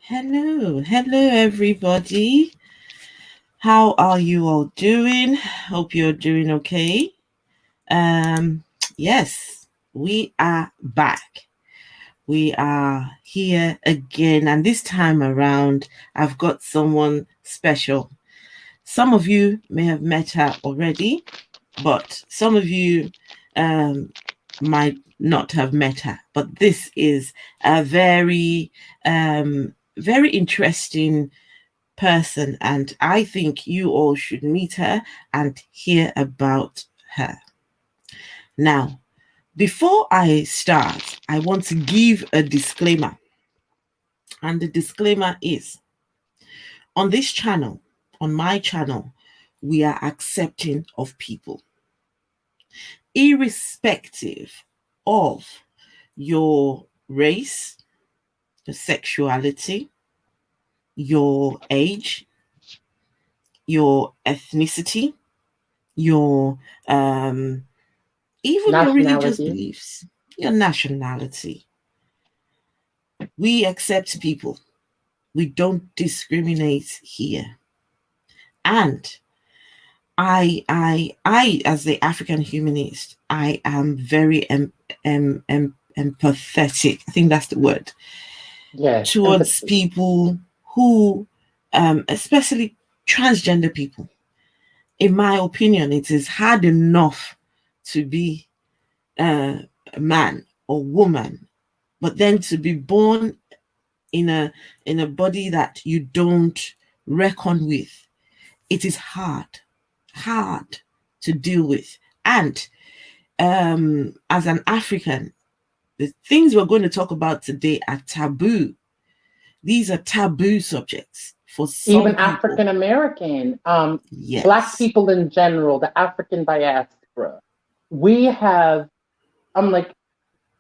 Hello, everybody. How are you all doing? Hope you're doing okay. Um, yes, we are back. We are here again, and this time around, I've got someone special. Some of you may have met her already, but some of you might not have met her. But this is a very interesting person, and I think you all should meet her and hear about her. Now, before I start, I want to give a disclaimer, and the disclaimer is on this channel, on my channel, we are accepting of people, irrespective of your race, your sexuality, your age, your ethnicity, your even your religious Nationality. beliefs, your nationality. We accept people. We don't discriminate here. And I, as the African humanist, I am very empathetic. I think that's the word Yes, towards empathy. people who, especially transgender people. In my opinion, it is hard enough to be a man or woman, but then to be born in a body that you don't reckon with, it is hard to deal with. And as an African, the things we're going to talk about today are taboo. These are taboo subjects for some Even people. African American, Black Yes. people in general, the African diaspora. We have, I'm like,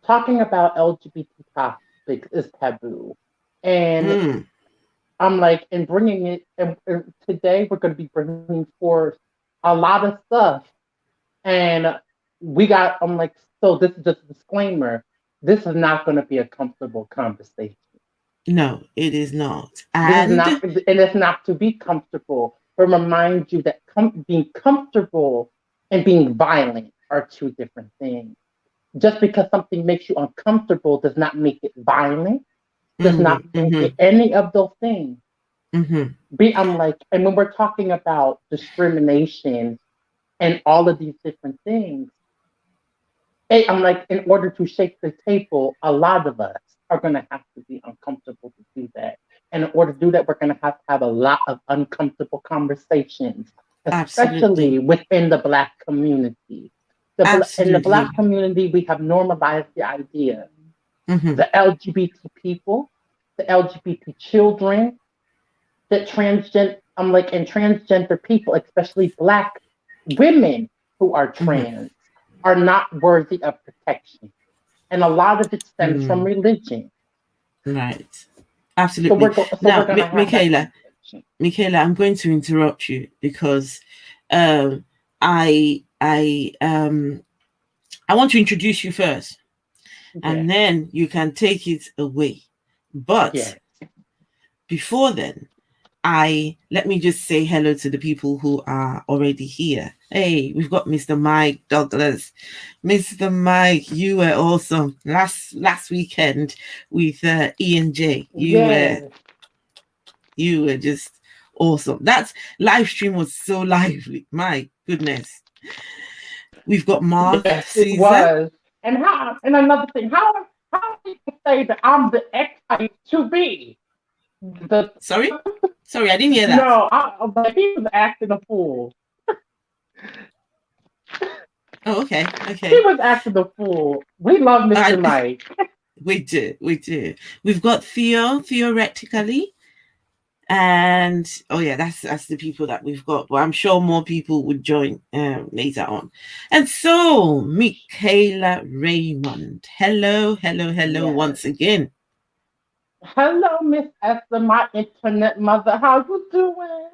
talking about LGBT topics is taboo. And Mm, I'm like, and bringing it, and today we're going to be bringing forth a lot of stuff. And I'm like, so this is just a disclaimer. This is not going to be a comfortable conversation. no, it is not. This is And not, and it's not to be comfortable, but remind you that being comfortable and being violent are two different things. Just because something makes you uncomfortable does not make it violent, does not make it any of those things. I'm like, and when we're talking about discrimination and all of these different things, I'm like, in order to shake the table, a lot of us are going to have to be uncomfortable to do that. And in order to do that, we're going to have a lot of uncomfortable conversations, especially absolutely, within the Black community. In the absolutely. Black community, we have normalized the idea Mm-hmm, the LGBT people, the LGBT children, that and transgender people, especially Black women who are mm-hmm, trans, are not worthy of protection. And a lot of it stems from mm, religion. right. Absolutely. So we're Now, gonna have that Michaela, conversation. Michaela, I'm going to interrupt you because um, I want to introduce you first, Yeah, and then you can take it away. But yeah, before then, I let me just say hello to the people who are already here. Hey, we've got Mr. Mike Douglas. Mr. Mike, you were awesome last weekend with Ian J. yeah. You were just awesome. That live stream was so lively. My goodness. We've got Mark Yes, it Caesar. was. And another thing, how do you say that I'm the X I to be? The Sorry? Sorry, I didn't hear that. no, but he was acting a fool. Oh, okay. He Okay. was acting a fool. We love Mr. I, Mike. we do. We do. We've got Theo, theoretically. And oh yeah, that's the people that we've got. Well, I'm sure more people would join later on. And so, Mikayla Raymond. Hello Yes. once again. Hello, Miss Esther, my internet mother. How you doing?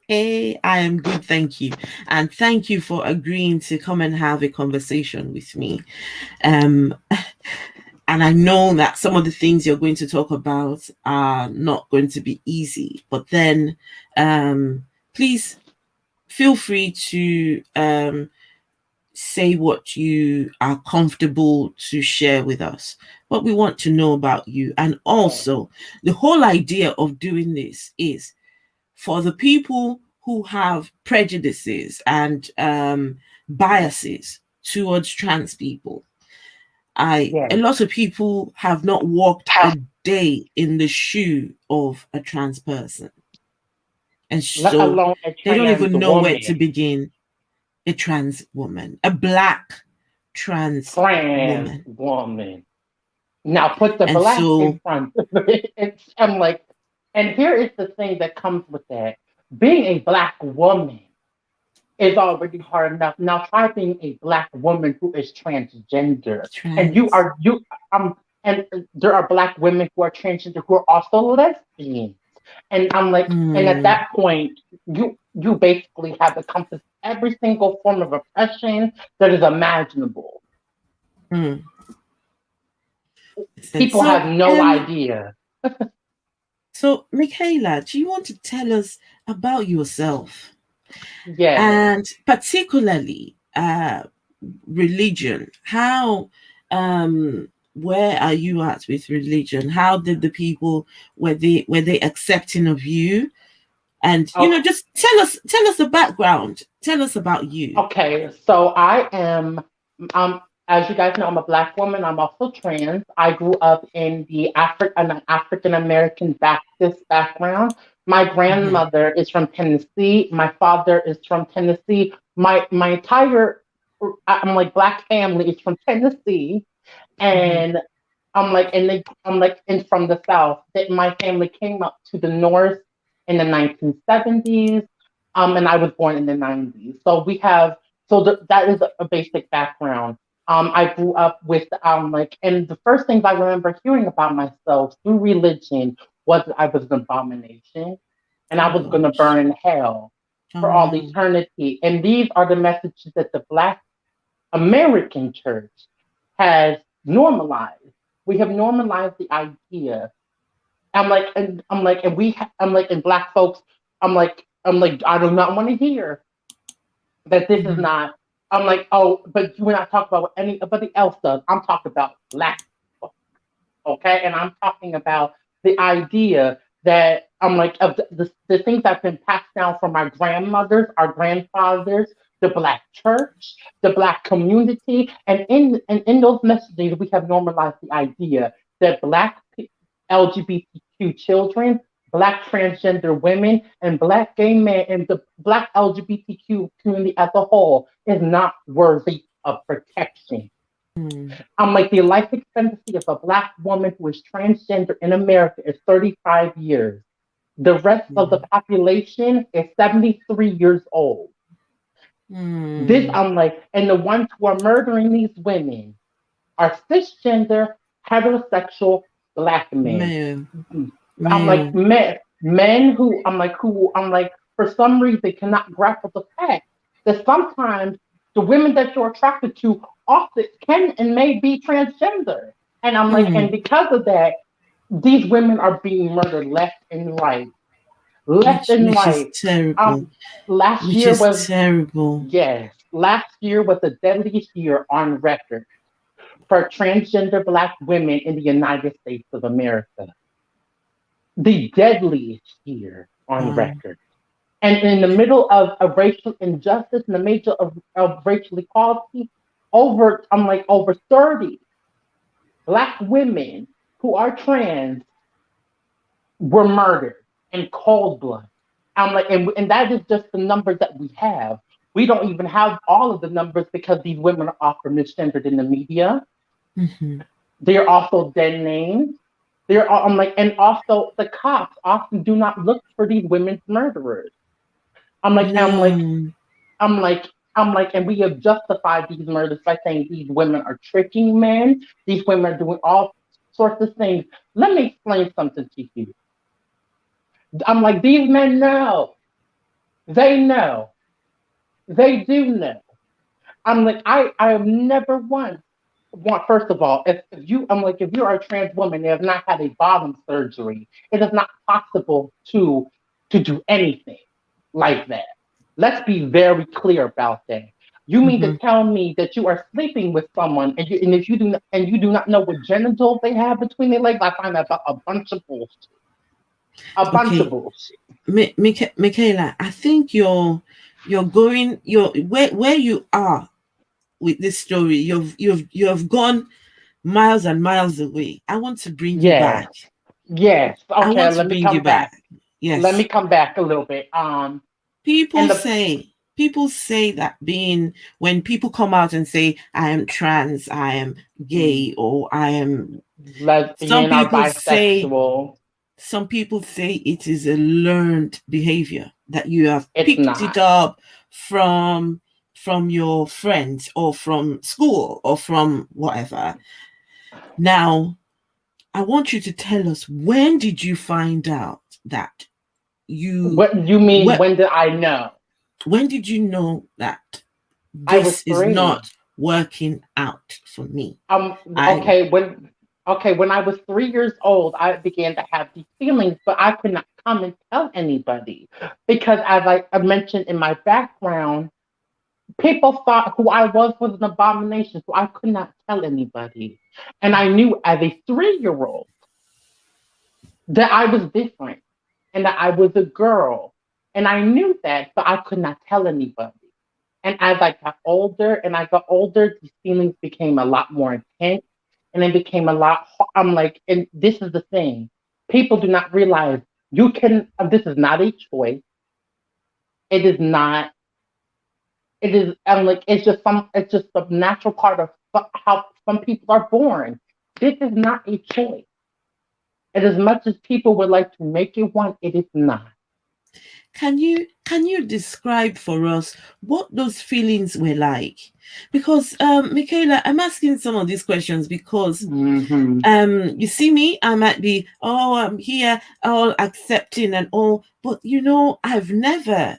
Hey, I am good, thank you. And thank you for agreeing to come and have a conversation with me. Um And I know that some of the things you're going to talk about are not going to be easy, but then please feel free to say what you are comfortable to share with us, what we want to know about you. And also, the whole idea of doing this is for the people who have prejudices and biases towards trans people. A lot of people have not walked a day in the shoe of a trans person, and let so alone a they don't trans even know where woman. to begin. A trans woman, a black trans Trans woman. woman. Now put the And black in so, front of it. I'm like, and here is the thing that comes with that. Being a black woman is already hard enough. Now try being a black woman who is transgender. And trans. and there are black women who are transgender who are also lesbians. And I'm like, and at Mm, that point, you basically have encompassed every single form of oppression that is imaginable. mm. People So, have no idea. so Mikayla, do you want to tell us about yourself Yes. and particularly religion? How, where are you at with religion? How did the people were they accepting of you? And Okay. just tell us the background. Tell us about you. Okay. So I am, as you guys know, I'm a black woman. I'm also trans. I grew up in an African American Baptist background. My Mm-hmm, grandmother is from Tennessee. My father is from Tennessee. My entire, I'm like black family is from Tennessee, mm-hmm, and I'm like, and from the South. That my family came up to the North in the 1970s, and I was born in the 90s. So we have, that is a basic background. I grew up with, and the first things I remember hearing about myself through religion was I was an abomination, and oh I was going to gosh. burn in hell Oh for all no. eternity. And these are the messages that the Black American church has normalized. We have normalized the idea. I'm like, and black folks, I do not want to hear that this is Mm-hmm. not. I'm like, oh, but we're not talking about what anybody else does. I'm talking about black folks, okay? And I'm talking about the idea that I'm like of the things that have been passed down from our grandmothers, our grandfathers, the black church, the black community, and in those messages we have normalized the idea that LGBTQ children, black transgender women, and black gay men, and the black LGBTQ community as a whole is not worthy of protection. Mm. I'm like, the life expectancy of a black woman who is transgender in America is 35 years. The rest of the Mm. population is 73 years old. This, Mm. I'm like, and the ones who are murdering these women are cisgender, heterosexual black men. Male. I'm like, Male. men who, for some reason cannot grapple the fact that sometimes the women that you're attracted to often can and may be transgender. And I'm like, and Mm. because of that, these women are being murdered left and right, left and Which is right. terrible. Um, last Which year is was terrible. yes, last year was the deadliest year on record for transgender black women in the United States of America. The deadliest year on Wow. record. And in the middle of a racial injustice, in the middle of racial equality, over 30 black women who are trans were murdered in cold blood. I'm like, and that is just the numbers that we have. We don't even have all of the numbers because these women are often misgendered in the media. Mm-hmm. They are also dead names. I'm like, and also the cops often do not look for these women's murderers. I'm like, I'm like, No. I'm like, and we have justified these murders by saying these women are tricking men. These women are doing all sorts of things. Let me explain something to you. I'm like, these men know. They know. They do know. I'm like, I have never once first of all, if you, I'm like, if you are a trans woman and have not had a bottom surgery, it is not possible to do anything like that. Let's be very clear about that. You mean to Hmm. tell me that you are sleeping with someone and if you do not, and you do not know what genitals they have between their legs? I find that a bunch of bullshit. A bunch of Okay, bullshit. Michaela, I think you're going you're where you are with this story. You have gone miles and miles away. I want to bring you Yes. back. Yes. I Okay. want to Let me bring you come back. back. Let me Yes. come back a little bit. People And the say people say that being when people come out and say I am trans, I am mm, gay, or I am some lesbian or people say bisexual, some people say it is a learned behavior that you have it's picked it not. up from from your friends or from school or from whatever. Now, I want you to tell us, when did you find out that you What you mean? what When did I know? when did you know that I was this is three. not working out for me? Um. I Okay. When I was 3 years old, I began to have these feelings, but I could not come and tell anybody because, as I mentioned in my background, people thought who I was an abomination, so I could not tell anybody. And I knew as a 3 year old that I was different and that I was a girl. And I knew that, but I could not tell anybody. And as I got older, these feelings became a lot more intense and it became a lot. I'm like, and this is the thing people do not realize you can, this is not a choice. It is not, it is, I'm like, it's just a natural part of how some people are born. This is not a choice. And as much as people would like to make it one, it is not. can you describe for us what those feelings were like? Because Michaela, I'm asking some of these questions because Mm-hmm. you see me, I might be, oh, I'm here, all accepting and all, but I've never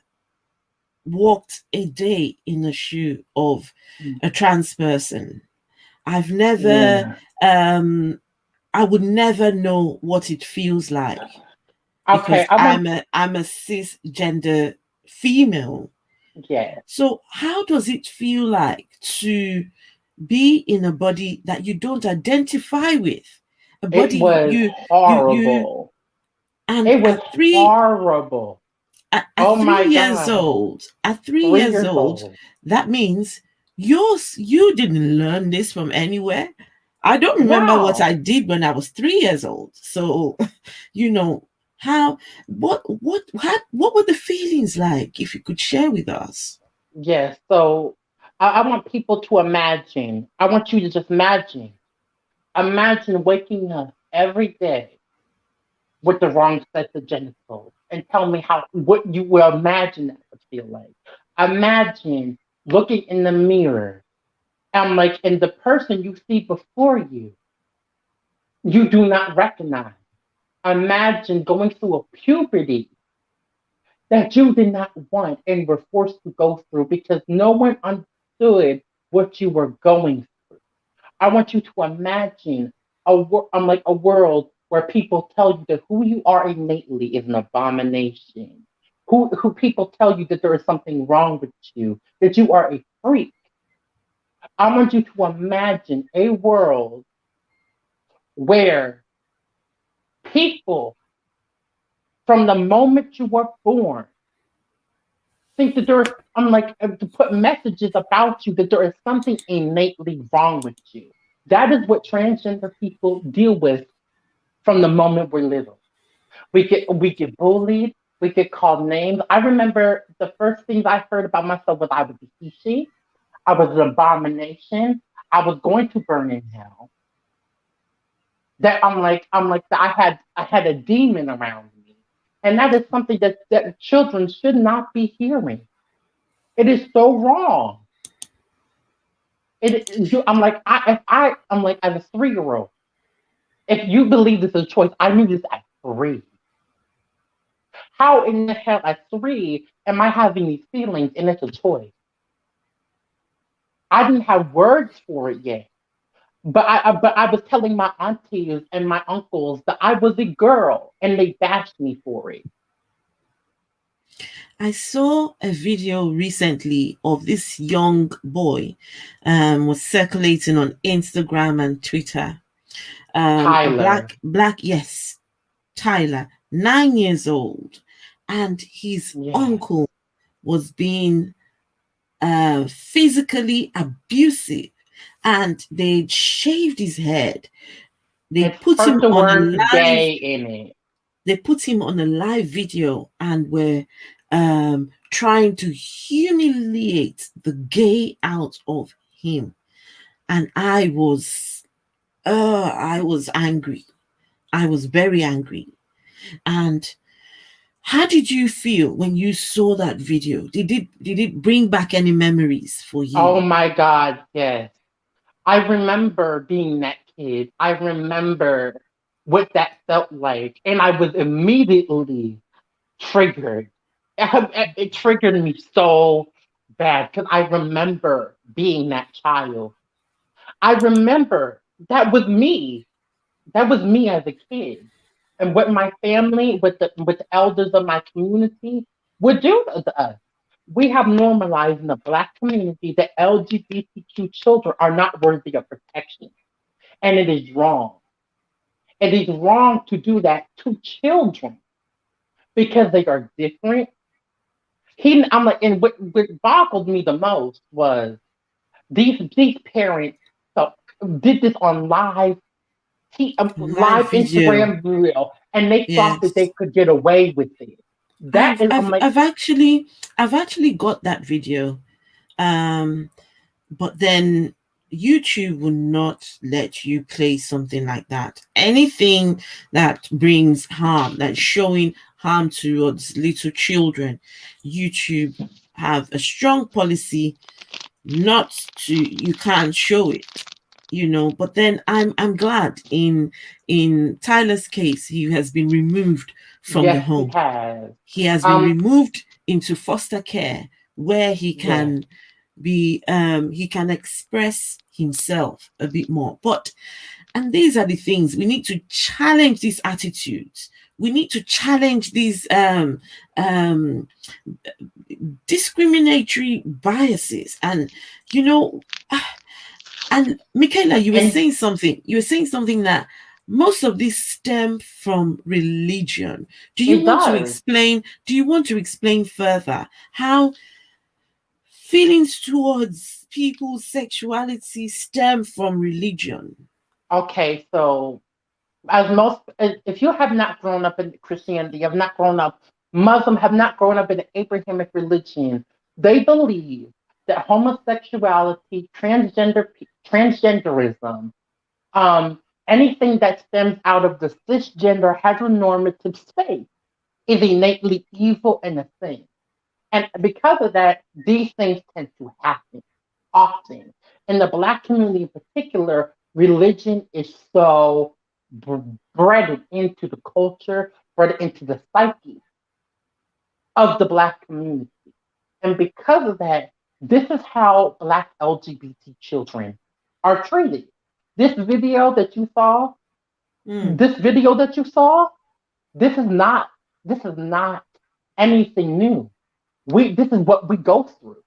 walked a day in the shoe of a trans person. I've never Yeah. um I would never know what it feels like Okay, because I want, I'm a cisgender female. yeah. So how does it feel like to be in a body that you don't identify with? A It body was you horrible. and It was horrible. at Oh three my years God. old, at three three years years old, old. that means you didn't learn this from anywhere. I don't remember what No. I did when I was 3 years old. So, you know, how what were the feelings like if you could share with us? Yes. So I want people to imagine. I want you to just imagine. Imagine waking up every day with the wrong set of genitals and tell me how what you will imagine that would feel like. Imagine looking in the mirror. I'm like, and the person you see before you do not recognize. Imagine going through a puberty that you did not want and were forced to go through because no one understood what you were going through. I want you to imagine I'm like a world where people tell you that who you are innately is an abomination. Who people tell you that there is something wrong with you, that you are a freak. I want you to imagine a world where people from the moment you were born think that there is, I'm like, to put messages about you that there is something innately wrong with you. That is what transgender people deal with from the moment we're little. We get bullied, we get called names. I remember the first things I heard about myself was I was a he she, I was an abomination, I was going to burn in hell. That I'm like that I had a demon around me. And that is something that children should not be hearing. It is so wrong. I'm like I'm like as a 3 year old. If you believe this is a choice, I knew this at three. How in the hell at three am I having these feelings and it's a choice? I didn't have words for it yet. but I was telling my aunties and my uncles that I was a girl, and they bashed me for it. I saw a video recently of this young boy was circulating on Instagram and Twitter. A Tyler, yes, Tyler, 9 years old, and his yeah, uncle was being physically abusive, and they shaved his head. They and put put him the on a word live gay in it. they put him on a live video and were trying to humiliate the gay out of him. And I was angry. I was very angry. And how did you feel when you saw that video? Did it bring back any memories for Oh you? my God, yes. I remember being that kid. I remember what that felt like. And I was immediately triggered. It triggered me so bad because I remember being that child. I remember that was me. That was me as a kid. And what my family, with the elders of my community would do to us. We have normalized in the Black community that LGBTQ children are not worthy of protection. And it is wrong. It is wrong to do that to children because they are different. I'm like, and what boggled me the most was these parents so, did this on Live live video. Instagram reel, and they thought that they Yes. could get away with it. That I've is, I'm I've like, I've actually I've actually got that video. Um but then YouTube will not let you play something like that. Anything that brings harm, that's showing harm towards little children, YouTube have a strong policy not to, you can't show it, but then I'm glad in Tyler's case he has been removed from the yes, he home. has. He has been Um, removed into foster care where yes, he can express himself a bit more. But and these are the things we need to challenge, these attitudes. We need to challenge these um discriminatory biases. And you know and Mikayla, and you were saying something that most of this stem from religion. it does. Do you want to explain further how feelings towards people's sexuality stem from religion? Okay, so if you have not grown up in Christianity, have not grown up Muslim, have not grown up in the Abrahamic religion, they believe that homosexuality, transgenderism, anything that stems out of the cisgender heteronormative space is innately evil and a sin. And because of that, these things tend to happen often. In the Black community in particular, religion is so bred into the culture, bred into the psyche of the Black community. And because of that, this is how Black LGBT children are treated. This video that you saw, Mm, this video that you saw, this is not this is not anything new. This is what we go through.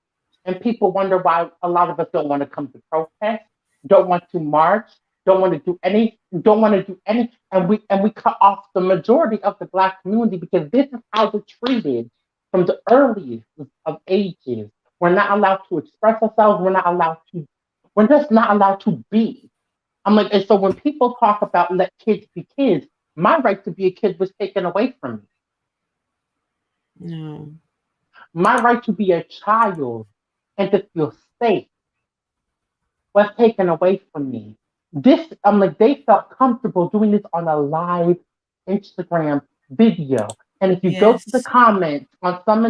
And people wonder why a lot of us don't want to come to protest, don't want to march, don't want to do any, and we cut off the majority of the Black community because this is how we're treated from the earliest of ages. We're not allowed to express ourselves. We're just not allowed to be. I'm like, and so when people talk about let kids be kids, my right to be a kid was taken away from me. no. My right to be a child and to feel safe was taken away from me. I'm like, they felt comfortable doing this on a live Instagram video. And if you go to the Yes. comments on some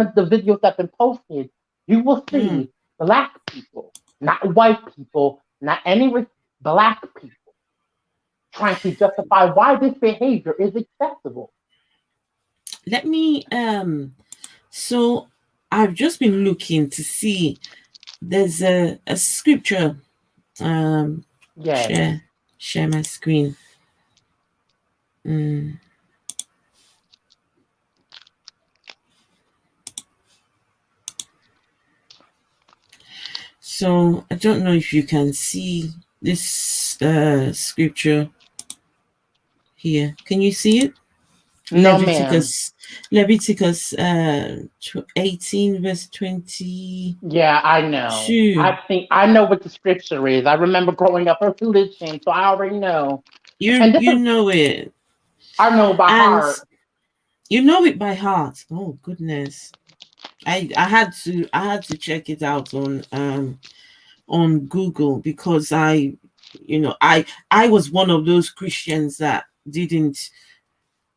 of the videos that have been posted, you will Mm. see Black people, not white people, not any Black people trying to justify why this behavior is acceptable. Let me so I've just been looking to see, there's a scripture, um Yes. Share my screen. Mm. So I don't know if you can see this scripture here. Can you see it? No, ma'am. Leviticus 18 verse 22. Yeah, I know. I know what the scripture is. I remember growing up in religion, so I already know. And this You is know it. I know by And heart. you know it by heart. Oh goodness. I had to check it out on Google because I was one of those Christians that didn't.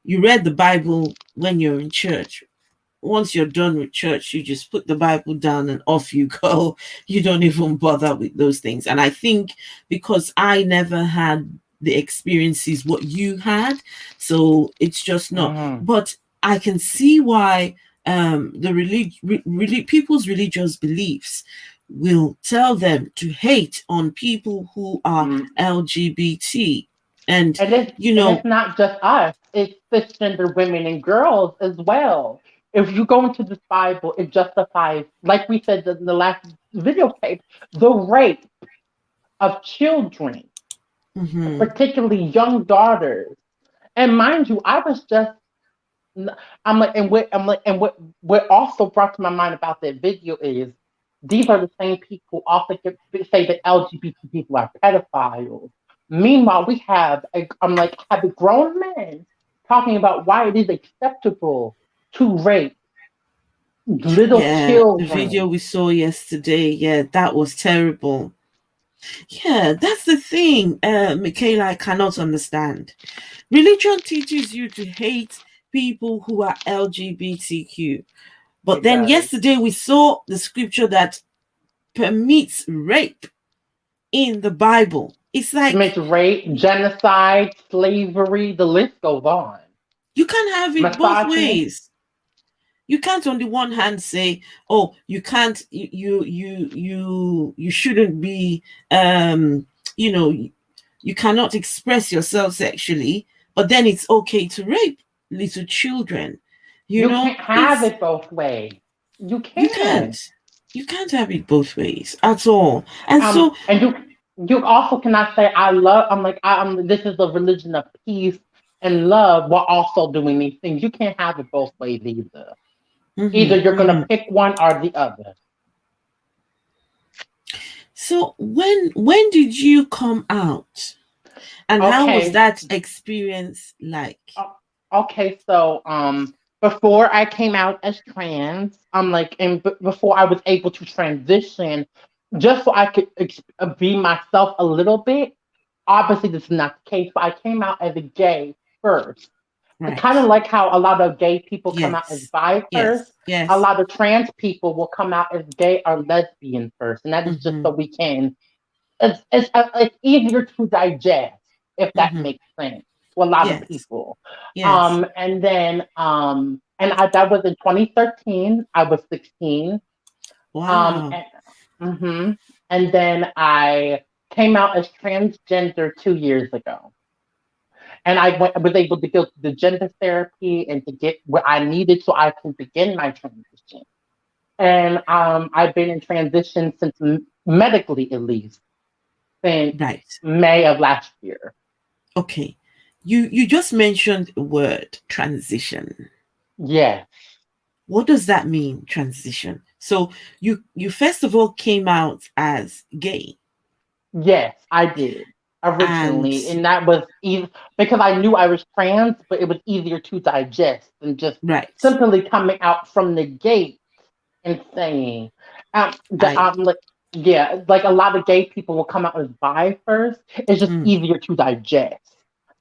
You read the Bible when you're in church. Once you're done with church, you just put the Bible down and off you go. You don't even bother with those things. And I think because I never had the experiences what you had, so it's just not. Mm-hmm. But I can see why people's religious beliefs will tell them to hate on people who are Mm. LGBT. And And it's not just us, it's cisgender women and girls as well. If you go into this Bible, it justifies, like we said in the last videotape, the rape of children, mhm, particularly young daughters. And mind you, I was just I'm like, and what also brought to my mind about that video is these are the same people often say that LGBT people are pedophiles. Meanwhile, we have I'm like have grown men talking about why it is acceptable to rape little yeah, the video children. we saw yesterday, yeah, that was terrible. Yeah, that's the thing, Mikayla, I cannot understand. Religion teaches you to hate people who are LGBTQ. But It then does. yesterday we saw the scripture that permits rape in the Bible. It's like Commits rape, genocide, slavery, the list goes on. you can't have it both Misogyny. ways. You can't on the one hand say, oh, you can't you shouldn't be you know you cannot express yourself sexually, but then it's okay to rape little children. You can't have It's it both ways. You you can't. can't you can't have it both ways at all. And so And you also cannot say I love. I'm like this is a religion of peace and love while also doing these things. You can't have it both ways either. Either mhm, you're gonna mhm. pick one or the other. So when did you come out? And how was Okay. that experience like? Okay. So before I came out as trans, I'm like, and before I was able to transition, just so I could be myself a little bit. Obviously, this is not the case, but I came out as a gay first. Kind of Right. like how a lot of gay people come out as Yes. bi first, Yes. a Yes. lot of trans people will come out as gay or lesbian first, and that is just Mm-hmm. so we can. It's easier to digest if that Mm-hmm. makes sense to a lot of Yes. people. Yes. And then that was in 2013. I was 16. Wow. And, mhm. And then I came out as transgender 2 years ago. And I was able to go to the gender therapy and to get what I needed so I could begin my transition. And I've been in transition since medically, at least, since Right. May of last year. Okay. You just mentioned the word transition. Yes, What does that mean, transition? So you first of all came out as gay. yes, I did And originally, and that was because I knew I was trans, but it was easier to digest than just right. simply coming out from the gate and saying that I I'm like, yeah, like a lot of gay people will come out as bi first. It's just mm, easier to digest.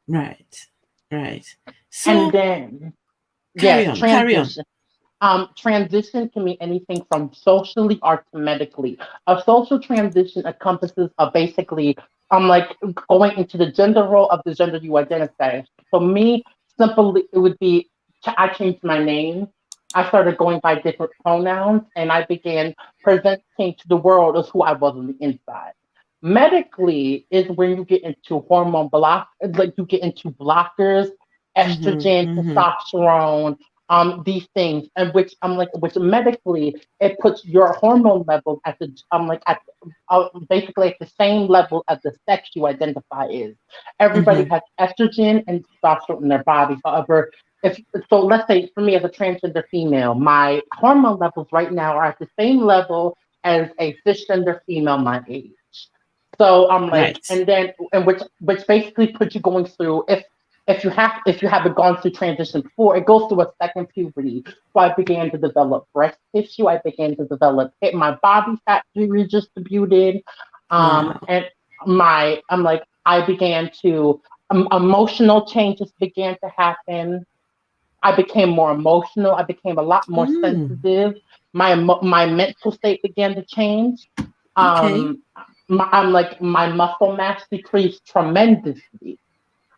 right. Right. And So then, carry yes, on. Carry on. transition. Transition can mean anything from socially or to medically. A social transition encompasses basically like going into the gender role of the gender you identify. For me, simply it would be I changed my name. I started going by different pronouns, and I began presenting to the world as who I was on the inside. Medically is when you get into hormone block, like you get into blockers, Mm-hmm. estrogen, Mm-hmm. testosterone, these things, and which medically it puts your hormone levels at the, basically at the same level as the sex you identify is. Everybody Mm-hmm. has estrogen and testosterone in their body. However, if so, let's say for me as a transgender female, my hormone levels right now are at the same level as a cisgender female my age. So I'm like, Right. and which basically puts you going through, if you haven't gone through transition before, it goes through a second puberty. So I began to develop breast tissue. I began to develop my body fat redistributed, Wow. and I began to emotional changes began to happen. I became more emotional. I became a lot more Mm. sensitive. My mental state began to change. Okay. My muscle mass decreased tremendously.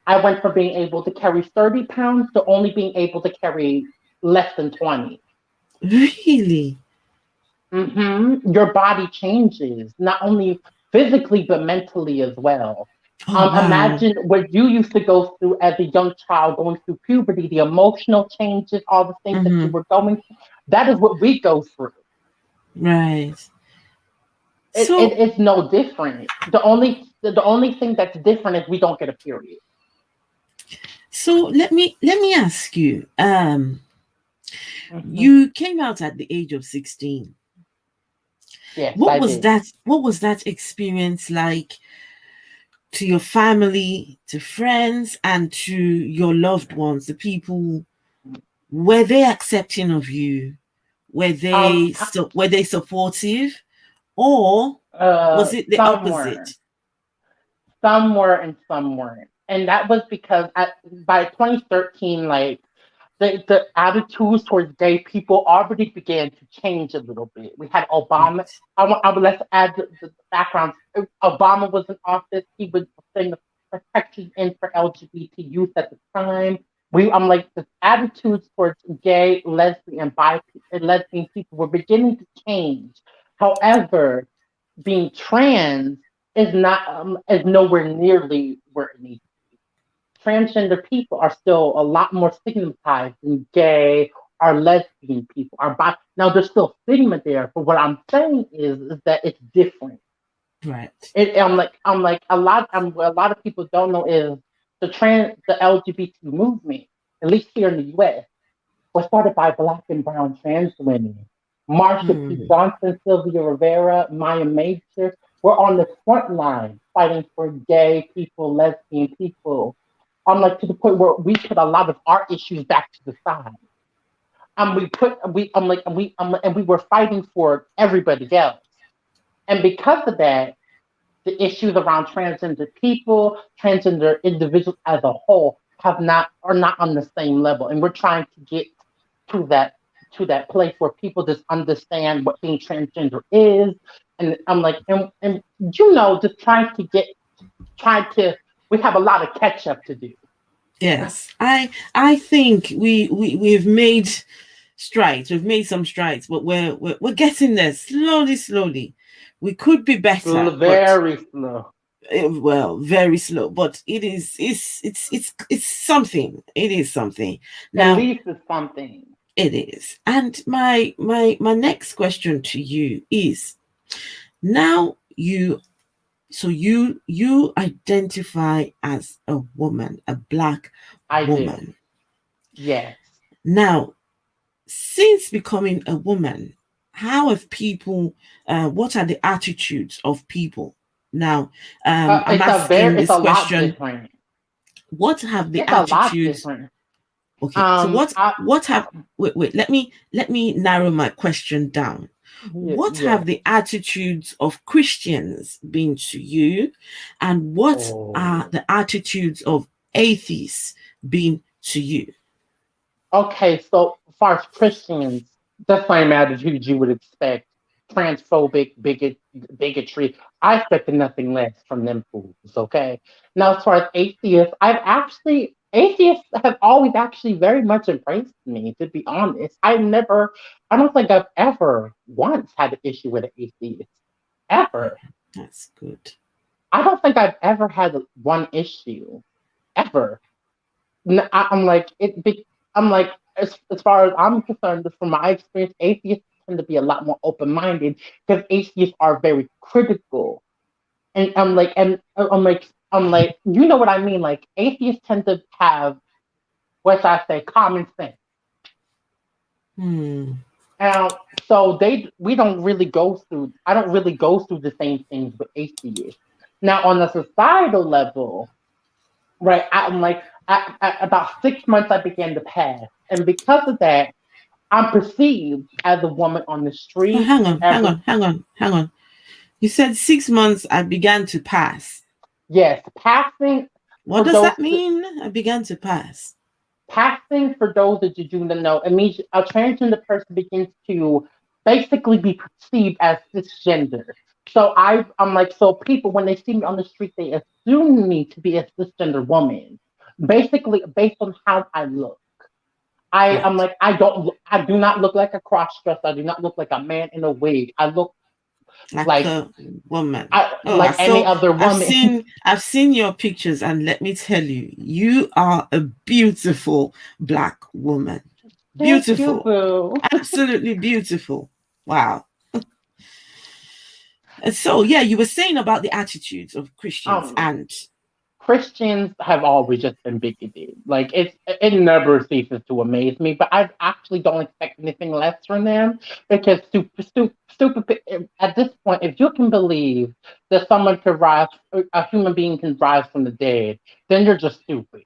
I went from being able to carry 30 pounds to only being able to carry less than 20. Really? Your body changes, not only physically, but mentally as well. Oh wow. Imagine what you used to go through as a young child going through puberty, the emotional changes, all the things that you Mm-hmm. were going through. That is what we go through. Right. It So is no different. The only thing that's different is we don't get a period. let me ask you. Hmm. You came out at the age of 16. Yes, What I was did. that experience like to your family, to friends, and to your loved ones, the people? Were they accepting of you? Um, Were they supportive, or was it the some opposite? were, some were, and some weren't, and that was because by 2013, like the attitudes towards gay people already began to change a little bit. We had Obama. Right. Let's add the background. Obama was in office. He was putting the protections in for LGBT youth at the time. I'm like, the attitudes towards gay, lesbian people were beginning to change. However, being trans is nowhere nearly where it needs. Transgender people are still a lot more stigmatized than gay or lesbian people. Now there's still stigma there, but what I'm saying is that it's different. Right. A lot of people don't know is the LGBT movement, at least here in the U.S., was started by Black and brown trans women. Marsha P. Hmm. Johnson, Sylvia Rivera, Maya Major were on the front line fighting for gay people, lesbian people. Like, to the point where we put a lot of our issues back to the side. We put we I'm like and we were fighting for everybody else. And because of that, the issues around transgender people, transgender individuals as a whole are not on the same level. And we're trying to get to that place where people just understand what being transgender is. And I'm like, and just trying to we have a lot of catch up to do. Yes, I think we've made strides. We've made some strides, but we're getting there slowly, slowly. We could be better, but Very slow. well, very slow. But it's something. It is something. At Now least it's something. it is. And my next question to you is, now you identify as a woman, a black I do. woman. Yes. Now, since becoming a woman, how have people, what are the attitudes of people? Now, I'm asking It's this a lot question: different. what have the It's a lot attitudes? different. Okay, so I what have wait, let me narrow my question down. What Yeah. have the attitudes of Christians been to you, and what are Oh. the attitudes of atheists been to you? Okay, so as far as Christians, the same attitude you would expect. Transphobic, bigotry. I expected nothing less from them fools, okay? Now, as far as atheists have always actually very much embraced me, to be honest. I don't think I've ever once had an issue with an atheist. Ever. That's good. I don't think I've ever had one issue ever. I'm like I'm like as far as I'm concerned, from my experience, atheists tend to be a lot more open minded because atheists are very critical, and I'm like you know what I mean. Like atheists tend to have what should I say common sense. Hmm. So we don't really go through. I don't really go through the same things with atheists. Now on a societal level, right? I'm like at about 6 months I began to pass, and because of that, I'm perceived as a woman on the Oh, street. hang on, hang on, hang on, hang on. You said 6 months I began to pass. Yes, passing What for does those that mean? I began to pass. passing for those that you do not know. It means a transgender person begins to basically be perceived as cisgender. So I'm like, so people when they see me on the street, they assume me to be a cisgender woman, basically based on how I look. I'm Right. like, I do not look like a cross dresser. I do not look like a man in a wig. I look Like like a woman. Oh, I any saw. other woman. I've seen your pictures, and let me tell you, you are a beautiful black woman. Thank you, Beautiful, boo. absolutely beautiful. Wow. And so, yeah, you were saying about the attitudes of Christians, Um, and Christians have always just been bigoted. Like it never ceases to amaze me. But I actually don't expect anything less from them because stupid. At this point, if you can believe that someone could rise, a human being can rise from the dead, then you're just stupid.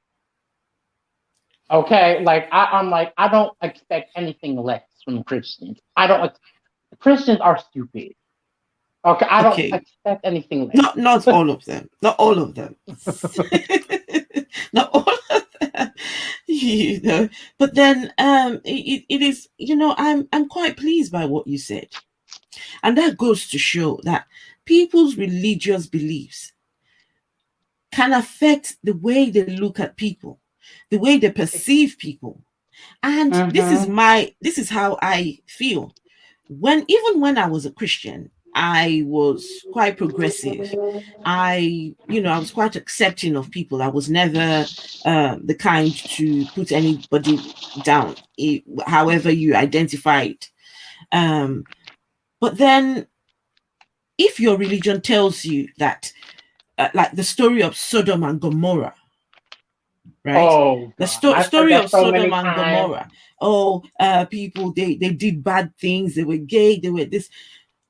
Okay, like I'm like I don't expect anything less from Christians. I don't. Christians are stupid. Okay, I don't okay, expect anything not less. all of them, not all of them, not all of them, you know. But then, it is, I'm quite pleased by what you said, and that goes to show that people's religious beliefs can affect the way they look at people, the way they perceive people. And Mm-hmm. this is how I feel. Even when I was a Christian, I was quite progressive. I was quite accepting of people. I was never the kind to put anybody down, however you identify it. Um, but then, if your religion tells you that, like the story of Sodom and Gomorrah, right? Oh The God, I've heard story that of so Sodom many and times. Gomorrah. Oh, people, they did bad things. They were gay. They were this.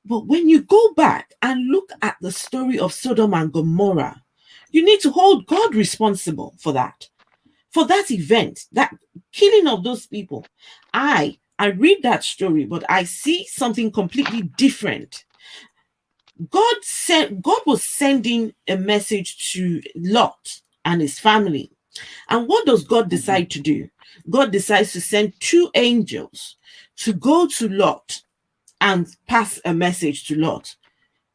But when you go back and look at the story of Sodom and Gomorrah, you need to hold God responsible for that event, that killing of those people. I read that story, but I see something completely different. God was sending a message to Lot and his family. And what does God Mhm. decide to do? God decides to send two angels to go to Lot and pass a message to Lot.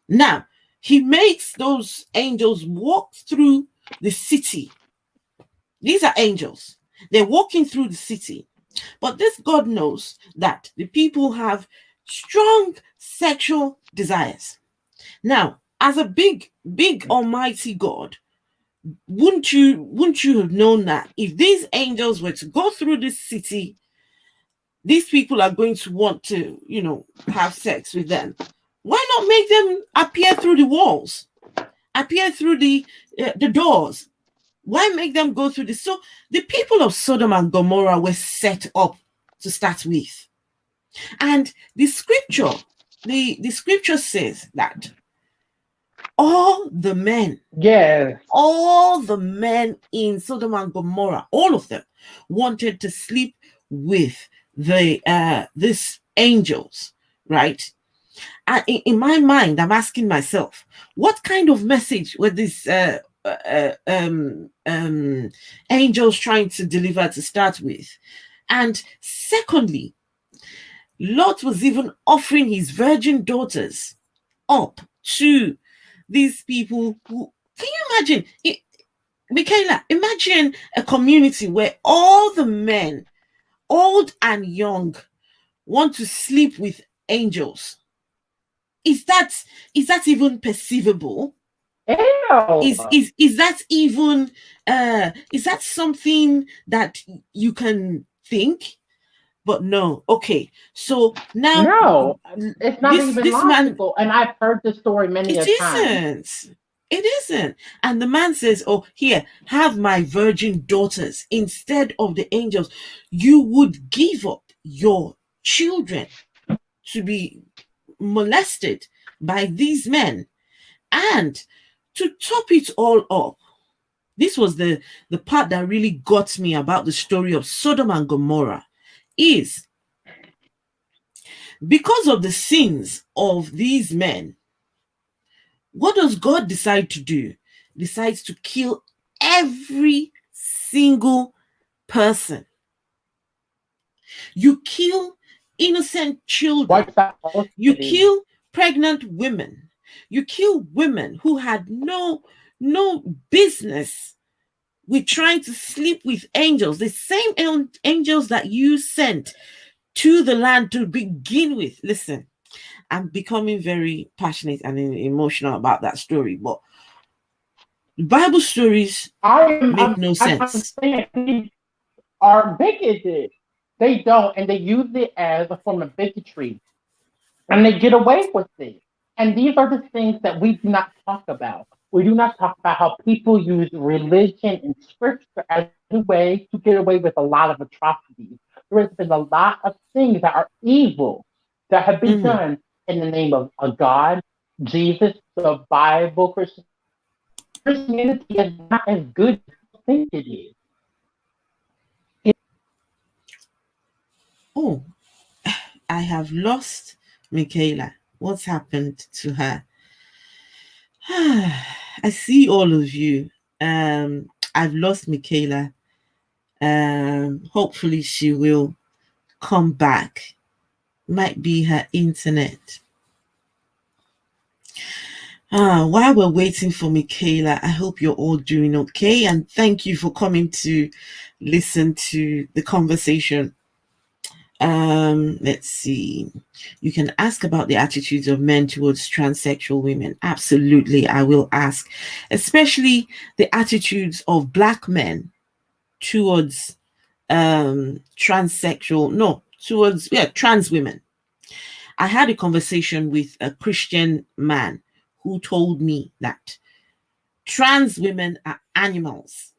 Now, he makes those angels walk through the city. These are angels. They're walking through the city. But this God knows that the people have strong sexual desires. Now, as a big almighty God, wouldn't you have known that if these angels were to go through this city, these people are going to want to, have sex with them? Why not make them appear through the walls, appear through the doors? Why make them go through this? So the people of Sodom and Gomorrah were set up to start with. And the scripture says that all the men Yes. all the men in Sodom and Gomorrah, all of them, wanted to sleep with these angels, right? And in my mind, I'm asking myself, what kind of message were these angels trying to deliver to start with? And secondly, Lot was even offering his virgin daughters up to these people who, can you imagine it? Mikayla, imagine a community where all the men, old and young, want to sleep with angels. Is that even perceivable? Ew. Is that even is that something that you can think? But no. Okay, so now No, it's not even this man, logical. And I've heard this story many it a time. isn't. It isn't. And the man says, oh, here, have my virgin daughters instead of the angels. You would give up your children to be molested by these men. And to top it all up, this was the part that really got me about the story of Sodom and Gomorrah, is because of the sins of these men, what does God decide to do? He decides to kill every single person. You kill innocent children. What's that supposed You to be? kill pregnant women. You kill women who had no business with trying to sleep with angels, the same angels that you sent to the land to begin with. Listen, I'm becoming very passionate and emotional about that story, but Bible stories make no I'm sense. saying these are bigoted. They don't, and they use it as a form of bigotry, and they get away with it. And these are the things that we do not talk about. We do not talk about how people use religion and scripture as a way to get away with a lot of atrocities. There has been a lot of things that are evil that have been Mm-hmm. done in the name of a God, Jesus, the Bible, Christianity is not as good as you think it is. Oh, I have lost Mikayla. What's happened to her? I see all of you. I've lost Mikayla. Hopefully she will come back. Might be her internet. While we're waiting for Mikayla, I hope you're all doing okay, and thank you for coming to listen to the conversation. Let's see. You can ask about the attitudes of men towards transsexual women. Absolutely, I will ask, especially the attitudes of Black men towards trans women. I had a conversation with a Christian man who told me that trans women are animals.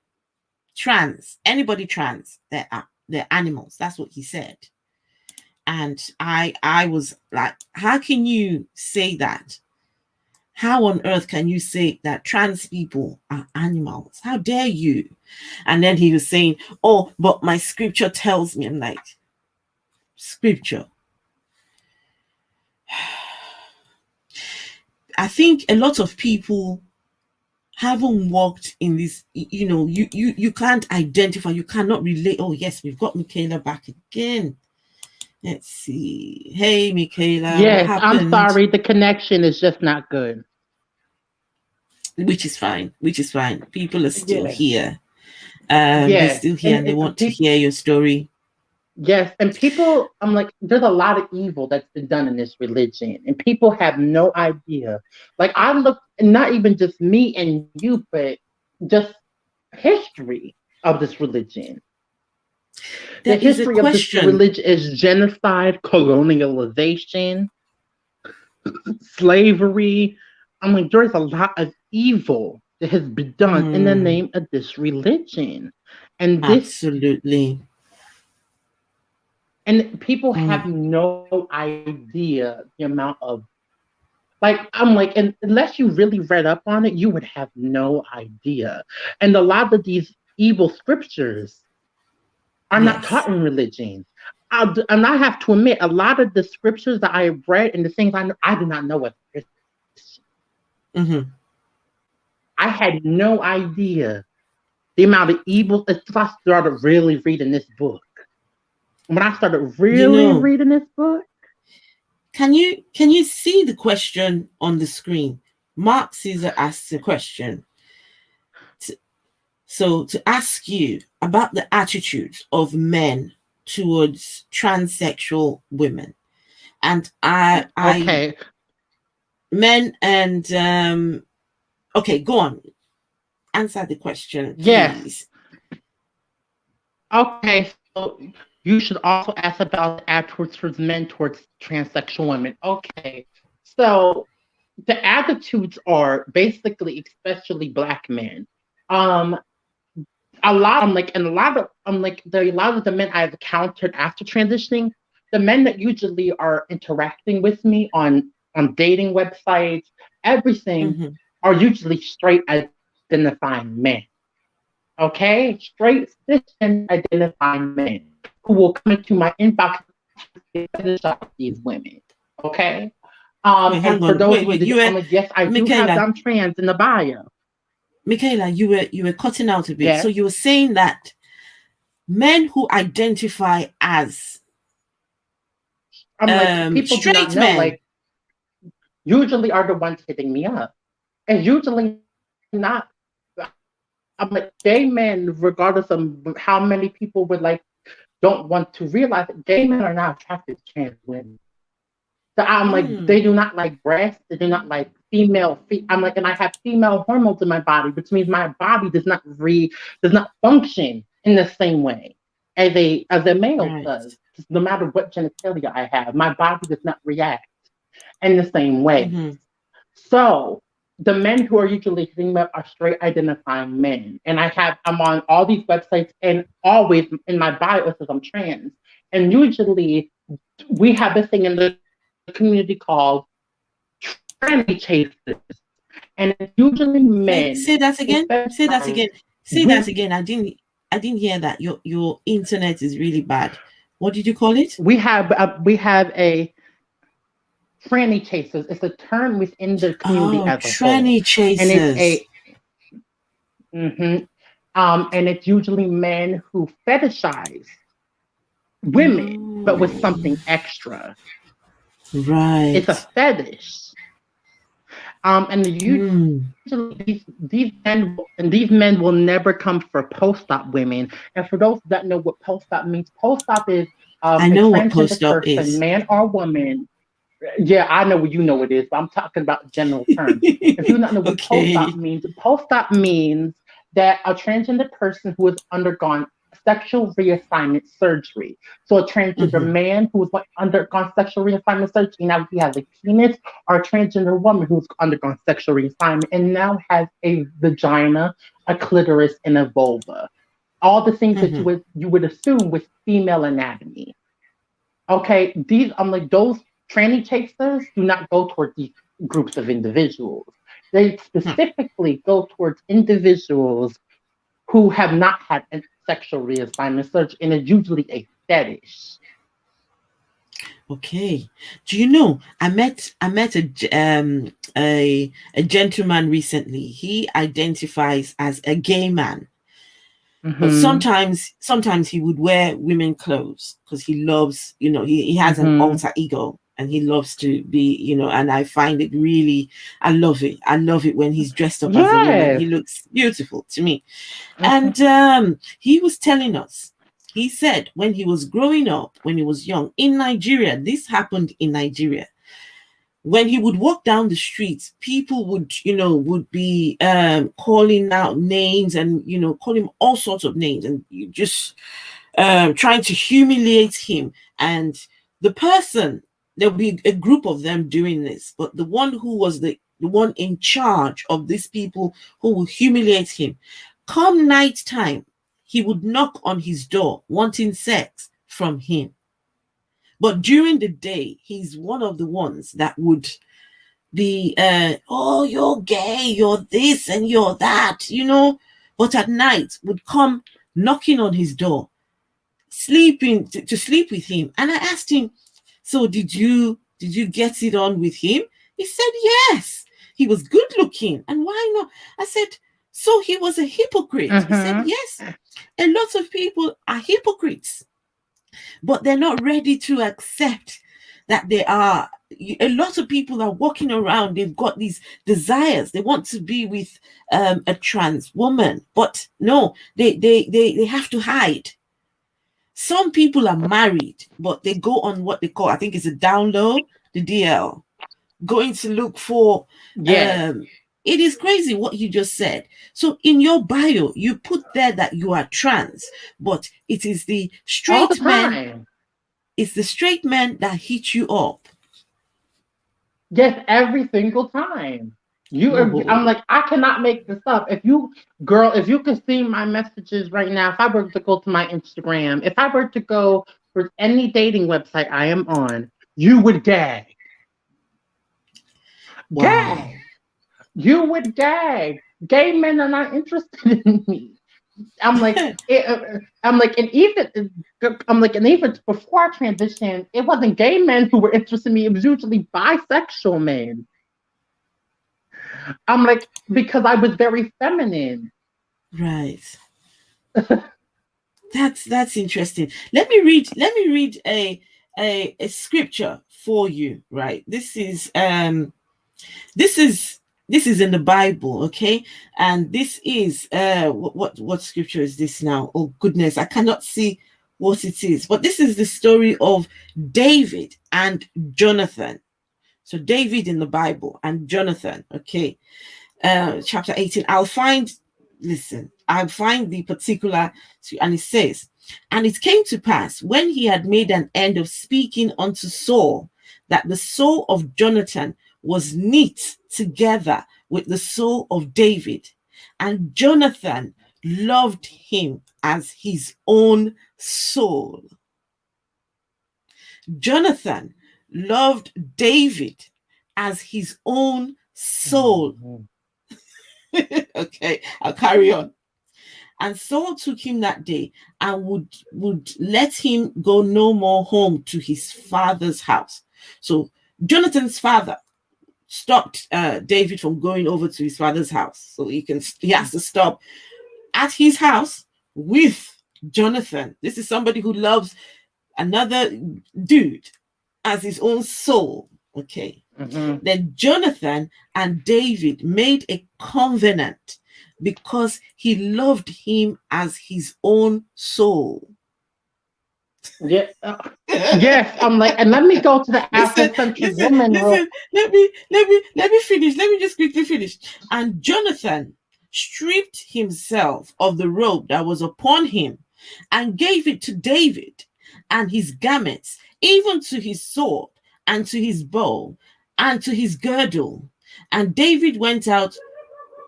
Anybody trans, they're animals. That's what he said. And I was like, how can you say that? How on earth can you say that trans people are animals? How dare you? And then he was saying, oh, but my scripture tells me. I'm like, scripture. I think a lot of people haven't walked in this, you can't identify, you cannot relate. Oh yes, we've got Mikayla back again. Let's see. Hey Mikayla, what Yes, I'm happened? sorry, the connection is just not good. Which is fine. People are still Yeah, here. They're yes, still here and they want to hear your story. yes, and people, I'm like, there's a lot of evil that's been done in this religion, and people have no idea. Like, I look, not even just me and you, but just history of this religion. The There is a history of this question. religion is genocide, colonialization, slavery. I'm like, there's a lot of evil that has been done in the name of this religion. And Absolutely. and people have no idea the amount of, like, I'm like, and unless you really read up on it, you would have no idea. And a lot of these evil scriptures are not taught in religions. And I have to admit, a lot of the scriptures that I read and the things I know, I did not know as a Christian. Mm-hmm. I had no idea the amount of evil until I started really reading this book. When I started really reading this book, can you see the question on the screen? Mark Caesar asks a question. So to ask you about the attitudes of men towards transsexual women, and okay, men and Okay, go on. Answer the question, Yes. please. Okay, so you should also ask about the attitudes towards men towards transsexual women. Okay, so the attitudes are basically, especially Black men. Um, a lot. I'm like, and a lot of, a lot of the men I've encountered after transitioning, the men that usually are interacting with me on dating websites, everything, Mm-hmm. are usually straight identifying men. Okay, straight cisgender identifying men who will come into my inbox and fetishize these women. Okay, Wait, and hang for on. those Wait, of you wait. that, You were I'm like, yes, I do have Mikayla. I'm trans in the bio. Mikayla, you were cutting out a bit. So Yes, you were saying that men who identify as I'm like, people do not straight know. men. Like, usually are the ones hitting me up, and usually not. I'm like, gay men, regardless of how many people would like don't want to realize that gay men are not attracted to trans women. So I'm like, they Mm, do not like breasts. They do not like I'm like, and I have female hormones in my body, which means my body does not function in the same way as a male right. does. No matter what genitalia I have, my body does not react in the same way. Mm-hmm. So the men who are usually hitting me up are straight identifying men. And I'm on all these websites, and always in my bio it says I'm trans. And usually we have this thing in the community called tranny chasers. And it's usually men Say that who again. Say that fetishize again. Say that women. again. I didn't hear that. Your internet is really bad. What did you call it? We have a tranny chasers. It's a term within the community Oh, as a whole. tranny And it's chasers. a mhm. And it's usually men who fetishize women, but with Oh, something extra. It's a right. fetish. And usually Hmm. these men will never come for post-op women. And for those that know what post-op means, post-op is I a know what transgender post-op person, is. man or woman. Yeah, I know what you know it is, but I'm talking about general terms. If you do not know what Okay. post-op means that a transgender person who has undergone sexual reassignment surgery. So a transgender Mm-hmm. man who's undergone sexual reassignment surgery, now he has a penis, or a transgender woman who's undergone sexual reassignment and now has a vagina, a clitoris, and a vulva. All the things that Mm-hmm. you would assume with female anatomy. Okay, these I'm like those tranny chasers do not go towards these groups of individuals. They specifically go towards individuals who have not had a sexual reassignment surgery, and it's usually a fetish. Okay. Do you know I met a gentleman recently. He identifies as a gay man. But Mm-hmm. sometimes he would wear women clothes because he loves, he has an Mm-hmm. alter ego and he loves to be, and I find it really, I love it. I love it when he's dressed up as a woman. He Yes. looks beautiful to me. Mm-hmm. And he was telling us, he said when he was growing up, when he was young in Nigeria, this happened in Nigeria. When he would walk down the streets, people would be calling out names and call him all sorts of names and you just trying to humiliate him. And the person, there'll be a group of them doing this, but the one who was the one in charge of these people who will humiliate him, come night time, he would knock on his door wanting sex from him. But during the day, he's one of the ones that would be oh, you're gay, you're this and you're that. But at night would come knocking on his door, sleeping to sleep with him. And I asked him, so did you get it on with him? He said yes. He was good looking. And why not? I said, so he was a hypocrite. He said Mm-hmm. yes. A lot of people are hypocrites, but they're not ready to accept that they are. A lot of people are walking around, they've got these desires, they want to be with a trans woman, but no, they have to hide. Some people are married, but they go on what they call, I think it's a down low, the DL, going to look for Yes. um It is crazy what you just said. So in your bio, you put there that you are trans, but it is the All the straight men, time. it's the straight men that hit you up. Yes, every single time. I'm Oh, like, I cannot make this up. If you, girl, if you could see my messages right now, if I were to go to my Instagram, if I were to go for any dating website I am on, you would gag. wow. Gag. You would gag. Gay men are not interested in me. I'm like, I'm like, and even before I transitioned, it wasn't gay men who were interested in me. It was usually bisexual men. I'm like, because I was very feminine. Right. That's interesting. Let me read a scripture for you, right? This is this is in the Bible, okay? And this is what scripture is this now? Oh goodness, I cannot see what it is. But this is the story of David and Jonathan. So David in the Bible and Jonathan, okay? Chapter 18. I'll find the particular, and it says, and it came to pass when he had made an end of speaking unto Saul, that the soul of Jonathan was knit together with the soul of David, and Jonathan loved him as his own soul. Jonathan loved David as his own soul. Mhm. Okay, I'll carry on. And Saul took him that day and would let him go no more home to his father's house. So Jonathan's father stopped David from going over to his father's house. So he has to stop at his house with Jonathan. This is somebody who loves another dude as his own soul. Okay. Mhm. Then Jonathan and David made a covenant because he loved him as his own soul. Yeah. Yes. I'm like, and let me go to the listen, Afrocentric listen, woman real. listen. Let me finish. Let me just quickly finish. And Jonathan stripped himself of the robe that was upon him and gave it to David and his garments, even to his sword and to his bow and to his girdle. And David went out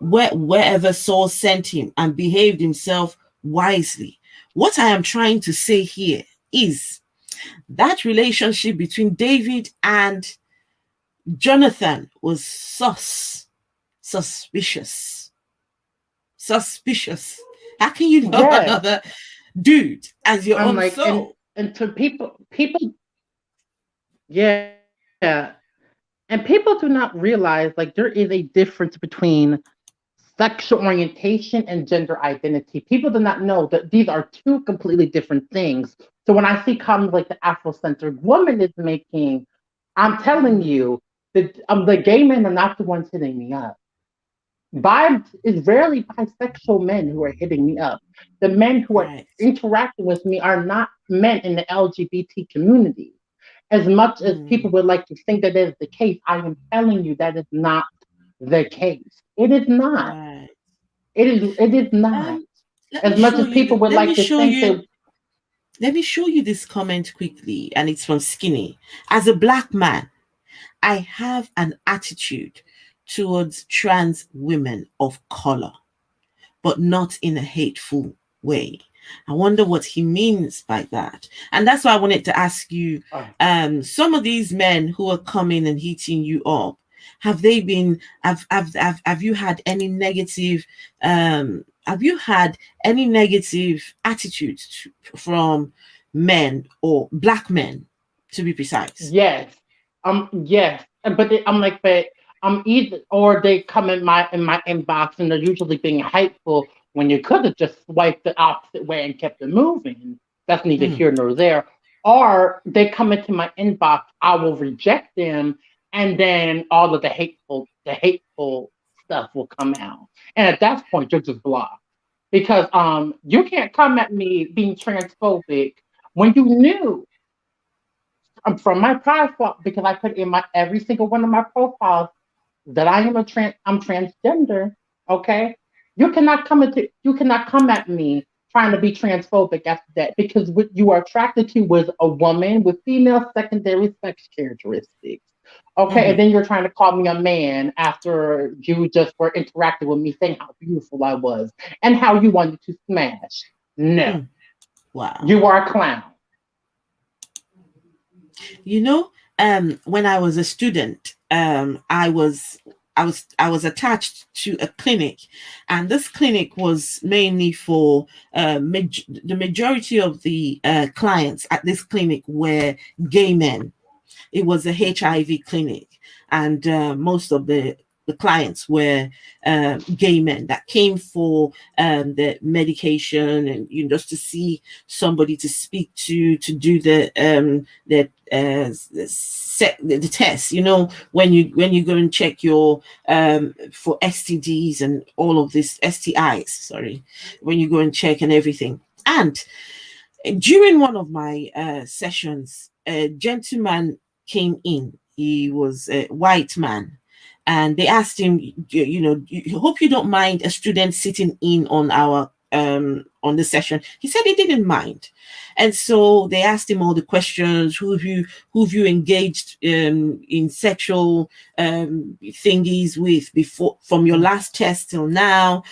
wherever Saul sent him and behaved himself wisely. What I am trying to say here is that relationship between David and Jonathan was suspicious. Suspicious. How can you love Yes. another dude as your I'm own like, soul? and to people, yeah, and people do not realize like there is a difference between sexual orientation and gender identity. People do not know that these are two completely different things. So when I see comments like the Afrocentric woman is making, I'm telling Mm, you that the gay men are not the ones hitting me up. Vibes is rarely bisexual men who are hitting me up. The men who are right. interacting with me are not men in the LGBT community. As much as people Mm, would like to think that is the case, I am telling you that is not the case. It is not. right. It is not. Um, let me As much show as you. people would Let me like to show think you. that Let me show you this comment quickly, and it's from Skinny. As a black man, I have an attitude towards trans women of color, but not in a hateful way. I wonder what he means by that. And that's why I wanted to ask you, uh, some of these men who are coming and hitting you up, have you had any negative attitudes from men or black men, to be precise? yes, yes, but I'm like, but I'm either or they come in my inbox and they're usually being hateful when you could have just swiped the opposite way and kept it moving. That's neither Mm, here nor there. Or they come into my inbox, I will reject them, and then all of the hateful stuff will come out. And at that point, you're just blocked because you can't come at me being transphobic when you knew from my profile because I put in my every single one of my profiles. that I'm transgender, okay, you cannot come at me trying to be transphobic after that, because what you are attracted to was a woman with female secondary sex characteristics. Okay, and Mhm. then you're trying to call me a man after you just were interacting with me saying how beautiful I was and how you wanted to smash. No, Mm. Wow. you are a clown. You know, when I was a student, I was attached to a clinic, and this clinic was mainly for the majority of the clients at this clinic were gay men. It was a HIV clinic, and most of the clients were gay men that came for the medication, and just to see somebody to speak to do the test. When you go and check your for STDs and all of this STIs. Sorry, when you go and check and everything. And during one of my sessions, a gentleman came in. He was a white man. And they asked him, hope you don't mind a student sitting in on our on the session. He said he didn't mind. And so they asked him all the questions. Who have you engaged in sexual thingies with before, from your last test till now?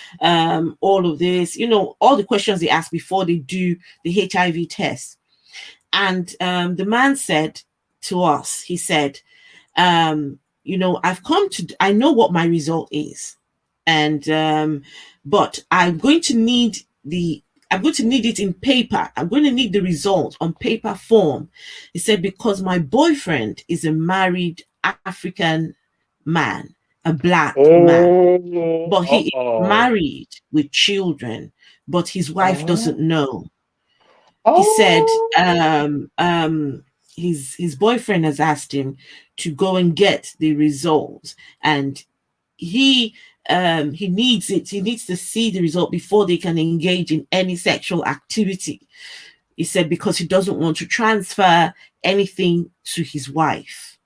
All of this, all the questions they ask before they do the HIV test. And the man said to us, he said, I know what my result is. And, but I'm going to need it in paper. I'm going to need the result on paper form. He said, because my boyfriend is a married African man, a black man, Oh, but he is oh, married with children, but his wife doesn't oh, know. He said oh. his boyfriend has asked him to go and get the result, and he he needs it. He needs to see the result before they can engage in any sexual activity. He said because he doesn't want to transfer anything to his wife.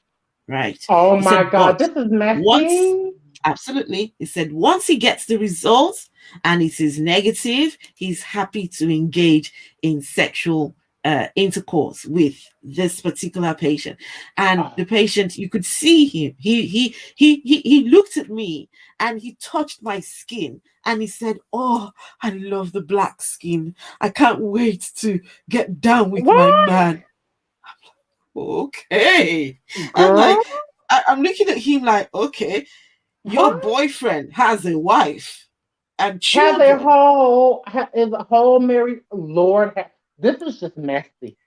Right. Oh He my said, God, but this is once messy. absolutely. He said once he gets the results and it is negative, he's happy to engage in sexual intercourse with this particular patient. And Oh, the patient, you could see him. He looked at me and he touched my skin and he said, "Oh, I love the black skin. I can't wait to get down with my what? man." Okay. I'm Girl, like, I'm looking at him like, okay, huh? your boyfriend has a wife and Has a children. whole, is a whole married, Lord, this is just messy.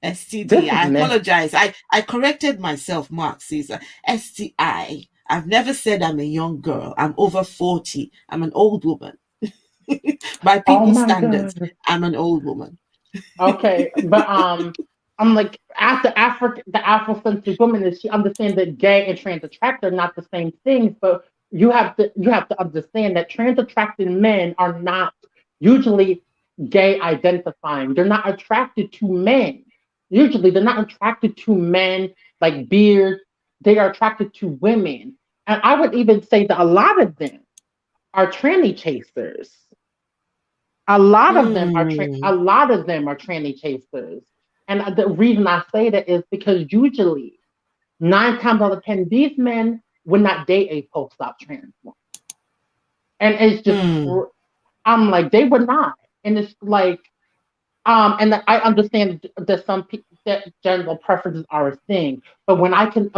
STD. This is I messy. apologize. I corrected myself, Mark Caesar. STI. I've never said I'm a young girl. I'm over 40. I'm an old woman. By Oh people's my standards, God. I'm an old woman. Okay, but I'm like after the Afrocentric woman is she understands that gay and trans attract are not the same things, but you have to understand that trans attracted men are not usually gay identifying. They're not attracted to men. Usually, they're not attracted to men like beard. They are attracted to women, and I would even say that a lot of them are tranny chasers. A Mm, lot of them are tranny chasers. And the reason I say that is because usually 9 times out of 10, these men would not date a post-op trans woman. And it's just, mm, I'm like, they would not. And it's like, and I understand that some people that gender preferences are a thing, but when I can,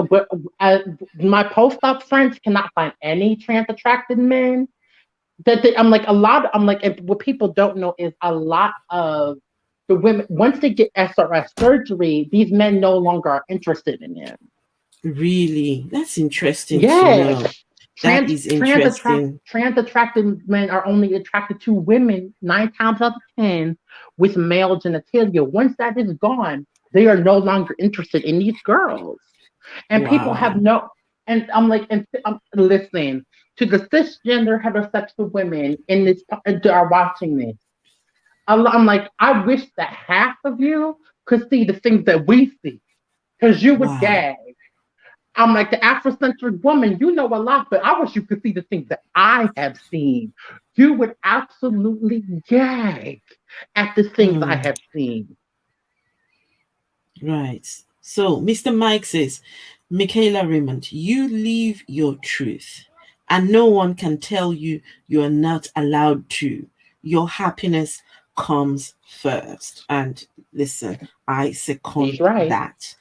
my post-op friends cannot find any trans attracted men I'm like a lot. I'm like, and what people don't know is a lot of the women once they get SRS surgery, these men no longer are interested in them. really? That's interesting to Yes, know. That is interesting. trans attracted men are only attracted to women 9 times out of 10 with male genitalia. Once that is gone, they are no longer interested in these girls. And people have Wow. no, and I'm like, and I'm listening to the cisgender heterosexual women in this that are watching this. I'm like, I wish that half of you could see the things that we see, because you would Wow. gag. I'm like the Afrocentric woman. You know a lot, but I wish you could see the things that I have seen. You would absolutely gag at the things I Hmm. have seen. Right. So, Mr. Mike says, Michaela Raymond, you live your truth, and no one can tell you you are not allowed to. Your happiness comes first. And listen, I He's second right. that.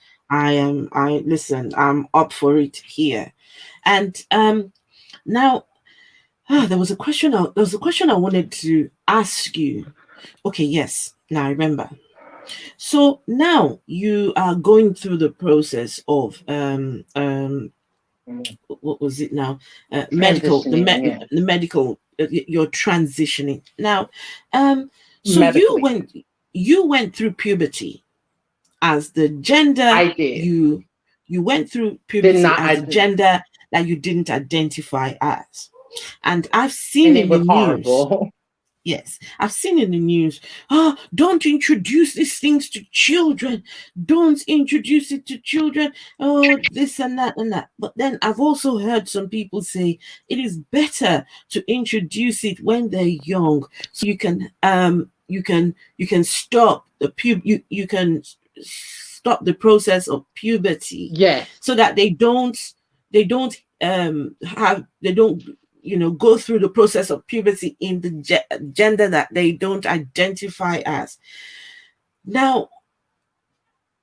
Listen, I'm up for it here. And now, there was a question I wanted to ask you. Okay, yes, now I remember. So now you are going through the process of what was it now? Medical Transitioning, yeah. the medical you're transitioning now. So Medically. you went through puberty as the gender I did. you went through Did puberty not as I the did. gender that you didn't identify as. And I've seen And it in the was news. horrible. Yes, I've seen in the news. Oh, don't introduce these things to children. Don't introduce it to children. Oh, this and that and that. But then I've also heard some people say it is better to introduce it when they're young, so you can stop the you can stop the process of puberty, Yes. so that they don't have they don't go through the process of puberty in the gender that they don't identify as. Now,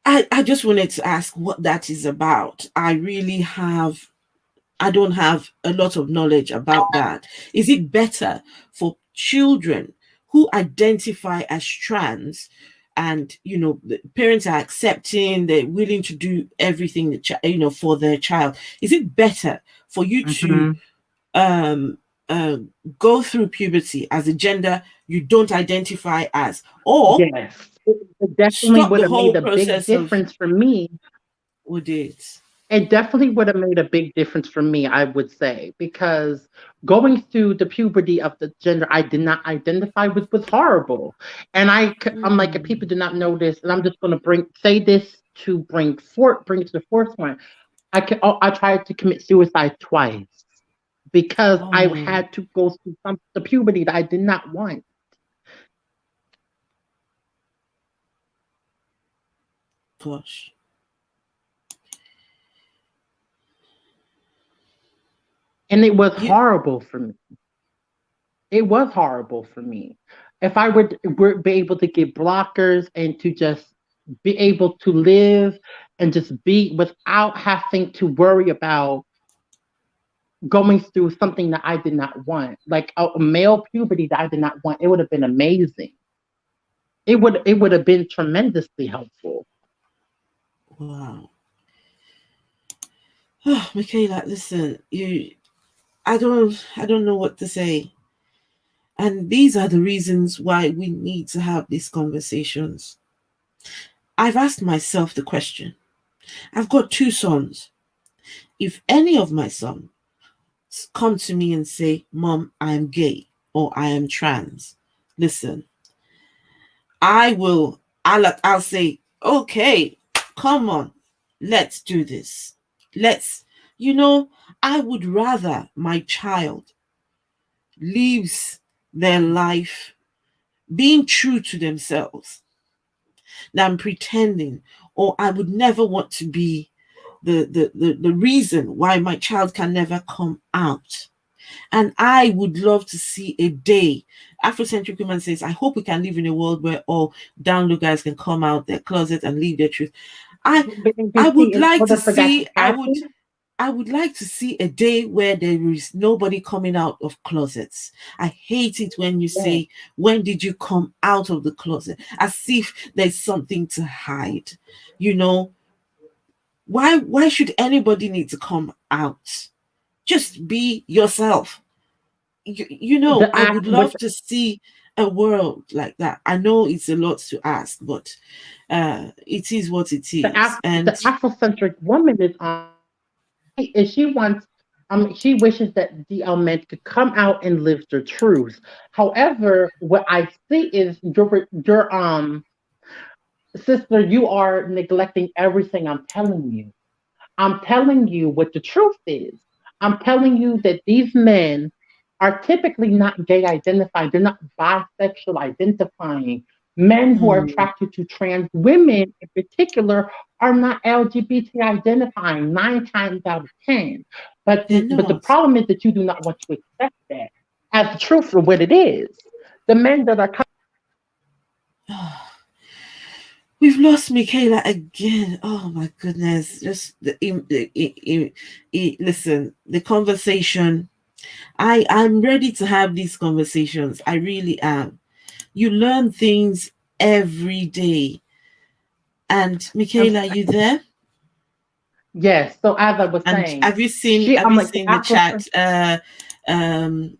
I just wanted to ask what that is about. I don't have a lot of knowledge about that. Is it better for children who identify as trans, and the parents are accepting, they're willing to do everything for their child? Is it better for you to Hmm. um, uh, go through puberty as a gender you don't identify as, or Yes. It definitely stop would the have made whole a big process of difference for me. would it? It definitely would have made a big difference for me, I would say, because going through the puberty of the gender I did not identify with was horrible. And I'm like, if people Mm. do not know this, and I'm just going to say this to bring it to the forefront. I tried to commit suicide twice because I Oh had to go through the puberty that I did not want. gosh. And it was You horrible for me. It was horrible for me. If I were be able to get blockers and to just be able to live and just be without having to worry about going through something that I did not want, like a male puberty that I did not want, it would have been amazing. It would have been tremendously helpful. wow. Oh, Michaela, listen, I don't know what to say. And these are the reasons why we need to have these conversations. I've asked myself the question. I've got two sons. If any of my sons come to me and say, Mom, I am gay or I am trans, listen, I'll say, okay, come on, let's do this. Let's, you know, I would rather my child lives their life being true to themselves than pretending, or I would never want to be the reason why my child can never come out. And I would love to see a day. Afrocentric woman says, I hope we can live in a world where all down low guys can come out their closet and live their truth. I But I you see, would in like to order for that to see, happen, I would like to see a day where there is nobody coming out of closets. I hate it when you yeah, say, when did you come out of the closet? As if there's something to hide. You know, why should anybody need to come out? Just be yourself. I would with love to see a world like that. I know it's a lot to ask, but it is what it is. The And Afrocentric woman is on, and she wants, she wishes that the men could come out and live their truth. However, what I see is your sister, you are neglecting everything I'm telling you. I'm telling you what the truth is. I'm telling you that these men are typically not gay identifying. They're not bisexual identifying. Men who are Mm. attracted to trans women in particular are not LGBT identifying 9 times out of 10. They're But the not. problem is that you do not want to accept that as the truth for what it is. The men that are We've lost Mikayla again. Oh my goodness. Just listen, the conversation. I'm ready to have these conversations. I really am. You learn things every day. And I'm Mikayla, you there? yes. So as I was And saying, have I'm you like the seen the chat? Afrocentric. Um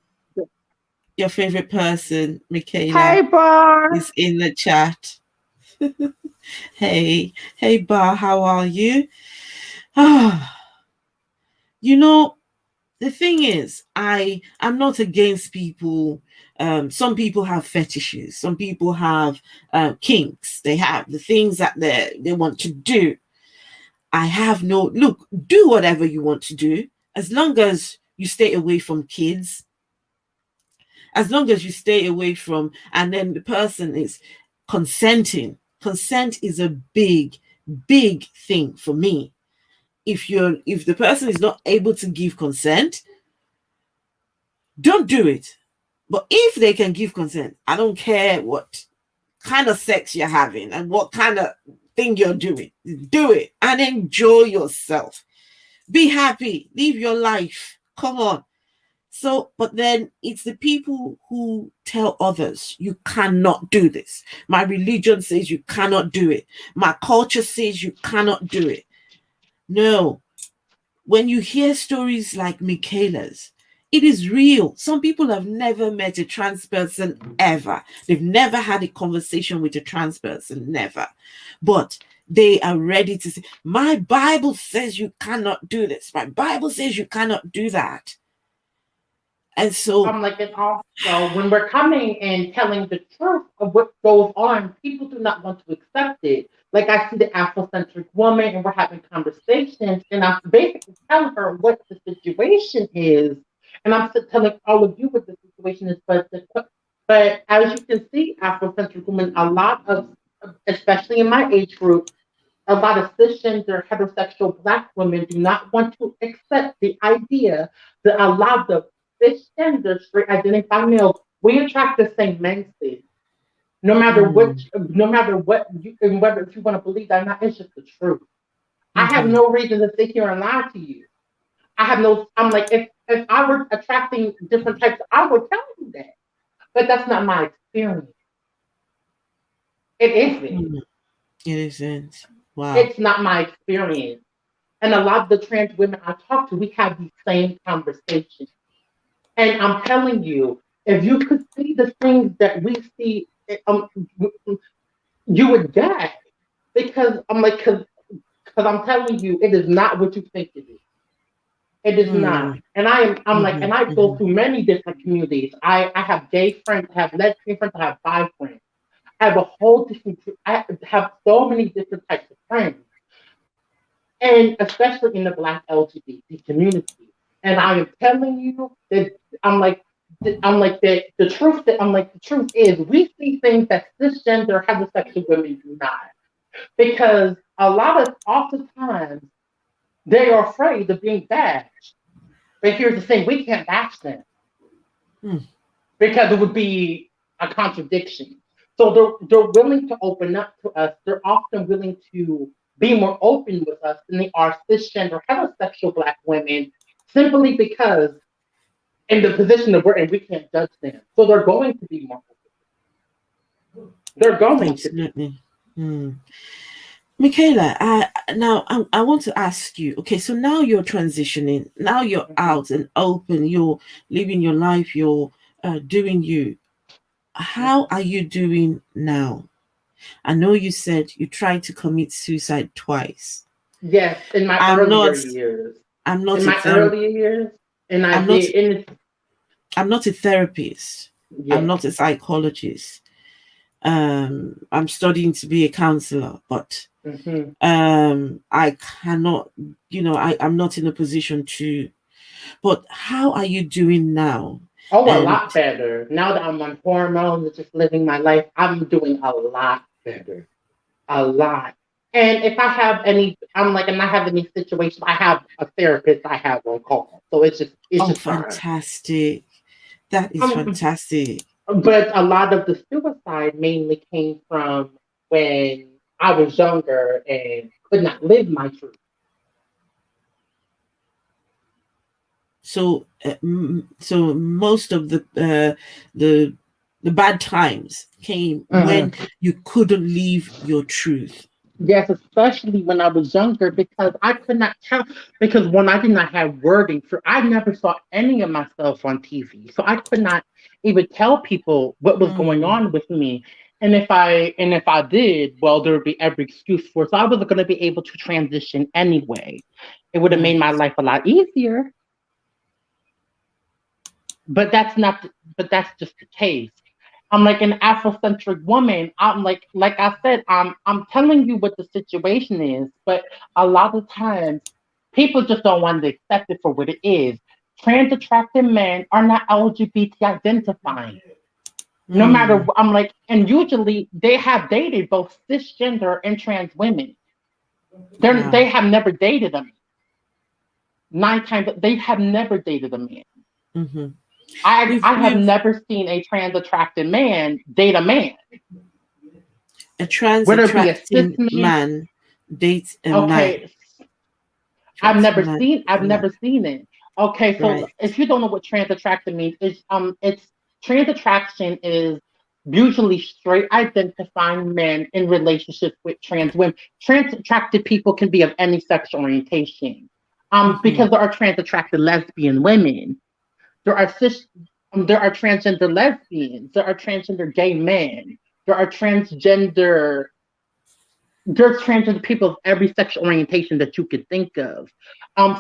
your favorite person, Hey, Mikayla, Bar. is in the chat. Hey Bar, how are you? Ah, you know, the thing is, I'm not against people. Some people have fetishes. Some people have kinks. They have the things that they want to do. I have no look. Do whatever you want to do, as long as you stay away from kids. As long as you stay away from, and then the person is consenting. Consent is a big thing for me. If the person is not able to give consent, don't do it. But if they can give consent, I don't care what kind of sex you're having and what kind of thing you're doing. Do it and enjoy yourself. Be happy. Live your life. Come on. So, but then it's the people who tell others, you cannot do this. My religion says you cannot do it. My culture says you cannot do it. No, when you hear stories like Mikayla's, it is real. Some people have never met a trans person ever. They've never had a conversation with a trans person, never. But they are ready to say, my Bible says you cannot do this. My Bible says you cannot do that. And so, I'm like, and also when we're coming and telling the truth of what goes on, people do not want to accept it. Like I see the Afrocentric woman, and we're having conversations, and I'm basically telling her what the situation is, and I'm telling all of you what the situation is. But as you can see, Afrocentric women, a lot of, especially in my age group, a lot of cisgender heterosexual Black women do not want to accept the idea that a lot of cisgender straight identified males, we attract the same men. See, mm, no matter what, and whether if you want to believe that or not, it's just the truth. I have mhm. no reason to sit here and lie to you. I have no. I'm like, if I were attracting different types, I would tell you that, but that's not my experience. It isn't. Mm, it isn't. Wow. It's not my experience. And a lot of the trans women I talk to, we have these same conversations. And I'm telling you, if you could see the things that we see, you would die. Because I'm like, because I'm telling you, it is not what you think it is. It is not. Mm, I'm like, and mhm, I go mhm, through many different communities. I have gay friends, I have lesbian friends, I have bi friends. I have a whole different, I have so many different types of friends. And especially in the Black LGBT community. And I am telling you that I'm like, the truth that I'm like the truth is we see things that cisgender heterosexual women do not, because a lot of oftentimes they are afraid of being bashed. But here's the thing: we can't bash them mm, because it would be a contradiction. So they're willing to open up to us. They're often willing to be more open with us than they are cisgender heterosexual Black women, simply because in the position that we're in, we can't judge them. So they're going to be more open. They're going to be. absolutely. Mm. Mikayla, I want to ask you. Okay, so now you're transitioning. Now you're Mhm, out and open. You're living your life. You're doing you. How mhm. are you doing now? I know you said you tried to commit suicide twice. Yes, in my I'm earlier not. years. I'm In not a my therapist. earlier years, and I I'm not. did, and I'm not a therapist. I'm yes. not a psychologist. I'm studying to be a counselor, but Mm-hmm. I cannot, I'm not in a position to. But how are you doing now? Oh, a And lot better. Now that I'm on hormones, just living my life, I'm doing a lot better. A lot. And if I have any, I'm like, and I have any situation, I have a therapist I have on call. So it's oh, just fine. fantastic! That is Um, fantastic. but a lot of the suicide mainly came from when I was younger and could not live my truth. So, so most of the the bad times came when Mhm. you couldn't leave your truth. Yes, especially when I was younger, because I could not tell. Because when I did not have wording for, I never saw any of myself on TV, so I could not even tell people what was going Mm, on with me. And if I did, well, there would be every excuse for it. So I wasn't going to be able to transition anyway. It would have made right. my life a lot easier, but that's not. But that's just the case. I'm like an Afrocentric woman. Like I said, I'm telling you what the situation is, but a lot of times people just don't want to accept it for what it is. Trans attracted men are not LGBT identifying. No matter Mm, I'm like, and usually they have dated both cisgender and trans women. They wow. have never dated a man. 9 times they have never dated a man. Hmm. I have We've never seen a trans attracted man date a man, a trans whether it be a cis attracting man. man dates a man. Okay, Attracting man I've a man. never seen it. Okay, so Right. if you don't know what trans attraction means, it's trans attraction is usually straight identifying men in relationships with trans women. Trans attracted people can be of any sexual orientation. Hmm. Because there are trans attracted lesbian women. There are there are transgender lesbians. There are transgender gay men. There are transgender there's transgender people of every sexual orientation that you could think of.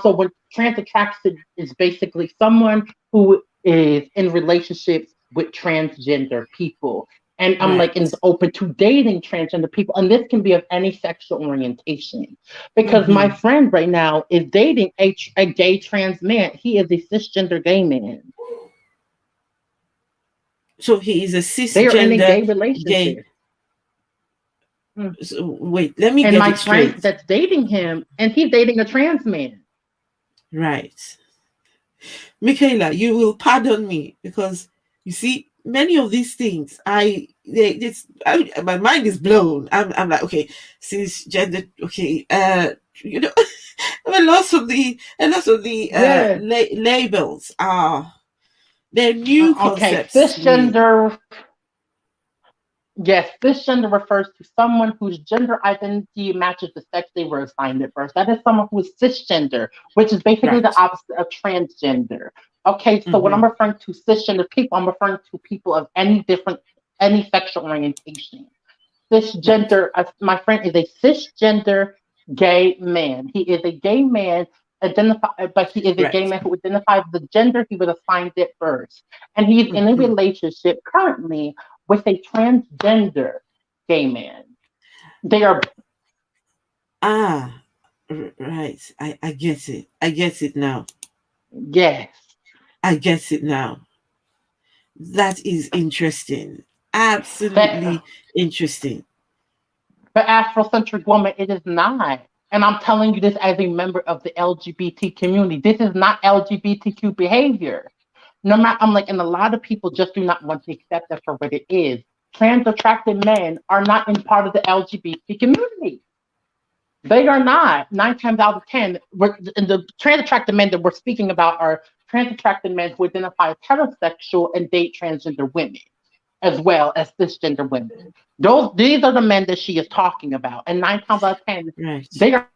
So when trans attraction is basically someone who is in relationships with transgender people. And I'm like, and is Right. open to dating transgender people. And this can be of any sexual orientation. Because my Hmm. friend right now is dating a gay trans man. He is a cisgender gay man. So he is a They are in a cisgender gay gay. relationship. Hmm. So wait, let me And get my it friend straight. that's dating him, and he's dating a trans man. Right. Mikayla, you will pardon me because you see, many of these things, my mind is blown. I'm like, okay, cisgender, okay, you know, Yeah. labels are they're new Okay, concepts to me. cisgender. Yes, cisgender refers to someone whose gender identity matches the sex they were assigned at birth. That is someone who is cisgender, which is basically the Right. opposite of transgender. Okay, so when Mm-hmm. I'm referring to cisgender people, I'm referring to people of any sexual orientation. Right. Cisgender, my friend is a cisgender gay man. He is a gay man but he is a gay Right. man who identifies the gender he was assigned at birth. And he's in a Mm-hmm. relationship currently with a transgender gay man. They are, Ah, right. I get it. I get it now. yes. I get it now. That is interesting. But, Absolutely interesting. but Afrocentric woman, it is not. And I'm telling you this as a member of the LGBT community. This is not LGBTQ behavior. No matter, I'm like, and a lot of people just do not want to accept that for what it is. Trans attracted men are not in part of the LGBT community. They are not. 9 times out of 10, and the trans attracted men that we're speaking about are trans attracted men who identify as heterosexual and date transgender women, as well as cisgender women. These are the men that she is talking about, and 9 times out of 10, Right. they are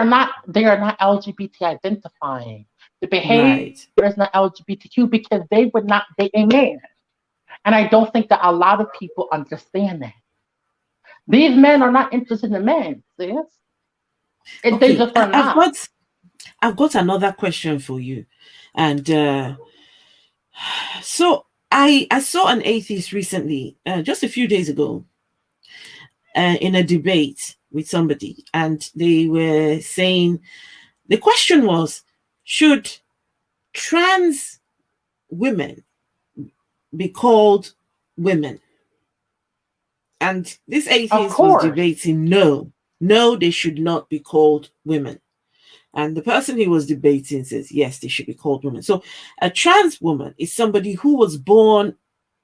not LGBT identifying. The behavior Right. is not LGBTQ because they would not date a man. And I don't think that a lot of people understand that. These men are not interested in men, sis. They Okay. just are not. I've got another question for you. And so I saw an atheist recently, just a few days ago, in a debate with somebody, and they were saying the question was, should trans women be called women? And this Of atheist was course. debating no, they should not be called women. And the person he was debating says, yes, they should be called women. So a trans woman is somebody who was born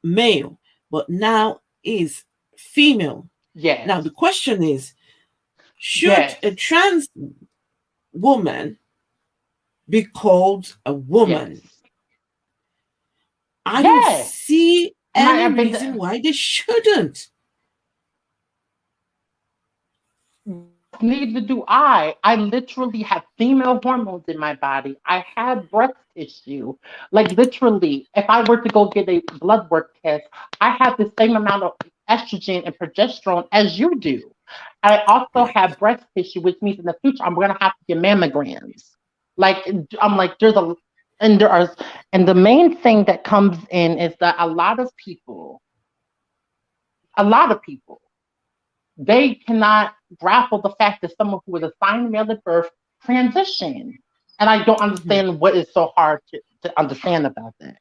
male, but now is female. Yes. Now, the question is, should Yes. a trans woman be called a woman? Yes. I don't Yes. see any reason But why they shouldn't. neither do I. I literally have female hormones in my body. I have breast tissue. Like literally, if I were to go get a blood work test, I have the same amount of estrogen and progesterone as you do. I also Right. have breast tissue, which means in the future I'm gonna have to get mammograms. Like I'm like there's a and there are and the main thing that comes in is that a lot of people they cannot grapple the fact that someone who was assigned male at birth transitioned. And I don't Mhm. understand what is so hard to understand about that.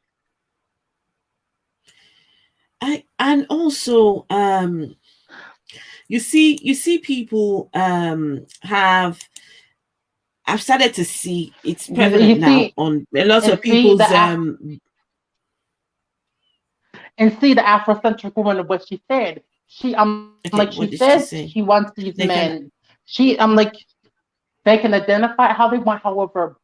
And also you see people have I've started to see it's prevalent You now see, on a lot and of see people's the Afrocentric woman of what she said. okay, She what did she says say? she wants these They can men. I'm like they can identify how they want. However,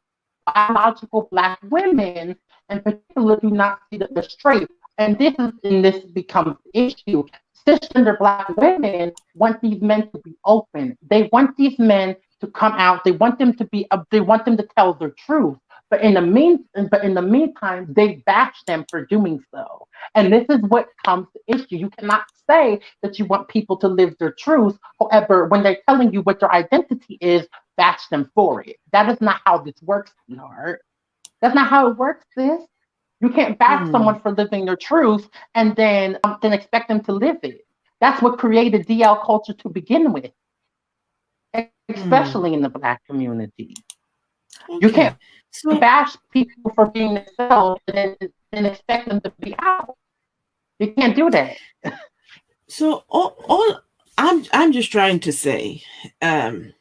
biological black women in particular do not see that they're straight. And this becomes the issue. Cisgender black women want these men to be open. They want these men to come out. They want them to tell their truth. But in the meantime, they bash them for doing so. And this is what comes to issue. You cannot say that you want people to live their truth. However, when they're telling you what their identity is, bash them for it. That is not how this works, sweetheart. That's not how it works, sis. You can't bash hmm, someone for living their truth and then expect them to live it. That's what created DL culture to begin with, hmm. especially in the black community. You can't Okay. So bash people for being themselves and expect them to be out. You can't do that. all I'm just trying to say, um,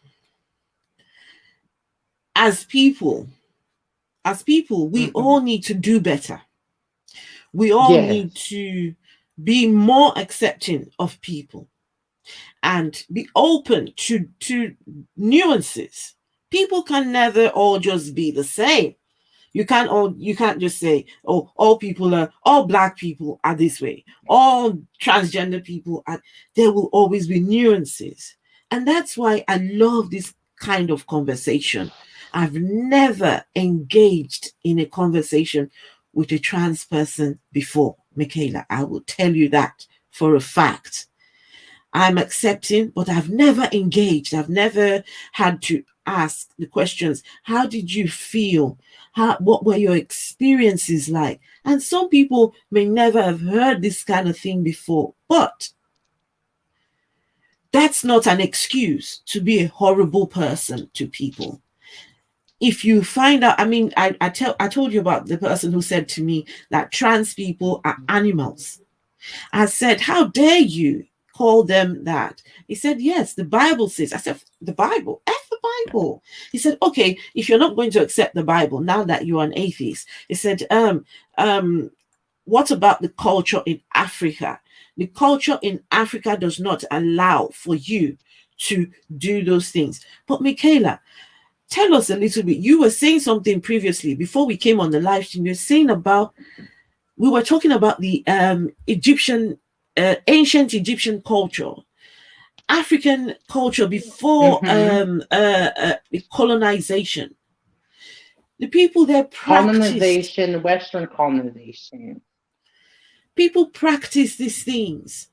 as people, we Mm-hmm. all need to do better. We all need Yes. to be more accepting of people and be open to nuances. People can never all just be the same. You can't just say, oh, all black people are this way, all transgender people are. There will always be nuances. And that's why I love this kind of conversation. I've never engaged in a conversation with a trans person before, Mikayla. I will tell you that for a fact. I'm accepting, but I've never engaged. I've never had to ask the questions. How did you feel? What were your experiences like? And some people may never have heard this kind of thing before, but that's not an excuse to be a horrible person to people. If you find out, I mean, I told you about the person who said to me that trans people are animals. I said, how dare you call them that? He said, yes, the Bible says. I said, the Bible? F the Bible. He said, okay, if you're not going to accept the Bible now that you're an atheist, he said, what about the culture in Africa? The culture in Africa does not allow for you to do those things. But Mikayla, tell us a little bit. You were saying something previously before we came on the live stream. You're saying about we were talking about the Egyptian, ancient Egyptian culture, African culture before Mm-hmm. colonization. The people there practiced, Colonization, Western colonization. people practiced these things,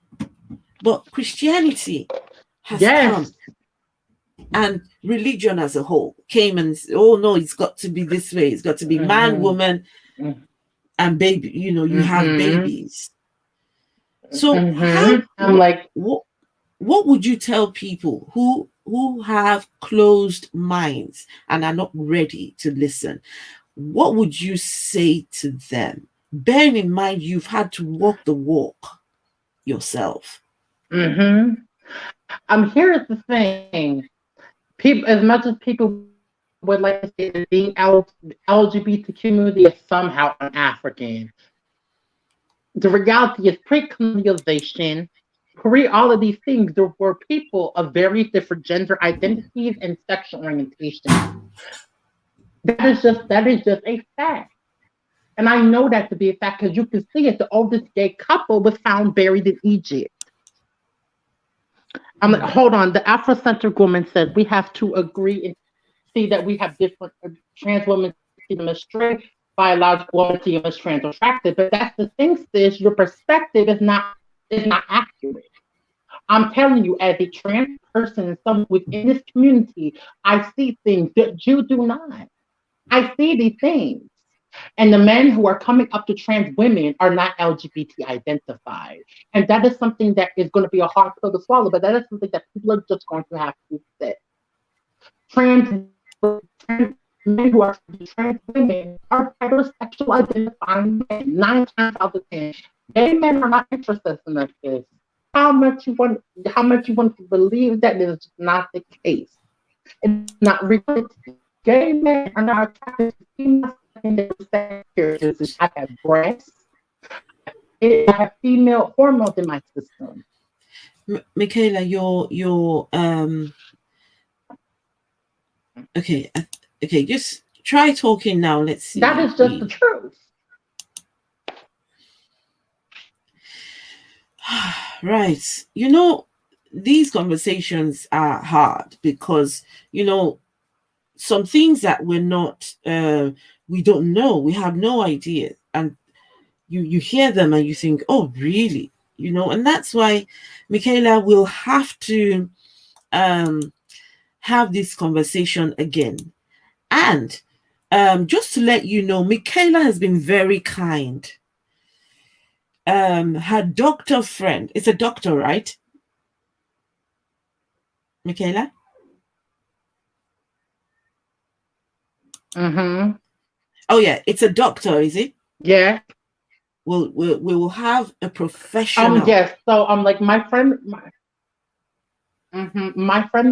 but Christianity has come Yes. and religion as a whole came and oh no, it's got to be this way. It's got to be man, Mm-hmm. woman. and baby, you have Mm-hmm. babies. So Mm-hmm. I'm like, what would you tell people who have closed minds and are not ready to listen? What would you say to them? Bearing in mind you've had to walk the walk yourself. mm-hmm. Here's the thing. People, as much as people would like to say that being LGBT community is somehow un-African, the reality is pre-colonialization, pre all of these things, there were people of very different gender identities and sexual orientations. That is just a fact. And I know that to be a fact because you can see it. The oldest gay couple was found buried in Egypt. I'm like, hold on. The Afrocentric woman said we have to agree and see that we have different trans women see them as straight, biological women see them as trans attractive. But that's the thing, sis. Your perspective is not accurate. I'm telling you, as a trans person and someone within this community, I see things that you do not. I see these things. And the men who are coming up to trans women are not LGBT identified. And that is something that is going to be a hard pill to swallow, but that is something that people are just going to have to accept. Trans men who are trans women are heterosexual identifying men, 9 times out of 10. Gay men are not interested in this. How much you want to believe that is not the case. It's not reality. Gay men are not attracted to female secondary sex appearances. I have breasts. I have female hormones in my system. Mikayla, your okay, okay, just try talking now. Let's see That if is just the we truth. right. These conversations are hard because some things that we don't know, we have no idea, and you hear them and you think, oh really, and that's why, Mikayla, will have to have this conversation again. And just to let you know, Mikayla has been very kind. Her doctor friend, it's a doctor, right, Mikayla? Mm-hmm. Oh yeah, it's a doctor, is it? Yeah. We will have a professional. Yes. So I'm like my friend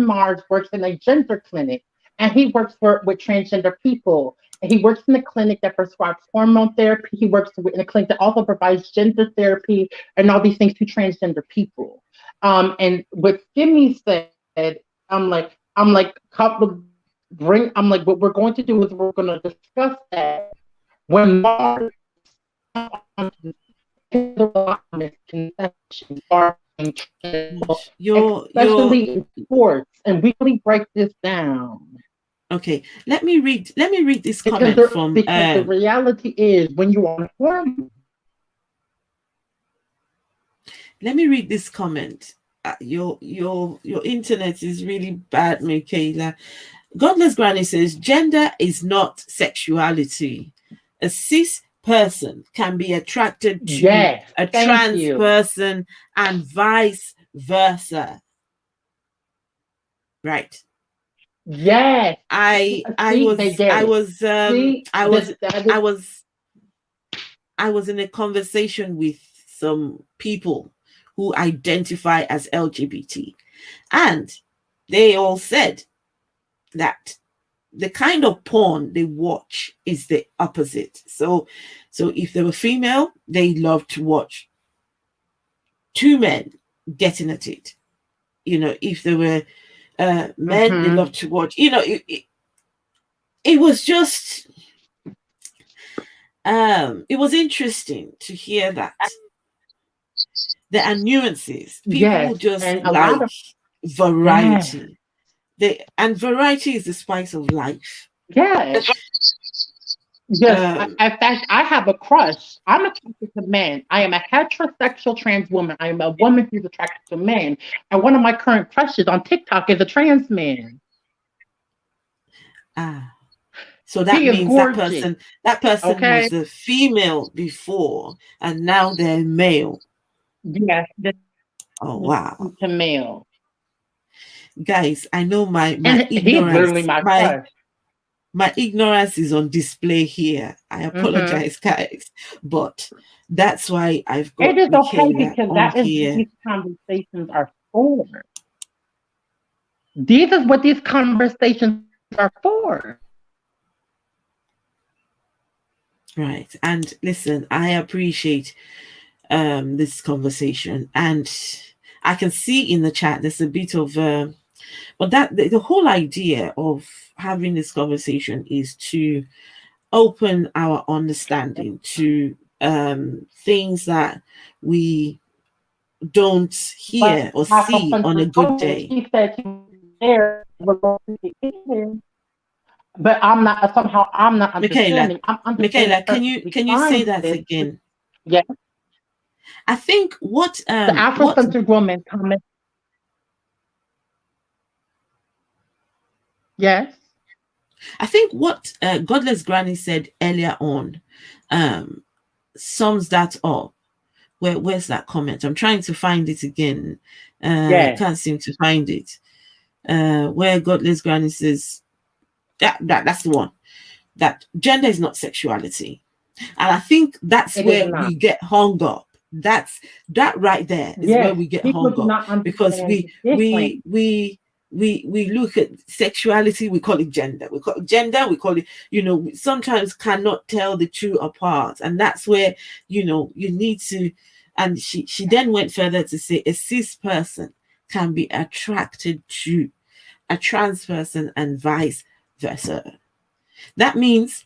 Mars works in a gender clinic, and he works with transgender people. And he works in a clinic that prescribes hormone therapy. He works in a clinic that also provides gender therapy and all these things to transgender people. And what Jimmy said, I'm like, what we're going to do is we're going to discuss that when Mars misconceptions are Your especially in sports, and we really break this down. Okay, let me read this Because comment from the reality is when you are hormone. let me read this comment. Your internet is really bad, Mikayla. Godless Granny says gender is not sexuality. A cis person can be attracted to Yes, a thank trans you. person and vice versa. Right. Yes. I See, they was get I it. was See, I was that I is was I was in a conversation with some people who identify as LGBT, and they all said that the kind of porn they watch is the opposite. So if they were female, they love to watch two men getting at it. If they were men, they love mm-hmm. to watch. It was just it was interesting to hear that there are nuances. People Yes, just and a lot like of yeah, variety. And variety is the spice of life. yes. Yes, Um, in fact, I have a crush. I'm attracted to men. I am a heterosexual trans woman. I am a woman who's attracted to men. And one of my current crushes on TikTok is a trans man. ah, So that He is means gorgeous. that person Okay. was a female before, and now they're male. Yes. Oh wow, To male. guys! I know my And he's literally ignorance. my crush. My ignorance is on display here. I Mm-hmm. apologize, guys, but that's why I've It got is okay Mikayla because on that is what here. these conversations are for. These is what these conversations are for. Right. And listen, I appreciate this conversation, and I can see in the chat there's a bit of but that the whole idea of having this conversation is to open our understanding to things that we don't But hear or half a see on a century good ago, day. she said she was there. But I'm not Mikayla, understanding. I'm understanding Mikayla, perfectly can you say fine that this. again? Yes, I think the what Afrocentric woman comment. Yes. I think what Godless Granny said earlier on um, sums that up. Where's that comment? I'm trying to find it again. Yes. Can't seem to find it. Where Godless Granny says that's the one. That gender is not sexuality, and I think that's It is where not. we get hung up. That right there is where Yes. we get People hung do up, not because understand the difference. we look at sexuality, we call it gender, we call it, we sometimes cannot tell the two apart, and that's where you need to. And she then went further to say a cis person can be attracted to a trans person and vice versa. That means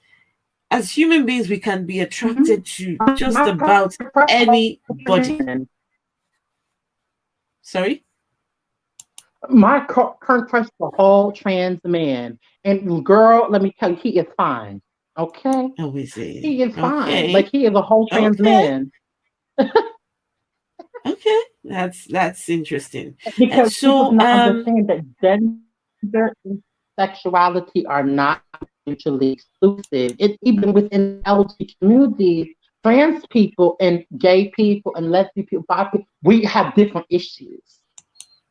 as human beings we can be attracted to just about anybody. Sorry. My current crush is a whole trans man. And girl, let me tell you, he is fine. Okay? Oh, is it? He is fine. Like Okay. he is a whole trans Okay. man. Okay. That's interesting. And Because people do so not understand that gender and sexuality are not mutually exclusive. It's even within the LGBT community, trans people and gay people and lesbian people, bi people, we have different issues.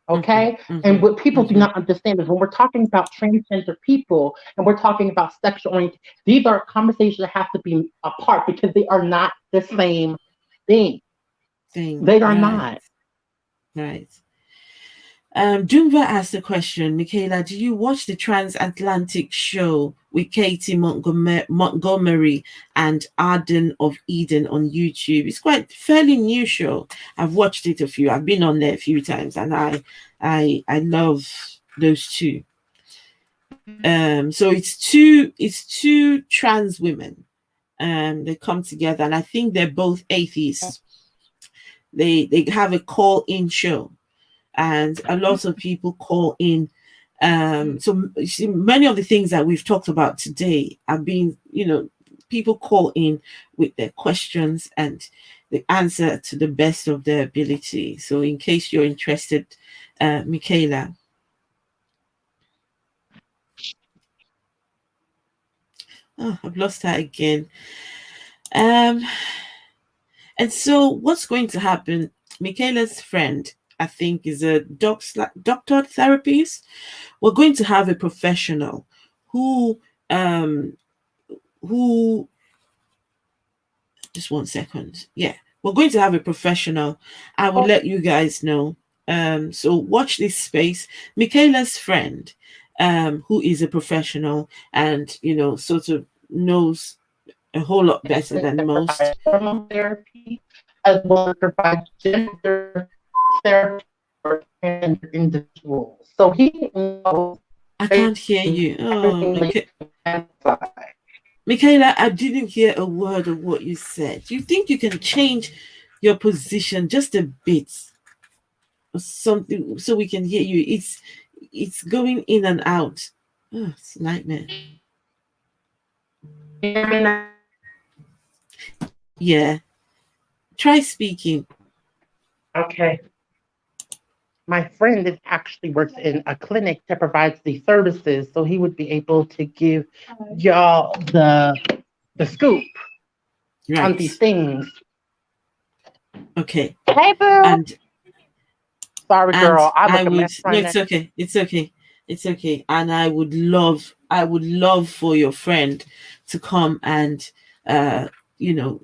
Okay. And what people do not understand is when we're talking about transgender people and we're talking about sexual orientation, these are conversations that have to be apart because they are not the same thing. They are right. not. Right. Doomba asked the question, Mikayla, do you watch the Transatlantic show with Katie Montgomery and Arden of Eden on YouTube? It's quite fairly new show. I've watched it I've been on there a few times, and I love those two. So it's two trans women. They come together, and I think they're both atheists. They have a call-in show, and a lot of people call in. So you see, many of the things that we've talked about today are being, people call in with their questions and the answer to the best of their ability. So in case you're interested, Mikayla. Oh, I've lost her again. And so what's going to happen? Mikayla's friend, I think, is a doctor therapist. We're going to have a professional who just 1 second. Yeah, we're going to have a professional. I will let you guys know. So watch this space. Mikayla's friend, who is a professional and sort of knows a whole lot better than most. Therapy as well as provide gender therapy for transgender individuals. So he knows I can't hear you. Oh, everything. Mikayla, I didn't hear a word of what you said. Do you think you can change your position just a bit or something so we can hear you? It's going in and out. Oh, it's a nightmare. Yeah. Try speaking. Okay. my friend is actually works in a clinic that provides these services, so he would be able to give y'all the scoop on these Right. things. Okay. Hey, boo. And Sorry, and girl. I I look a would mess no, right it's now. okay. It's okay. It's okay. And I would love for your friend to come and you know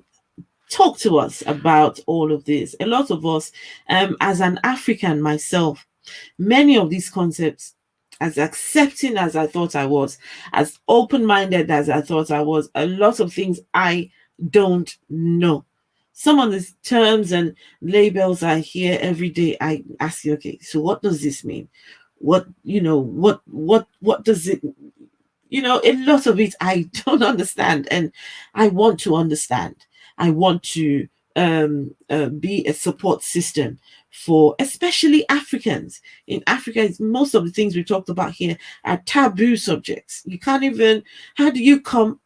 talk to us about all of this. A lot of us, as an African myself, many of these concepts, as accepting as I thought I was, as open-minded as I thought I was, a lot of things I don't know. Some of the terms and labels I hear every day, I ask you, okay, so what does this mean? What, what does it, a lot of it I don't understand, and I want to understand. I want to be a support system for especially Africans. In Africa, most of the things we talked about here are taboo subjects. You can't even, how do you come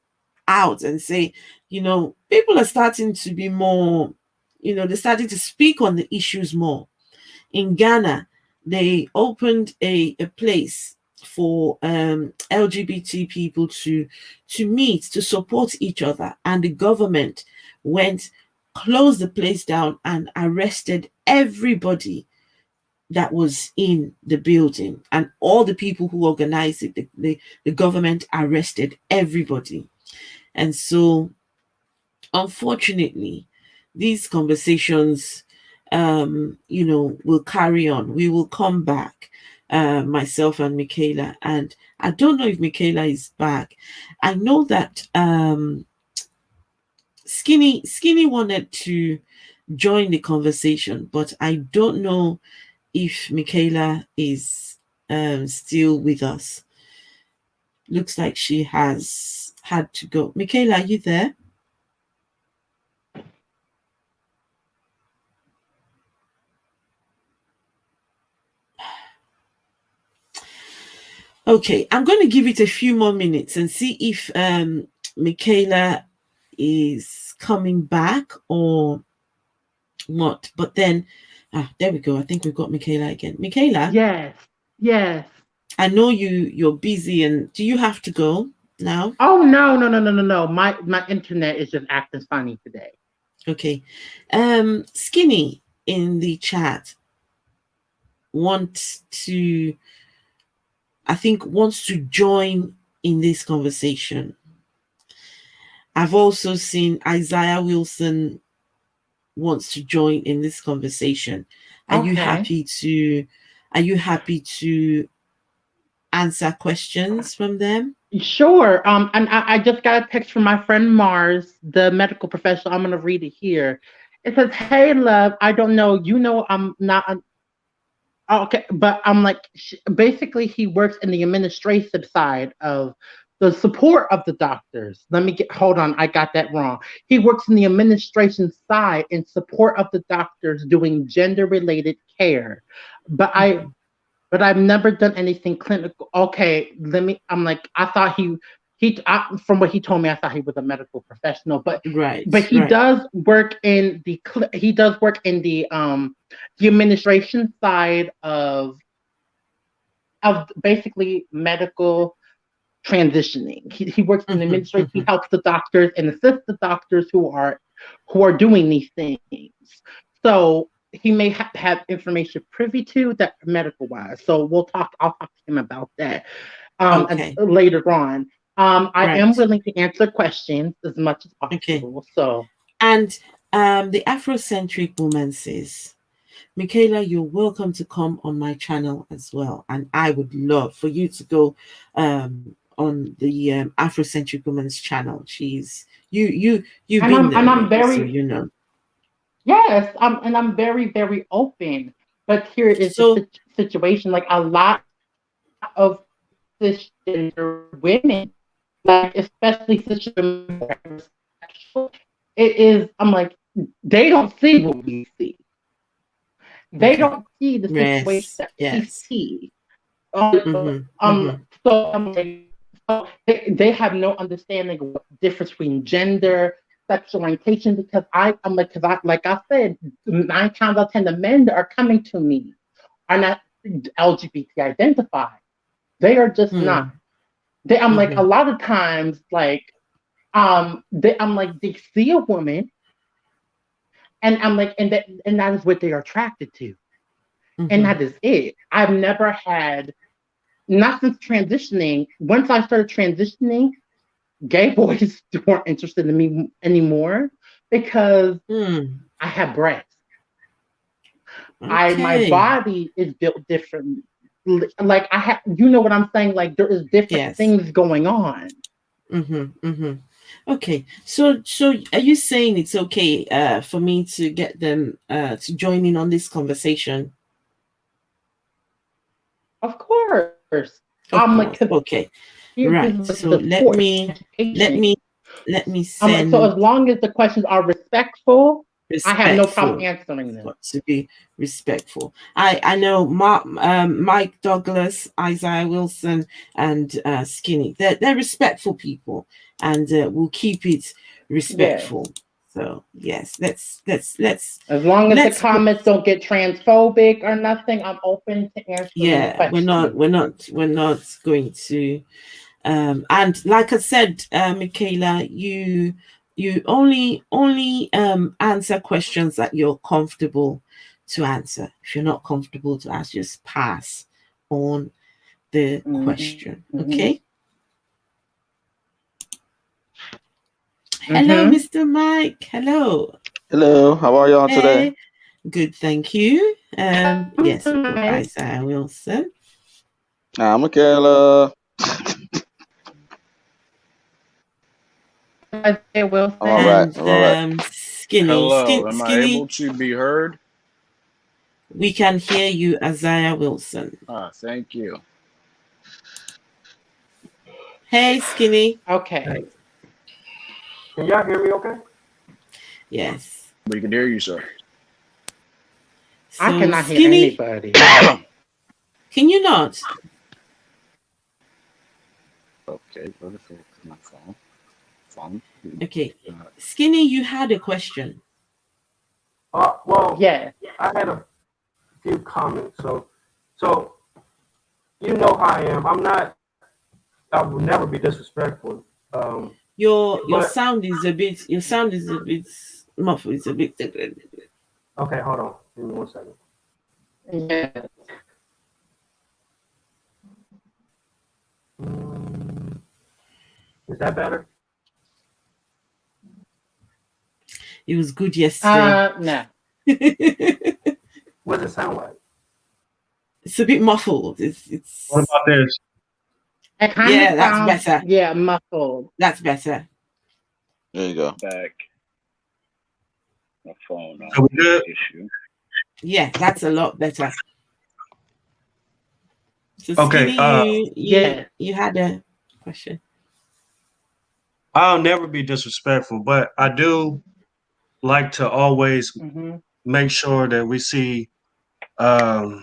out and say, people are starting to be more, they're starting to speak on the issues more. In Ghana, they opened a place for LGBT people to meet, to support each other, and the government went, closed the place down, and arrested everybody that was in the building, and all the people who organized it. The government arrested everybody. And so, unfortunately, these conversations, will carry on. We will come back, myself and Mikayla. And I don't know if Mikayla is back. I know that Skinny wanted to join the conversation, but I don't know if Mikayla is still with us. Looks like she has had to go. Mikayla, are you there? Okay, I'm going to give it a few more minutes and see if Mikayla is coming back or what. But then, there we go. I think we've got Mikayla again. Mikayla, Yes. Yes. I know you're busy, and do you have to go now? Oh, no, no, no, no, no, no. My internet is just acting funny today. Okay. Skinny in the chat wants to, I think, wants to join in this conversation. I've also seen Isaiah Wilson wants to join in this conversation. Are you Okay. happy to are you happy to answer questions from them? Sure. And I just got a text from my friend Mars, the medical professional. I'm gonna read it here. It says, "Hey, love. I don't know. You know, I'm not. Okay, but I'm like, basically, he works in the administrative side of the support of the doctors. Hold on, I got that wrong. He works in the administration side in support of the doctors doing gender related care. But I, Mhm. but I've never done anything clinical. Okay, I'm like, I thought from what he told me, I thought he was a medical professional, Right, but he right. does work in the administration side of basically medical transitioning. He works in the Mhm, administration. He mhm. helps the doctors and assists the doctors who are doing these things. So he may have information privy to that medical wise. So I'll talk to him about that and Okay, later on. I am right. willing to answer questions as much as Okay. possible. So And the Afrocentric woman says, Mikayla, you're welcome to come on my channel as well. And I would love for you to go on the Afrocentric woman's channel. You've and been I'm there and I'm already, so very you know. yes, I'm very, very open. But here is the So situation. Like a lot of cisgender women, like especially cisgender women who are heterosexual, it is. I'm like, they don't see what we see. They okay. don't see the situation Yes, that we yes. see. Mm-hmm. Mm-hmm. So I'm like, so they have no understanding of what the difference between gender, sexual orientation. Because I'm like, because I like I said, 9 times out of 10, the men that are coming to me are not LGBT identified. They are just not. I'm like, a lot of times, like, I'm like, they see a woman, and I'm like, and that is what they are attracted to, and that is it. I've never had, not since transitioning. Once I started transitioning, gay boys weren't interested in me anymore because I have breasts. My body is built different. Like I have, you know what I'm saying? Like there is different things going on. Okay, so are you saying it's okay for me to get them to join in on this conversation? Of course. Like, okay, right. So let me send. So as long as the questions are respectful, I have no problem answering them. Got to be respectful. I know Mike Douglas, Isaiah Wilson, and Skinny. They're respectful people, and we'll keep it respectful. Yes. So yes, let's. As long as the comments don't get transphobic or nothing, I'm open to answering. Yeah, we're not going to. And like I said, Mikayla, you only answer questions that you're comfortable to answer. If you're not comfortable to ask, just pass on the question. Okay. Hello, Mr. Mike. Hello. Hello. How are y'all today? Good, thank you. Yes, Isaiah Wilson. Mikayla. Isaiah Wilson. All right. Skinny. Hello. Am I able to be heard? We can hear you, Isaiah Wilson. Thank you. Hey, Skinny. Okay. Can y'all hear me okay? Yes. We can hear you, sir. So, I cannot hear anybody. Can you not? Okay, what if it's my phone? Okay. Skinny, you had a question. Well, yeah. I had a few comments. So you know how I am. I will never be disrespectful. Your sound is a bit muffled. It's a bit. Okay, hold on. Give me 1 second. Yeah. Is that better? It was good yesterday. No. What does it sound like? It's a bit muffled. It's. What about this? Yeah, that's better. Yeah, muffled. That's better. There you go. Back. My phone. So we good? Issue. Yeah, that's a lot better. So okay. Skinny, you had a question. I'll never be disrespectful, but I do like to always make sure that we see the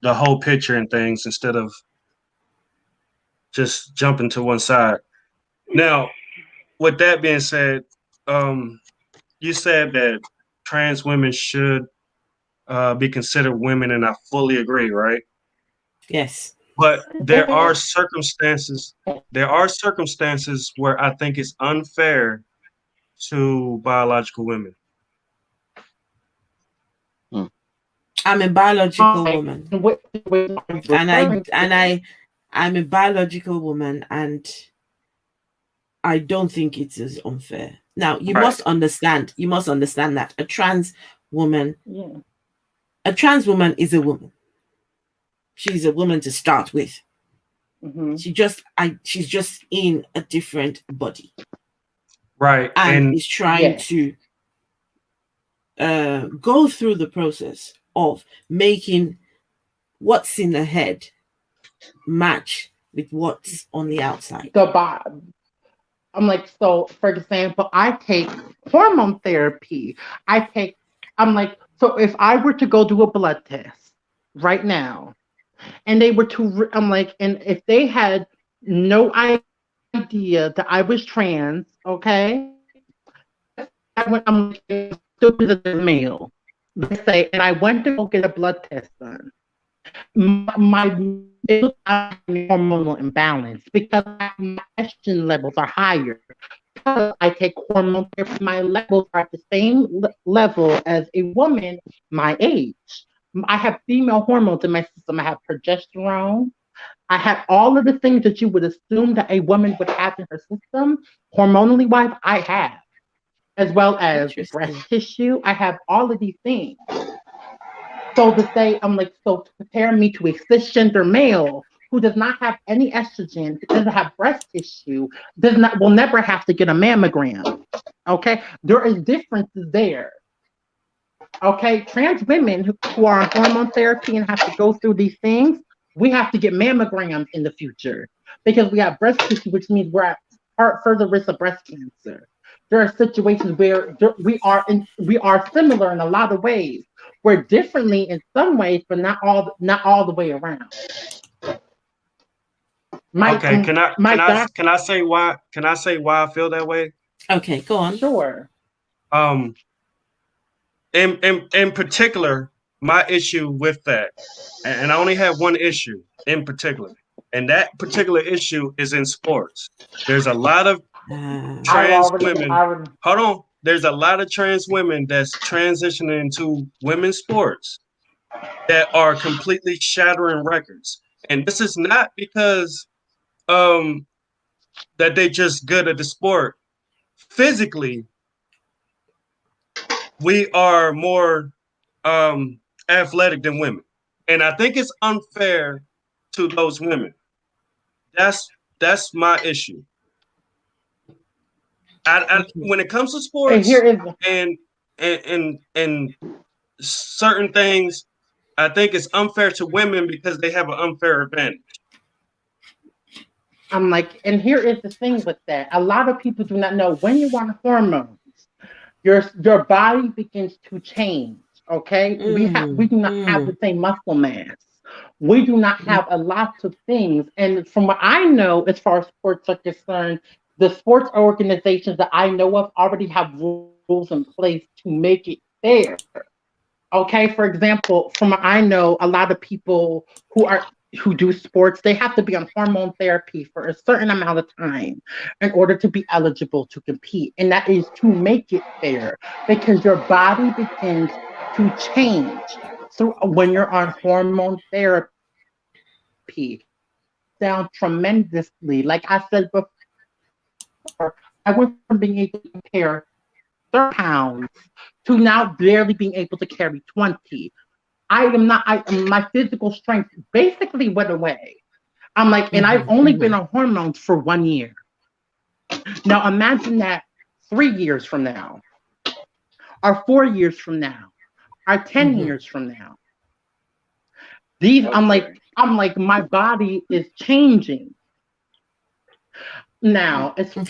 whole picture and things instead of just jumping to one side. Now, with that being said, you said that trans women should be considered women, and I fully agree, right? Yes. But there are circumstances where I think it's unfair to biological women. I'm a biological woman. I'm a biological woman, and I don't think it is unfair. Now, you must understand that a trans woman is a woman. She's a woman to start with. She's just in a different body. Right. And is trying to go through the process of making what's in the head match with what's on the outside. I'm like, so for example, I take hormone therapy. So if I were to go do a blood test right now, and they were to, and if they had no idea that I was trans, okay, I'm still the male, let's say, and I went to go get a blood test done, my it looks like hormonal imbalance because my estrogen levels are higher. Because I take hormone therapy, my levels are at the same level as a woman my age. I have female hormones in my system. I have progesterone. I have all of the things that you would assume that a woman would have in her system, hormonally wise, I have, as well as breast tissue. I have all of these things. So to say, so to compare me to a cisgender male who does not have any estrogen, doesn't have breast tissue, will never have to get a mammogram. Okay, there is differences there. Okay, trans women who are on hormone therapy and have to go through these things, we have to get mammograms in the future because we have breast tissue, which means we're at further risk of breast cancer. There are situations where we are similar in a lot of ways. We're differently in some ways, but not all the way around. Can I say why I feel that way? Okay, go on. Sure. In particular, my issue with that, and I only have one issue in particular, and that particular issue is in sports. There's a lot of trans women. Hold on. There's a lot of trans women that's transitioning into women's sports that are completely shattering records. And this is not because that they just good at the sport. Physically, we are more athletic than women. And I think it's unfair to those women. That's my issue. When it comes to sports and certain things, I think it's unfair to women because they have an unfair advantage. And here is the thing with that. A lot of people do not know when you want hormones, your body begins to change. Okay, we do not have the same muscle mass. We do not have a lot of things. And from what I know, as far as sports are concerned, the sports organizations that I know of already have rules in place to make it fair. Okay, for example, from what I know, a lot of people who do sports, they have to be on hormone therapy for a certain amount of time in order to be eligible to compete. And that is to make it fair because your body begins to change when you're on hormone therapy. Down tremendously. Like I said before, I went from being able to carry 30 pounds to now barely being able to carry 20. My physical strength basically went away. And I've only been on hormones for 1 year. Now imagine that 3 years from now, or 4 years from now, or 10 years from now. I'm like, my body is changing. Now it's so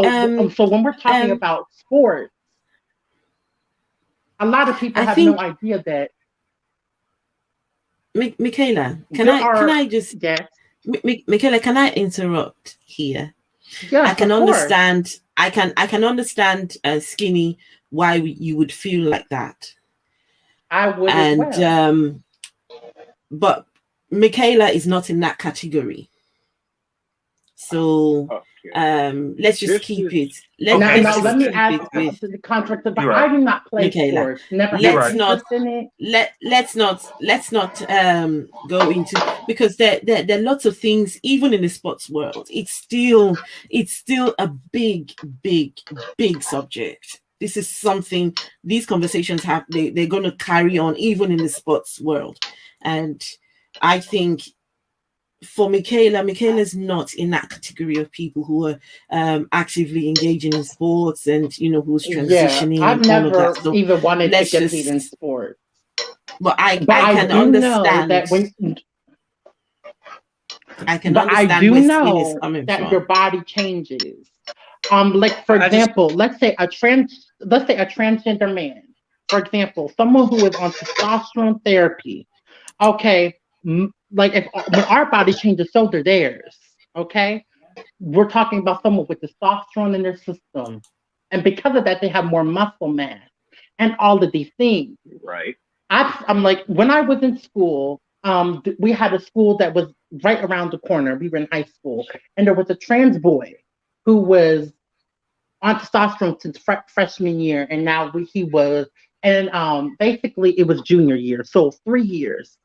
when we're talking about sports, a lot of people have no idea that. Mikayla, Mikayla, can I interrupt here? Yes, I can understand. I can understand, Skinny, why you would feel like that. I would as well. But Mikayla is not in that category. So let's just keep it. Let me add to the contract about I do not play sports. Never. Let's not go into, because there are lots of things even in the sports world. It's still a big subject. This is something these conversations they're going to carry on even in the sports world. And I think for Mikayla's not in that category of people who are actively engaging in sports and who's transitioning. I've never even wanted to compete in sports. But I can understand that I do know that your body changes. Like for example, let's say a transgender man, for example, someone who is on testosterone therapy. Okay, like when our body changes, so do theirs. Okay, we're talking about someone with testosterone in their system, and because of that, they have more muscle mass and all of these things. Right. I'm like, when I was in school, we had a school that was right around the corner. We were in high school, and there was a trans boy who was on testosterone since freshman year, and now he was, and basically it was junior year, so 3 years.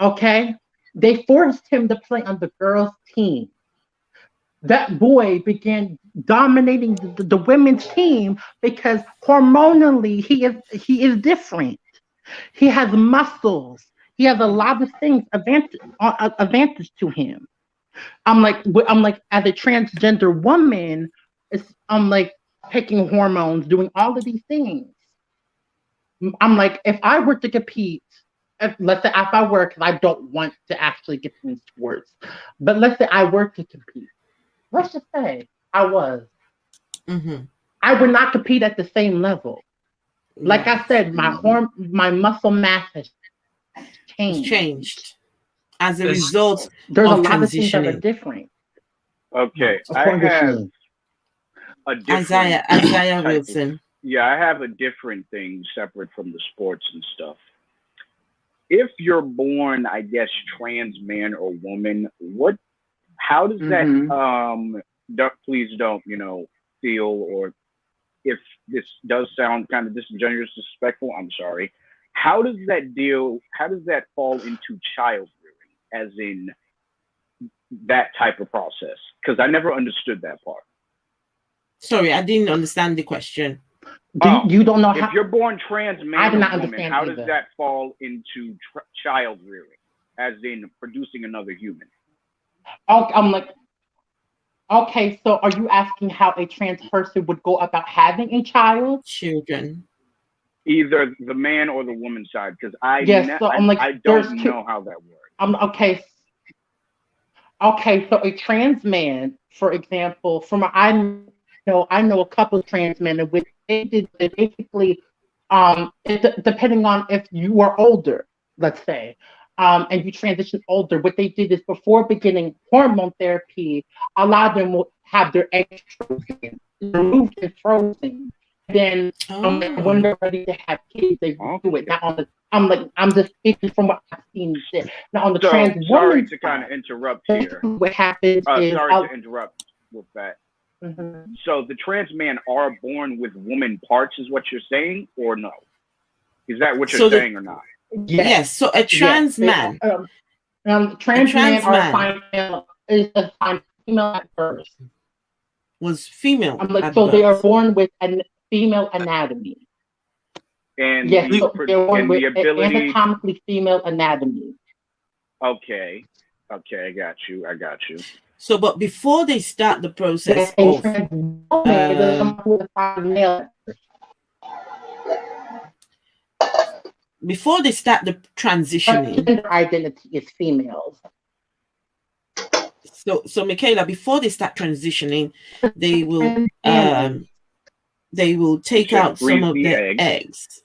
Okay, they forced him to play on the girls' team. That boy began dominating the women's team because hormonally he is different. He has muscles. He has a lot of things advantage to him. I'm like as a transgender woman, I'm like taking hormones, doing all of these things. I'm like, if I were to compete, let's say if I were, because I don't want to actually get into sports, but let's say I were to compete. Let's just say I was. Mm-hmm. I would not compete at the same level. Like I said, my muscle mass has changed. As a result. There's a lot of things that are different. Okay, I have a different Isaiah Wilson. Yeah, I have a different thing separate from the sports and stuff. If you're born, I guess, trans man or woman, how does that please don't, feel, or if this does sound kind of disingenuous, disrespectful, I'm sorry. How does that fall into child rearing, as in that type of process? Because I never understood that part. Sorry, I didn't understand the question. You don't know if you're born trans man or woman, how does that fall into child rearing, as in producing another human? I'm like, okay, so are you asking how a trans person would go about having a child? Children. Either the man or the woman side, because I don't know how that works. Okay, so a trans man, for example, I know a couple of trans men in which they did basically, depending on if you were older, let's say, and you transition older, what they did is before beginning hormone therapy, a lot of them will have their eggs frozen, removed and frozen. Then when they're ready to have kids, they do it. Now I'm just speaking from what I've seen. Now on the trans woman, sorry to kind of interrupt here. What happens is sorry to interrupt with that. Mm-hmm. So the trans men are born with woman parts, is what you're saying, or no? Is that what you're saying or not? Yes. So a trans man. Trans men are female at birth. Was female. They are born with a female anatomy. And yes, so they're born with anatomically female anatomy. Okay, I got you. So, but before they start the process before they start the transitioning, gender identity is females. So Mikayla, before they start transitioning, they will take out some of their eggs.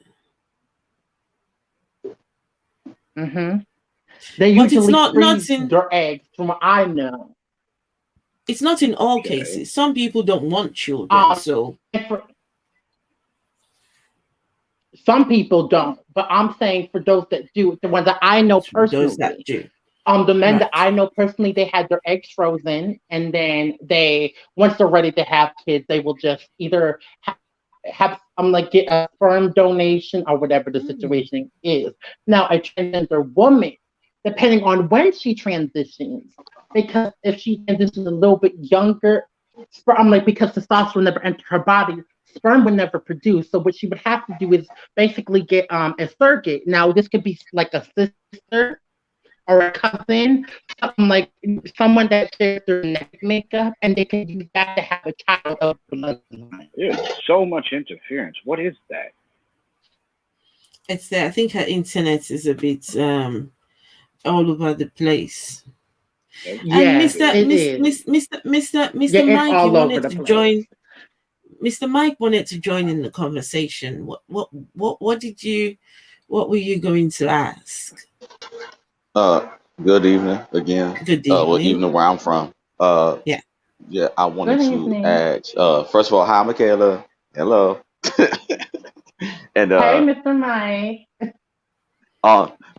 Mm-hmm. They usually freeze their eggs, from what I know. It's not in all cases. Some people don't want children, so some people don't. But I'm saying for those that do, the ones that I know personally, those that do. The men that I know personally, they had their eggs frozen, and then once they're ready to have kids, they will just either get a sperm donation or whatever the situation is. Now, a transgender woman, depending on when she transitions, because if she transitions a little bit younger, because testosterone never entered her body, sperm would never produce. So what she would have to do is basically get a surrogate. Now, this could be like a sister or a cousin, something like someone that shares their genetic makeup, and they can use that to have a child of bloodline. There's so much interference. What is that? It's there. I think her internet is a bit all over the place. Yeah, Mr. Mike, you wanted to join. Mr. Mike wanted to join in the conversation. What were you going to ask? Good evening again. Good evening. Well, evening where I'm from. Yeah, I wanted to ask. First of all, hi, Mikayla. Hello. And hey, Mr. Mike.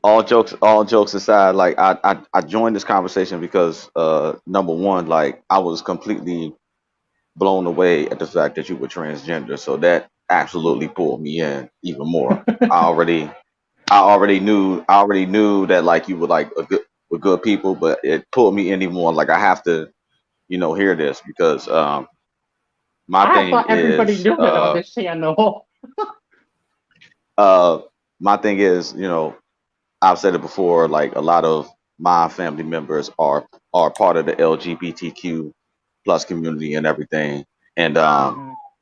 all jokes aside, like I joined this conversation because number one, like I was completely blown away at the fact that you were transgender. So that absolutely pulled me in even more. I already knew that like you were like with good people, but it pulled me in even more. Like I have to, hear this because my I thing thought everybody is knew that on this channel. my thing is, I've said it before, like a lot of my family members are part of the LGBTQ plus community and everything. And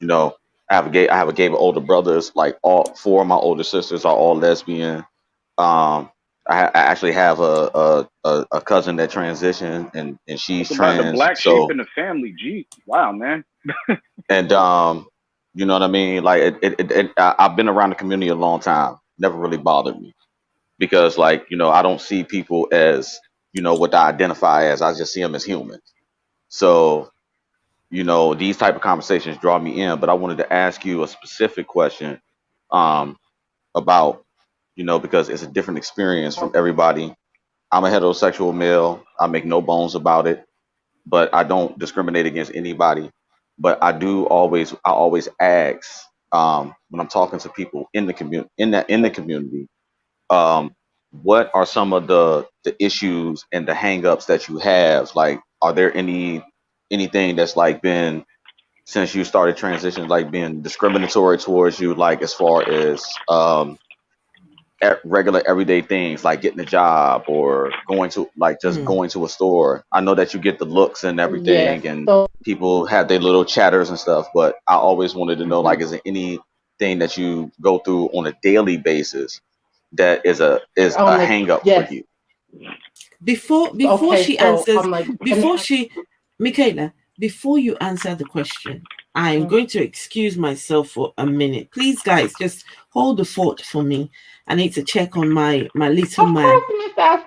you know, I have a gay older brothers, like all four of my older sisters are all lesbian. I actually have a cousin that transitioned and she's Talk about the trans. black sheep So in the family. Gee, wow, man. and you know what I mean? Like I've been around the community a long time. Never really bothered me because like, I don't see people as, what I identify as. I just see them as humans. So, these type of conversations draw me in, but I wanted to ask you a specific question um about, because it's a different experience from everybody. I'm a heterosexual male. I make no bones about it, but I don't discriminate against anybody. But I always ask when I'm talking to people in the community, in the community, um, what are some of the issues and the hangups that you have? Like, are there anything that's like been since you started transitioning, like being discriminatory towards you, like as far as regular everyday things like getting a job or going to like just going to a store. I know that you get the looks and Yes. everything and So people have their little chatters and stuff, but I always wanted to know like is there anything that you go through on a daily basis that is a like hang up for yes. you? Before Okay, she so answers, I'm like, Mikayla, before you answer the question, I'm going to excuse myself for a minute. Please, guys, just hold the fort for me. I need to check on my little man.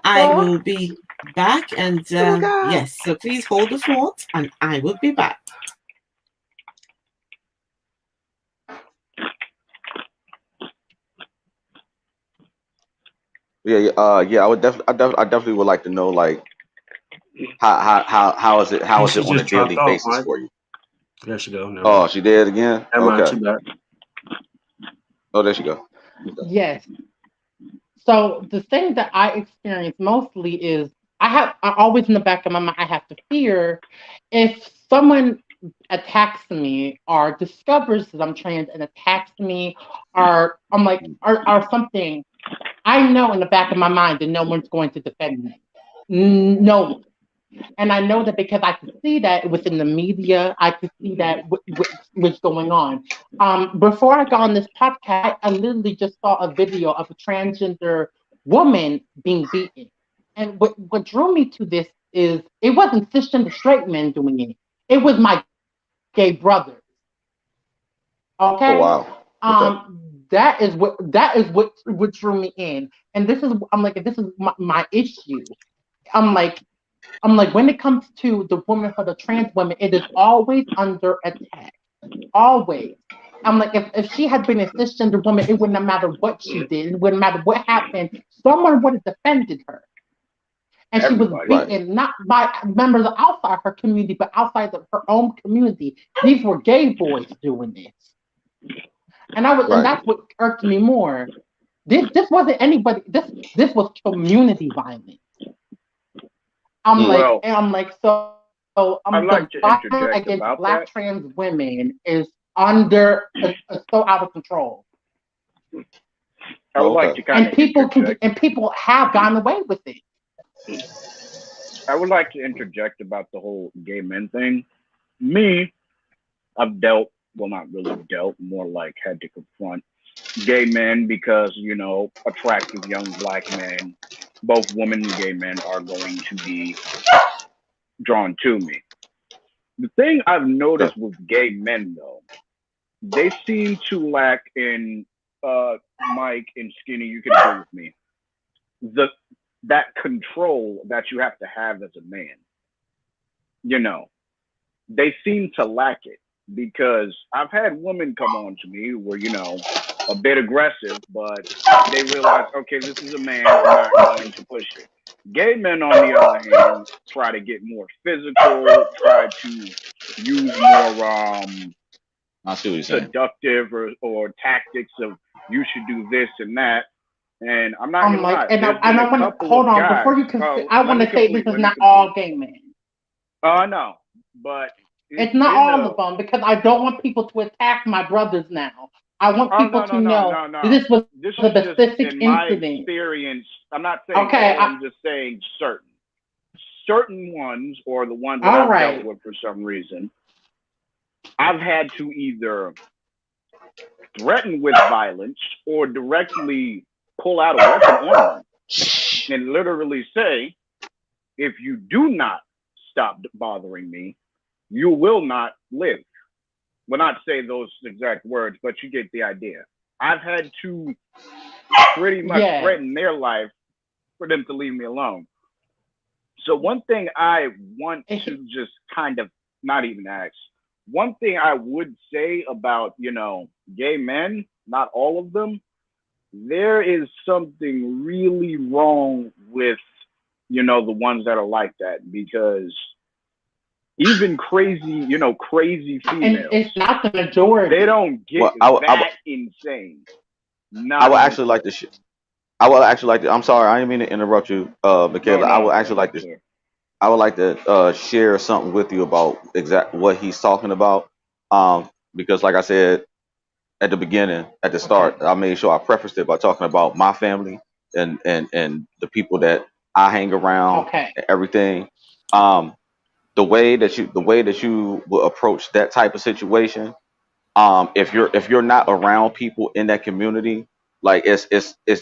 I will be back, and yes, so please hold the fort, and I will be back. Yeah, I definitely would like to know like how is it She on a just dropped daily off, basis Mike. for you? There she go. Never Oh, mind. she did again? Never mind. She Okay. back. Oh, there she go. yes. So the thing that I experience mostly is I always in the back of my mind I have to fear if someone attacks me or discovers that I'm trans and attacks me or I'm like or something, I know in the back of my mind that no one's going to defend me. No one. And I know that because I could see that within the media, I could see that what's going on. Before I got on this podcast, I literally just saw a video of a transgender woman being beaten. And what drew me to this is it wasn't cisgender straight men doing it. It was my gay brothers. Okay? Oh wow. Okay. That is what drew me in. And this is I'm like this is my issue. I'm like when it comes to the womanhood of trans women, it is always under attack. Always. I'm like, if she had been a cisgender woman, it wouldn't matter what she did. It wouldn't matter what happened. Someone would have defended her. And she was Everybody. Right. beaten not by members outside her community, but outside of her own community. These were gay boys doing this. And and that's what irked me more. This wasn't anybody. This was community violence. I'm like, so I'd like the to violence interject against about Black that. trans women is so out of control, I would like Okay. to kind of interject. and people have gotten away with it. I would like to interject about the whole gay men thing. Me, I've dealt, well, not really dealt, more like had to confront gay men because, attractive young Black men, both women and gay men, are going to be drawn to me. The thing I've Okay. noticed with gay men, though, they seem to lack in, Mike and Skinny, you can agree with me, that control that you have to have as a man. They seem to lack it because I've had women come on to me where, a bit aggressive, but they realize, okay, this is a man. I'm not going to push it. Gay men, on the other hand, try to get more physical, try to use more I see what you're saying. seductive or tactics of you should do this and that. And I'm not I'm gonna like, lie, and there's I been a want to couple hold of on guys. before you can. I Let want me to say this complete. is Let me not complete. all gay men. No, but It's not all of them because I don't want people to attack my brothers now. I want people to know that this was This a is just specific in my incident. experience. I'm not saying Okay, all. I'm just saying certain ones, or the ones that all I've right. dealt with for some reason. I've had to either threaten with violence or directly pull out a weapon on them and literally say, if you do not stop bothering me, you will not live. Well, not say those exact words, but you get the idea. I've had to pretty much threaten their life for them to leave me alone. So one thing I want to just kind of not even ask, one thing I would say about, gay men, not all of them, there is something really wrong with, the ones that are like that, because even crazy, crazy females, and it's not the majority. they don't get that insane. I would actually like to. I would actually like to. I'm sorry, I didn't mean to interrupt you, Mikayla. No, I would actually like to. clear. I would like to share something with you about exact what he's talking about. Because like I said at the beginning, at the start, I made sure I prefaced it by talking about my family and the people that I hang around and everything. The way that you will approach that type of situation, if you're not around people in that community, like it's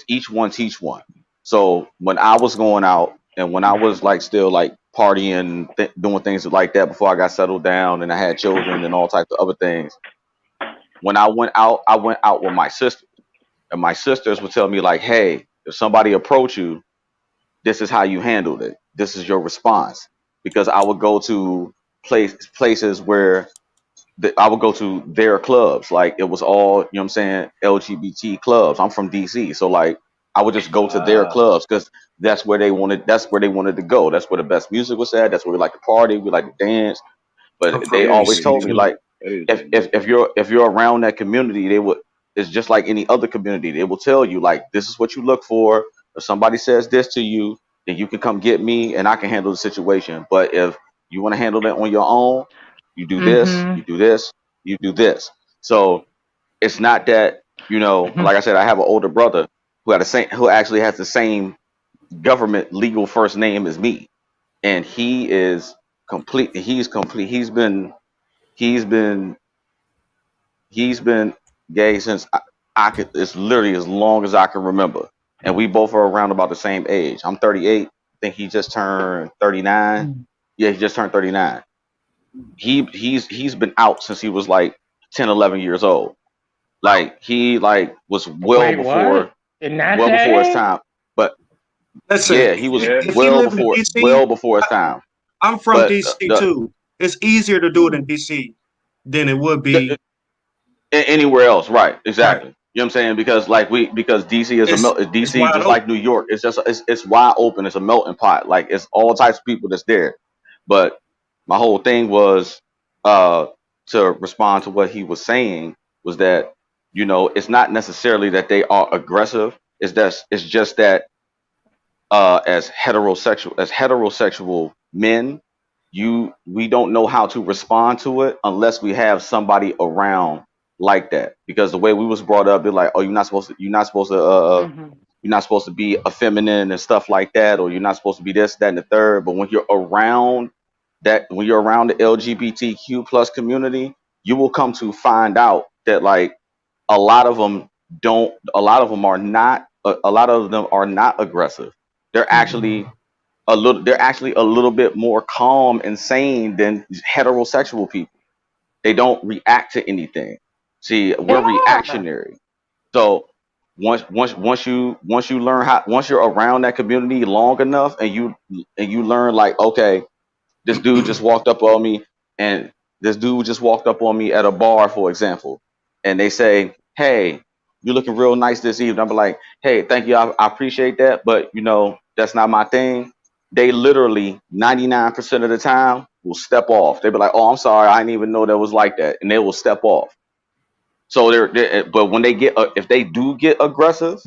each one teach one. So when I was going out and when I was like still like partying, doing things like that before I got settled down and I had children and all types of other things, when I went out with my sister, and my sisters would tell me like, hey, if somebody approach you, this is how you handled it, this is your response. Because I would go to places where I would go to their clubs. Like it was all, you know what I'm saying, LGBT clubs. I'm from DC. So like I would just go to their clubs because that's where they wanted to go. That's where the best music was at. That's where we like to party. We like to dance. I'm But from they always DC told me too. like if you're around that community, they would it's just like any other community. They will tell you like this is what you look for. If somebody says this to you, then you can come get me and I can handle the situation. But if you want to handle that on your own, you do this, you do this, you do this. So it's not that, like I said, I have an older brother who actually has the same government legal first name as me. And he is complete. He's complete. He's been he's been gay since I could. It's literally as long as I can remember. And we both are around about the same age. I'm 38. I think he just turned 39. Yeah, he just turned 39. He's been out since he was like 10, 11 years old. Like he like was well before his time. But Listen, yeah, he was if he live in DC, well before his time. I'm from But DC too. It's easier to do it in DC than it would be anywhere else, right? Exactly. right. You know what I'm saying? Because because DC is It's DC wide just open. like New York. It's just it's wide open. It's a melting pot. Like it's all types of people that's there. But my whole thing was uh to respond to what he was saying was that it's not necessarily that they are aggressive. It's just that as heterosexual men, we don't know how to respond to it unless we have somebody around like that. Because the way we was brought up, they're like, oh, you're not supposed to be effeminate and stuff like that, or you're not supposed to be this, that, and the third. But when you're around the LGBTQ plus community, you will come to find out that like a lot of them a lot of them are not a lot of them are not aggressive. They're actually a little bit more calm and sane than heterosexual people. They don't react to anything. See, we're reactionary. So once you're around that community long enough and you learn like, okay, this dude just walked up on me and this dude just walked up on me at a bar, for example, and they say, hey, you're looking real nice this evening. I'll be like, hey, thank you, I appreciate that, but you know, that's not my thing. They literally 99% of the time will step off. They be like, oh, I'm sorry, I didn't even know that was like that, and they will step off. So but when they get, if they do get aggressive,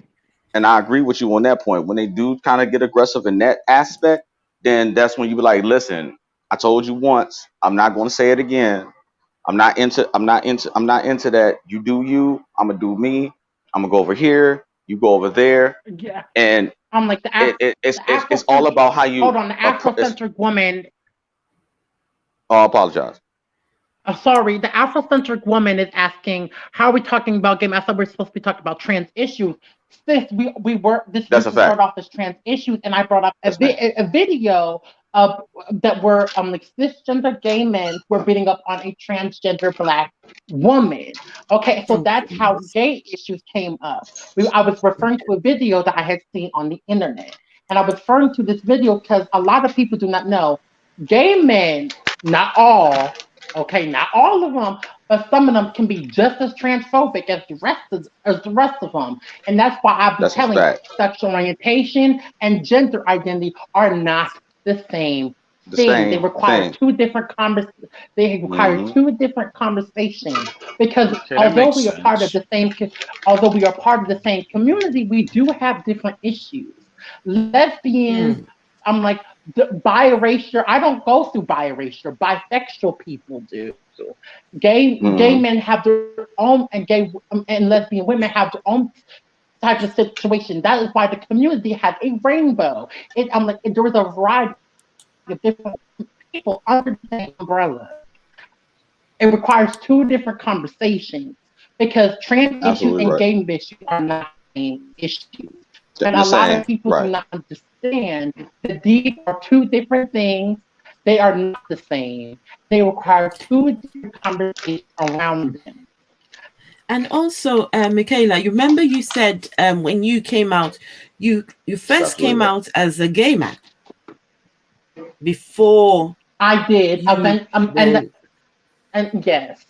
and I agree with you on that point, when they do kind of get aggressive in that aspect, then that's when you be like, listen, I told you once, I'm not going to say it again. I'm not into that. You do you, I'm gonna do me. I'm gonna go over here, you go over there, Yeah. and I'm like it's all about how you. hold on, the Afrocentric woman. Oh, I apologize. Sorry, the Afrocentric woman is asking, how are we talking about game? I thought we were supposed to be talking about trans issues. Sis, we were, this That's used a to start fact. off as trans issues, and I brought up Yes, ma'am. a video of that were like cisgender gay men were beating up on a transgender black woman. Okay, so Oh, that's how goodness. gay issues came up. I was referring to a video that I had seen on the internet, and I was referring to this video because a lot of people do not know gay men, not all. Okay, not all of them, but some of them can be just as transphobic as the rest of them, and that's why I be That's a telling fact. sexual orientation and gender identity are not the same The thing. They same require thing. two different They require Hmm. two different conversations because Okay, that makes sense. although we are part of the same community, we do have different issues. Lesbians, Mm, I'm like biracial. I don't go through biracial. Bisexual people do. Gay Hmm. men have their own, and gay and lesbian women have their own type of situation. That is why the community has a rainbow. I'm like there is a variety of different people under the same umbrella. It requires two different conversations because trans issues Absolutely and right. gay issues are not the same issues. And The a lot same. of people do Right. not understand that these are two different things. They are not the same. They require two different conversations around them. and also, Mikayla, you remember you said when you came out, you That's first absolutely came right. out as a gay man before I did. you went. And yes.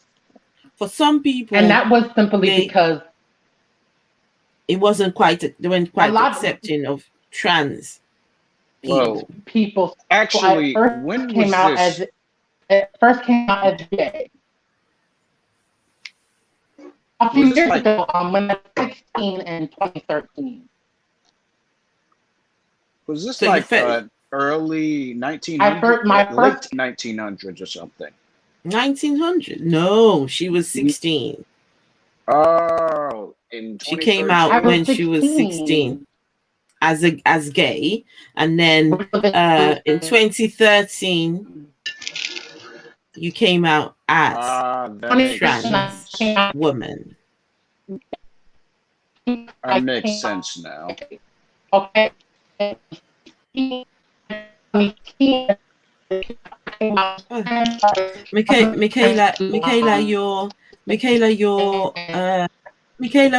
For some And people, that was simply they because it wasn't quite they weren't a quite lot of accepting of trans Well, people. people so I actually, first when came was out this? as gay. A Was few this years like ago, when I was 16 in 2013. was this So you like felt early I 1900, first my late first 1900s or something? 1900? No, she was 16. Oh, in She came out I 2013? was when she was 16 16. as gay, and then in 2013 you came out as Ah, that a makes 2013 trans sense. woman. That I makes came out sense now. okay. 2018, Oh, Michaela,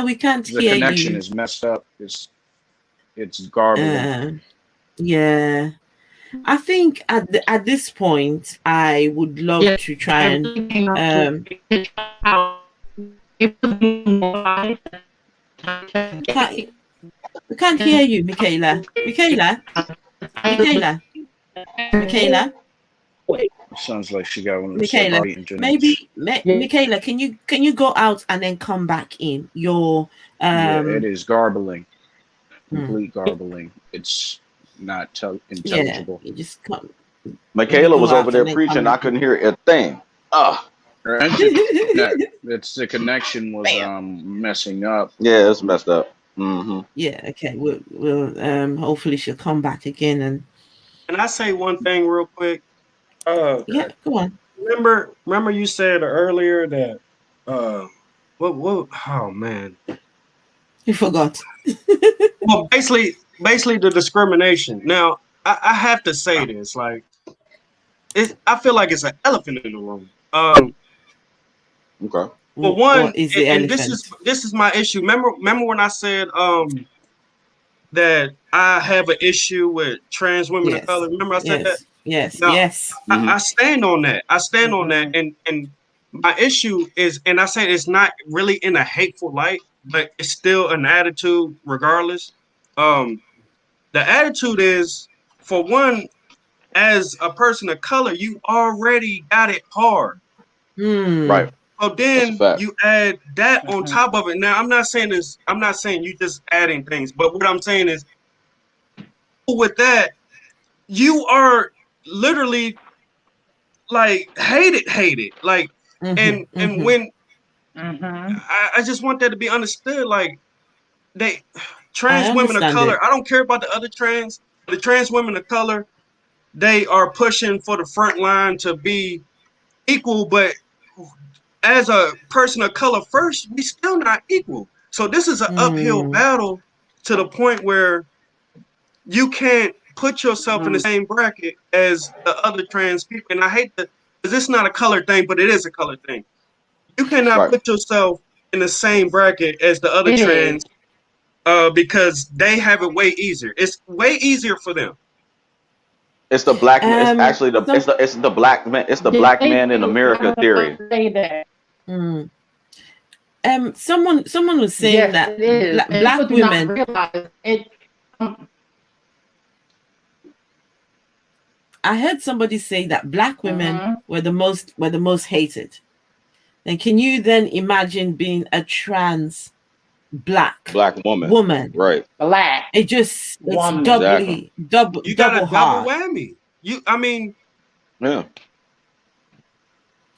we can't The hear connection you. is messed up. It's garbling. Uh, yeah. I think at this point, I would love yes, to try I and really came out to um. it was Can't, we can't hear you, Michaela. Michaela, Michaela, It sounds like she got one of the Michaela. cellular internets. Maybe, Michaela, can you go out and then come back in? Your Yeah, it is garbling. hmm, Complete garbling. It's not yeah, intelligible. you just come. You Michaela go was over out there and then come preaching. I back couldn't hear a thing. Ah, And in. it's the connection was Bam. messing up. yeah, it's messed up. Hmm. Yeah. Okay. We'll hopefully she'll come back again and Can I say one thing real quick? yeah. Go on. Remember you said earlier that what oh man. You forgot. Well, basically the discrimination. Now, I have to say this, like I feel like it's an elephant in the room. Okay. For one, What is the and this is elephant? this is my issue. Remember when I said that I have an issue with trans women of Yes. color? Remember I said that? Yes. Yes. Now, Yes. Hmm. I stand on that. I stand on that, Mhm. and my issue is, and I say it's not really in a hateful light, but it's still an attitude regardless. The attitude is, for one, as a person of color, you already got it hard. Right. So That's a then fact. you add that on top of it. Now I'm not saying you just adding things, but what I'm saying is, with that, you are literally like hated. Like, and when I just want that to be understood, like, they I trans women of understand it. color, I don't care about the other trans, the trans women of color, they are pushing for the front line to be equal, but as a person of color first, we still not equal. So this is an uphill battle to the point where you can't put yourself in the same bracket as the other trans people. And I hate that, because it's not a color thing, but it is a color thing. You cannot Right. put yourself in the same bracket as the other It trans, is. because they have it way easier. It's way easier for them. It's the black. It's actually Some, it's the black man. It's the black They man in do. America I theory. say that. someone was saying Yes, that it is. And black people do not women. realize it. I heard somebody say that black women were the most hated. And can you then imagine being a trans black woman. Right. Black it's woman. doubly You got a double double hard. whammy. Yeah.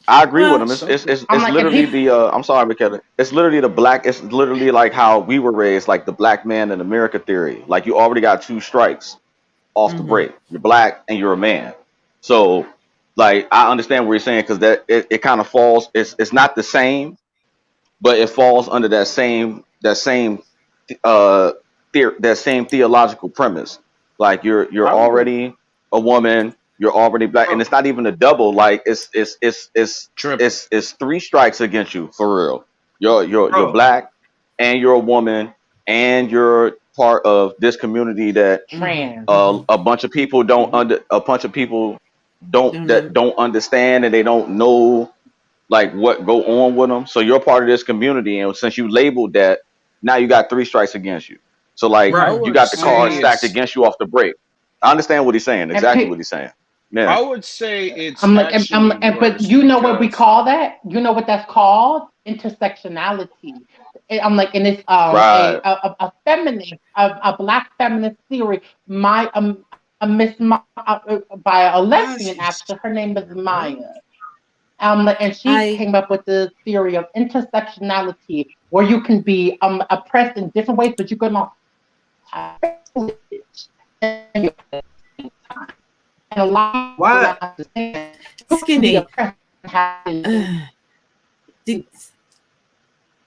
I agree with Well, him. It's I'm like, literally the I'm sorry, Mikayla. It's literally the black. It's literally like how we were raised, like the black man in America theory. Like you already got two strikes off the break. You're black and you're a man. So, like, I understand what you're saying, because that it kind of falls. It's not the same, but it falls under uh that same theological premise. Like you're already a woman, you're already black, and it's not even a double. Like it's three strikes against you for real. You're black, and you're a woman, and you're part of this community that trans. a bunch of people don't don't understand, and they don't know like what go on with them. So you're part of this community, and since you labeled that, now you got three strikes against you. So like you got the cards stacked against you off the break. I understand what he's saying, exactly what he's saying. Yeah. I would say it's I'm like, but you know what we because call that? You know what that's called? Intersectionality. I'm like, and it's Right. a feminist, a black feminist theory. My by a lesbian actor. Her name is Maya. And she came up with the theory of intersectionality, where you can be oppressed in different ways, but you can also have privilege. And a lot What? Skinny.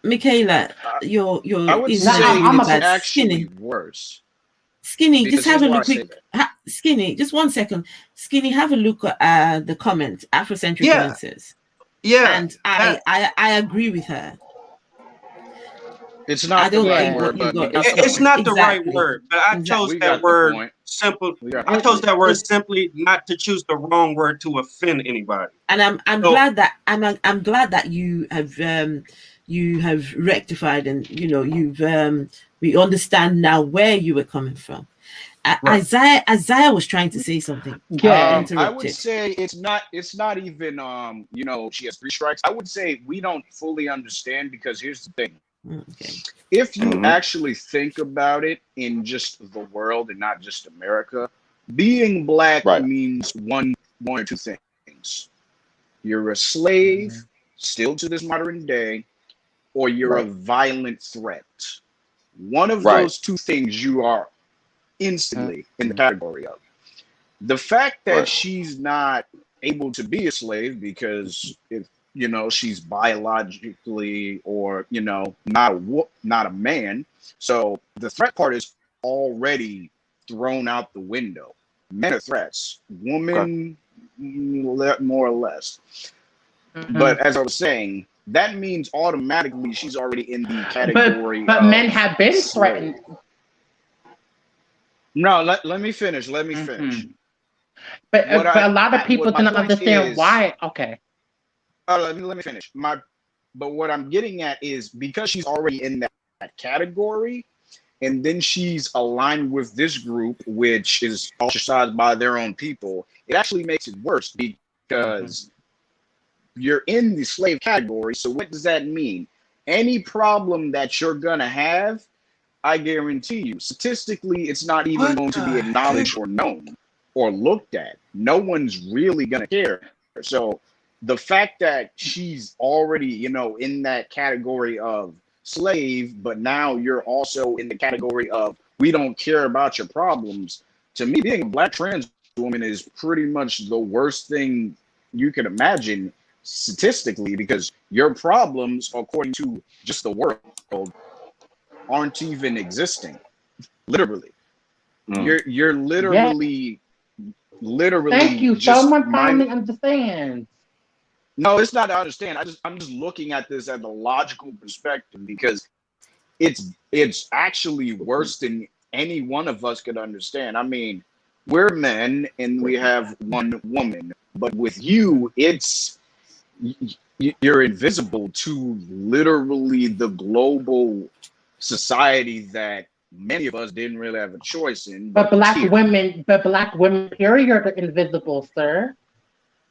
Mikayla, your I would say it's actually worse. Skinny, just have a look. Skinny, just 1 second. Skinny, have a look at the comment. Afrocentric woman says. Yeah. And I agree with her. It's not the right word, but it's not the right word. But I chose that word simple. I chose that word simply not to choose the wrong word to offend anybody. And I'm glad that I'm glad that you have rectified, and we understand now where you were coming from. Right. Isaiah was trying to say something. I would say it's not even she has three strikes. I would say we don't fully understand, because here's the thing. Okay. If you actually think about it in just the world and not just America, being black means one or two things. You're a slave, still to this modern day, or you're a violent threat. One of those two things you are instantly in the category of. The fact that she's not able to be a slave because if she's biologically or not a man, so the threat part is already thrown out the window. Men are threats, women more or less. But as I was saying, that means automatically she's already in the category. But men have been threatened. No, let me finish. Let me finish. But a lot of people don't understand why. Okay. Let me finish. But what I'm getting at is, because she's already in that category, and then she's aligned with this group, which is ostracized by their own people, it actually makes it worse because you're in the slave category. So what does that mean? Any problem that you're gonna have, I guarantee you, statistically, it's not even going to be acknowledged or known or looked at. No one's really gonna care. So the fact that she's already, in that category of slave, but now you're also in the category of we don't care about your problems. To me, being a Black trans woman is pretty much the worst thing you could imagine statistically, because your problems, according to just the world, aren't even existing. Literally. You're literally Thank you. just Someone finally understands. No, it's not to understand. I'm just looking at this at a logical perspective, because it's actually worse than any one of us could understand. I mean, we're men and we have one woman, but with you, you're invisible to literally the global society that many of us didn't really have a choice in. But black women, period, are invisible, sir.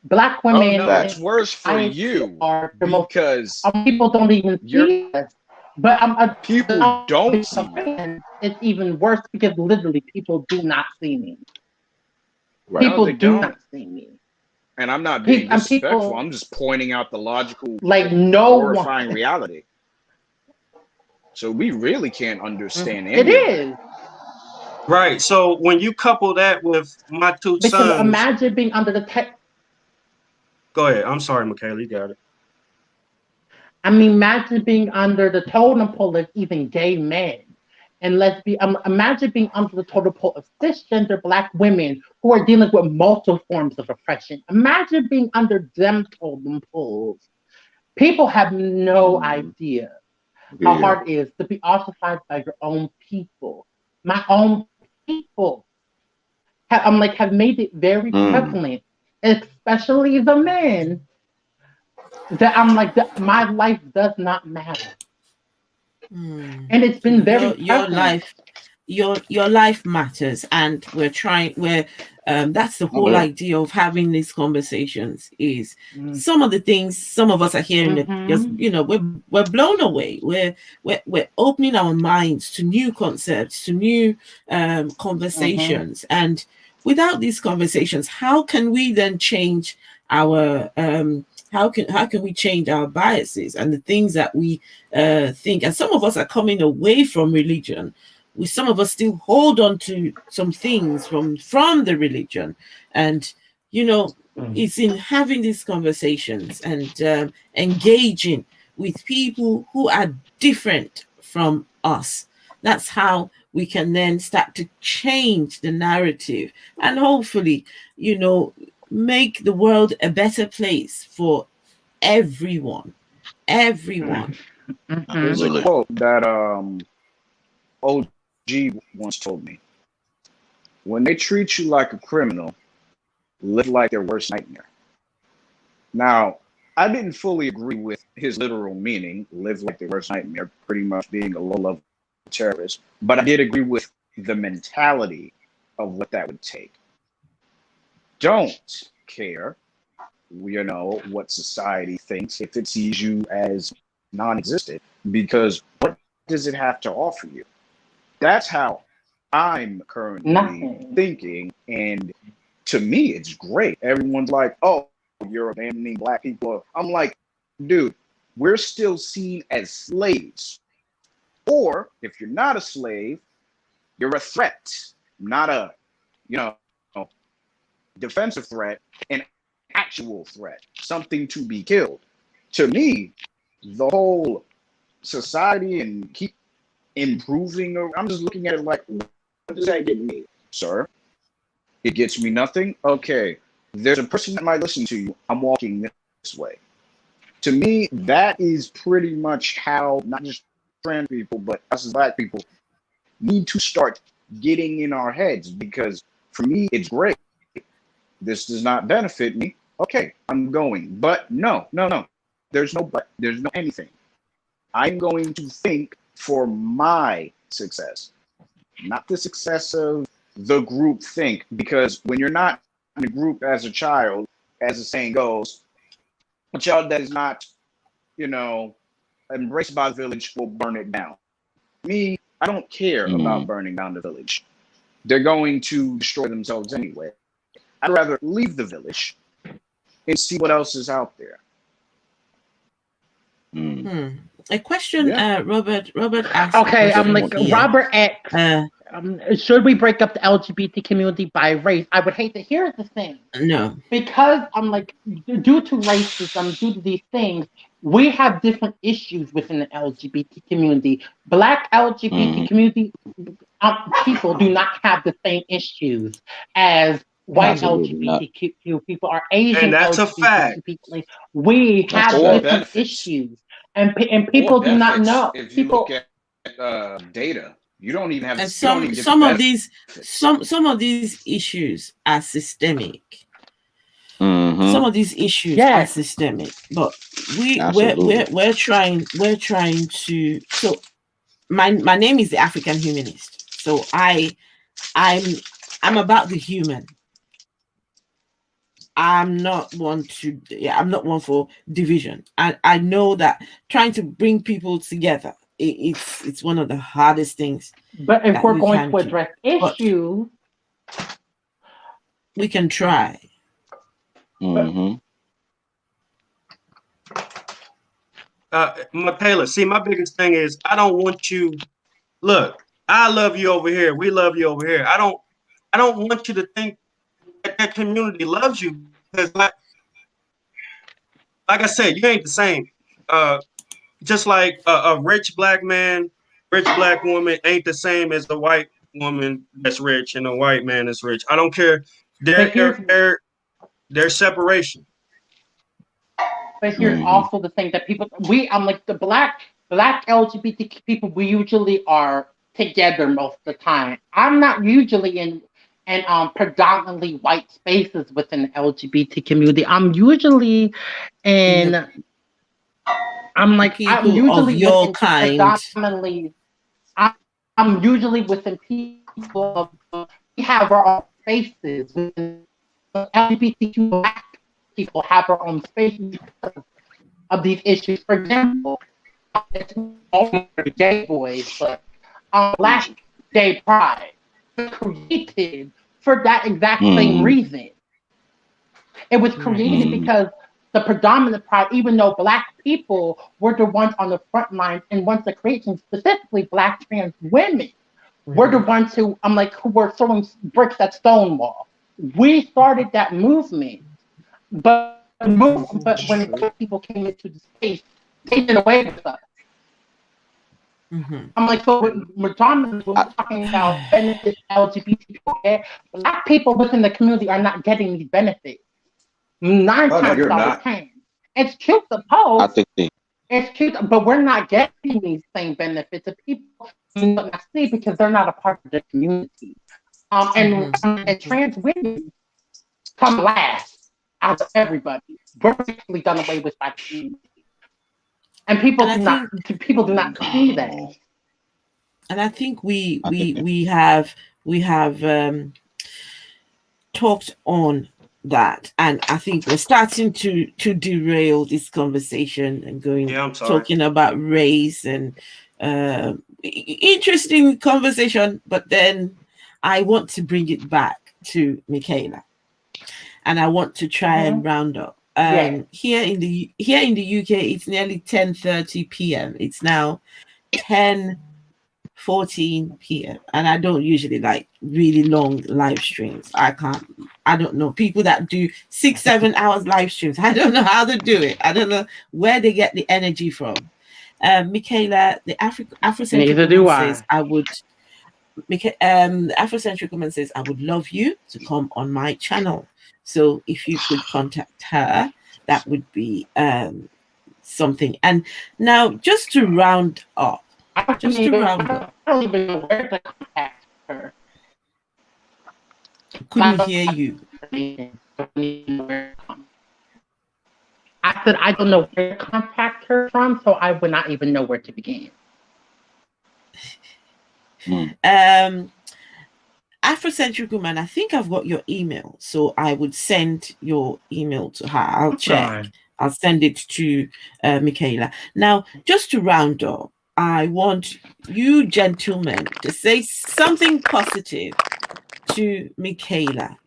Black women. Oh, no, that's worse for you because people don't even see us. But people don't see me. It's even worse because literally people do not see me. Right. People do not see me. And I'm not being disrespectful. I'm just pointing out the logical, horrifying reality. So we really can't understand it. It is. Right. So when you couple that with my two sons, imagine being under the tech. Go ahead. I'm sorry, Mikayla, you got it. I mean, imagine being under the totem pole of even gay men. And imagine being under the totem pole of cisgender Black women who are dealing with multiple forms of oppression. Imagine being under them totem poles. People have no idea how hard it is to be ostracized by your own people. My own people have made it very prevalent, especially the men, that my life does not matter. And it's been very your life matters, and that's the whole idea of having these conversations. Is some of the things some of us are hearing, just we're blown away. We're opening our minds to new concepts, to new conversations, and without these conversations, how can we then change our how can we change our biases and the things that we think? And some of us are coming away from religion. Some of us still hold on to some things from the religion, and it's in having these conversations and engaging with people who are different from us. That's how we can then start to change the narrative and hopefully, make the world a better place for everyone. There's a quote that OG once told me: when they treat you like a criminal, live like their worst nightmare. Now, I didn't fully agree with his literal meaning, live like their worst nightmare, pretty much being a low-level terrorist, but I did agree with the mentality of what that would take. Don't care, what society thinks if it sees you as non-existent, because what does it have to offer you? That's how I'm currently thinking, and to me, it's great. Everyone's like, oh, you're abandoning Black people. I'm like, dude, we're still seen as slaves. Or if you're not a slave, you're a threat, not a, defensive threat, an actual threat, something to be killed. To me, the whole society and keep improving, I'm just looking at it like, what does that get me, sir? It gets me nothing. Okay, there's a person that might listen to you. I'm walking this way. To me, that is pretty much how not just trans people, but us as Black people need to start getting in our heads, because for me, it's great. This does not benefit me. Okay, I'm going. But no. There's no but. There's no anything. I'm going to think for my success, not the success of the group think. Because when you're not in a group as a child, as the saying goes, a child that is not, you know, embraced by the village will burn it down. Me, I don't care about burning down the village. They're going to destroy themselves anyway. I'd rather leave the village and see what else is out there. A question, Yeah. Robert asked. Okay, I'm question like here. Robert X. Should we break up the LGBT community by race? I would hate to hear the thing. No. Because I'm like, due to racism, due to these things, we have different issues within the LGBT community. Black LGBT community people do not have the same issues as white LGBTQ people or Asian And that's a fact. LGBTQ people. We have different issues, and people do not know. If you look at data, you don't even have. And some of these issues are systemic. Some of these issues are systemic, but we're trying to. So my name is the African Humanist. So I'm about the human. I'm not one for division. I know that trying to bring people together, it's one of the hardest things. But if we're going to address issues, we can try. Mikayla, see, my biggest thing is I don't want you. Look, I love you over here. We love you over here. I don't want you to think that community loves you, because like I said, you ain't the same. Just like a rich black man, rich black woman ain't the same as the white woman that's rich and a white man that's rich. I don't care. There's separation. But here's also the thing that I'm like the black LGBTQ people, we usually are together most of the time. I'm not usually in predominantly white spaces within the LGBT community. I'm usually in I'm usually your kind. Predominantly I'm usually within people we have our own spaces within LGBTQ black people have our own spaces because of these issues. For example, it's only for gay boys, but Black Gay Pride was created for that exact same reason. It was created because the predominant pride, even though black people were the ones on the front lines, and once the creation, specifically black trans women, were the ones who were throwing bricks at Stonewall. We started that movement, but when people came into the space, they did away with us. I'm like, so we're talking about benefits LGBT people. Black people within the community are not getting these benefits. 9 times out of 10. It's cute to post. It's cute, but we're not getting these same benefits. The people do not see because they're not a part of the community. And trans women come last out of everybody. We're basically done away with by the community. And people do not see that. And I think we have talked on that, and I think we're starting to derail this conversation and talking about race and interesting conversation, but then I want to bring it back to Mikayla, and I want to try and round up. Here in the UK, it's nearly 10:30 p.m. It's now 10:14 p.m. and I don't usually like really long live streams. I don't know people that do 6-7 hours live streams. I don't know how to do it. I don't know where they get the energy from. Mikayla, the Afrocentric woman says the Afrocentric woman says I would love you to come on my channel. So if you could contact her, that would be something. And now, just to round up, I don't even know where to contact her. Couldn't hear you. I said I don't know where to contact her from, so I would not even know where to begin. Afrocentric woman, I think I've got your email, so I would send your email to her. I'll check. I'll send it to Mikayla. Now, just to round up, I want you gentlemen to say something positive to Mikayla.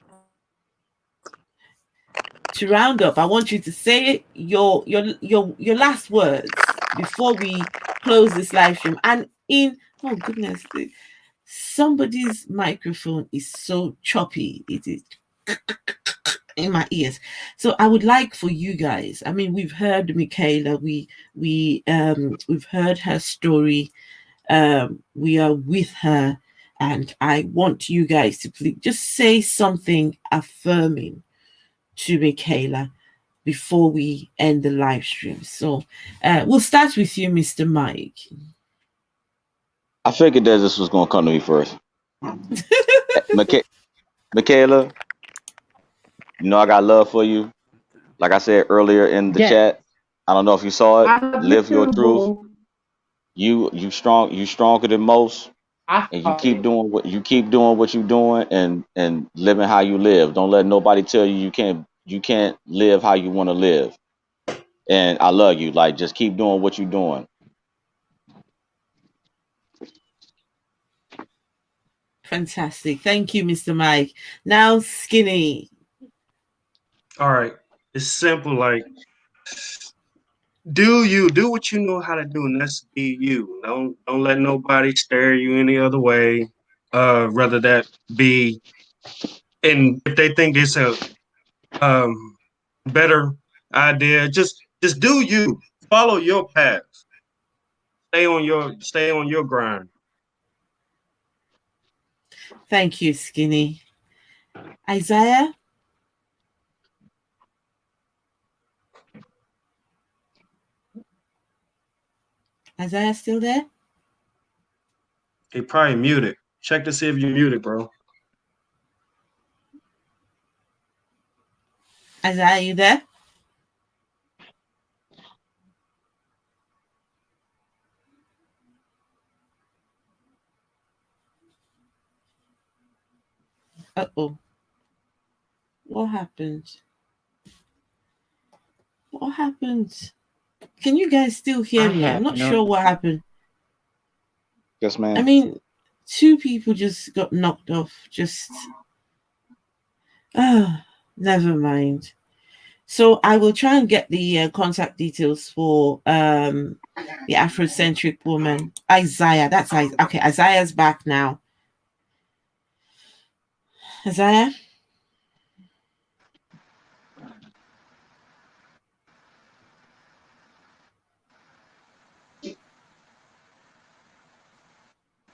To round up, I want you to say your last words before we close this live stream. And oh goodness, somebody's microphone is so choppy. It is in my ears. So I would like for you guys. I mean, we've heard Mikayla. We've heard her story. We are with her, and I want you guys to please just say something affirming to Mikayla before we end the live stream. So we'll start with you, Mr. Mike. I figured that this was going to come to me first. Mikayla, you know I got love for you. Like I said earlier in the chat, I don't know if you saw it. Live your truth. You strong. You stronger than most, and you keep doing what you're doing, and living how you live. Don't let nobody tell you you can't live how you want to live. And I love you. Like, just keep doing what you're doing. Fantastic. Thank you, Mr. Mike. Now, Skinny. All right. It's simple. Like, do what you know how to do, and that's be you. Don't let nobody stare you any other way. Rather that be, and if they think it's a better idea, just do you. Follow your path. Stay on your grind. Thank you, Skinny. Isaiah? Isaiah still there? He probably muted. Check to see if you're muted, bro. Isaiah, you there? Uh-oh. What happened? What happened? Can you guys still hear me? I'm not sure what happened. Yes, ma'am. I mean, 2 people just got knocked off. Never mind. So I will try and get the contact details for the Afrocentric woman. Isaiah. That's Isaiah. Okay, Isaiah's back now. Isaiah?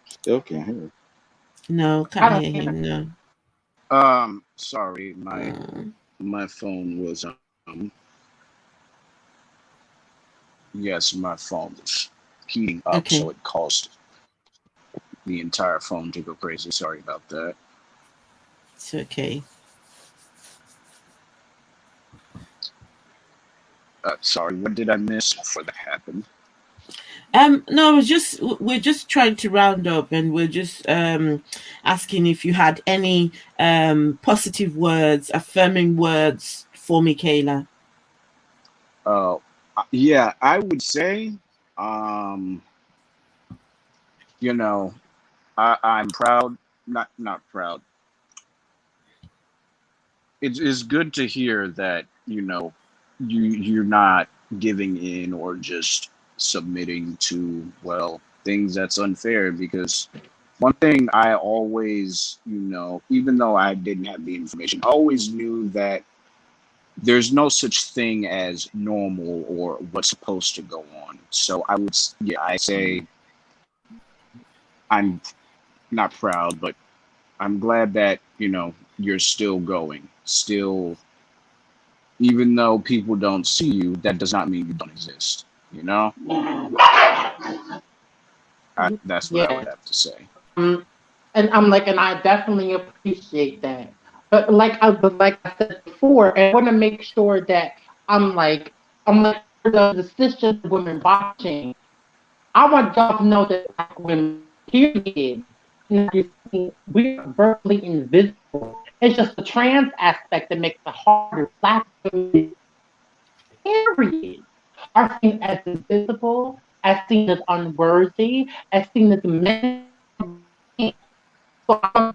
Still can't hear him. No, can't hear him. No. Sorry, my phone was yes, my phone was heating up, so it caused the entire phone to go crazy. Sorry about that. It's okay. Sorry, what did I miss before that happened? No, we're just trying to round up, and we're just asking if you had any positive words, affirming words for Mikayla. Yeah, I would say, you know, I'm proud, not proud. It's good to hear that, you know, you're not giving in or just submitting to, well, things that's unfair, because one thing I always, you know, even though I didn't have the information, I always knew that there's no such thing as normal or what's supposed to go on. So I say I'm not proud, but I'm glad that, you know, you're still going, still, even though people don't see you, that does not mean you don't exist, you know? That's what I would have to say. And I definitely appreciate that. But like I said before, I want to make sure that I'm like for the cisgender women watching, I want y'all to know that Black women, period, we're virtually invisible. It's just the trans aspect that makes it harder. Black women, period, are seen as invisible, as seen as unworthy, as seen as men. So I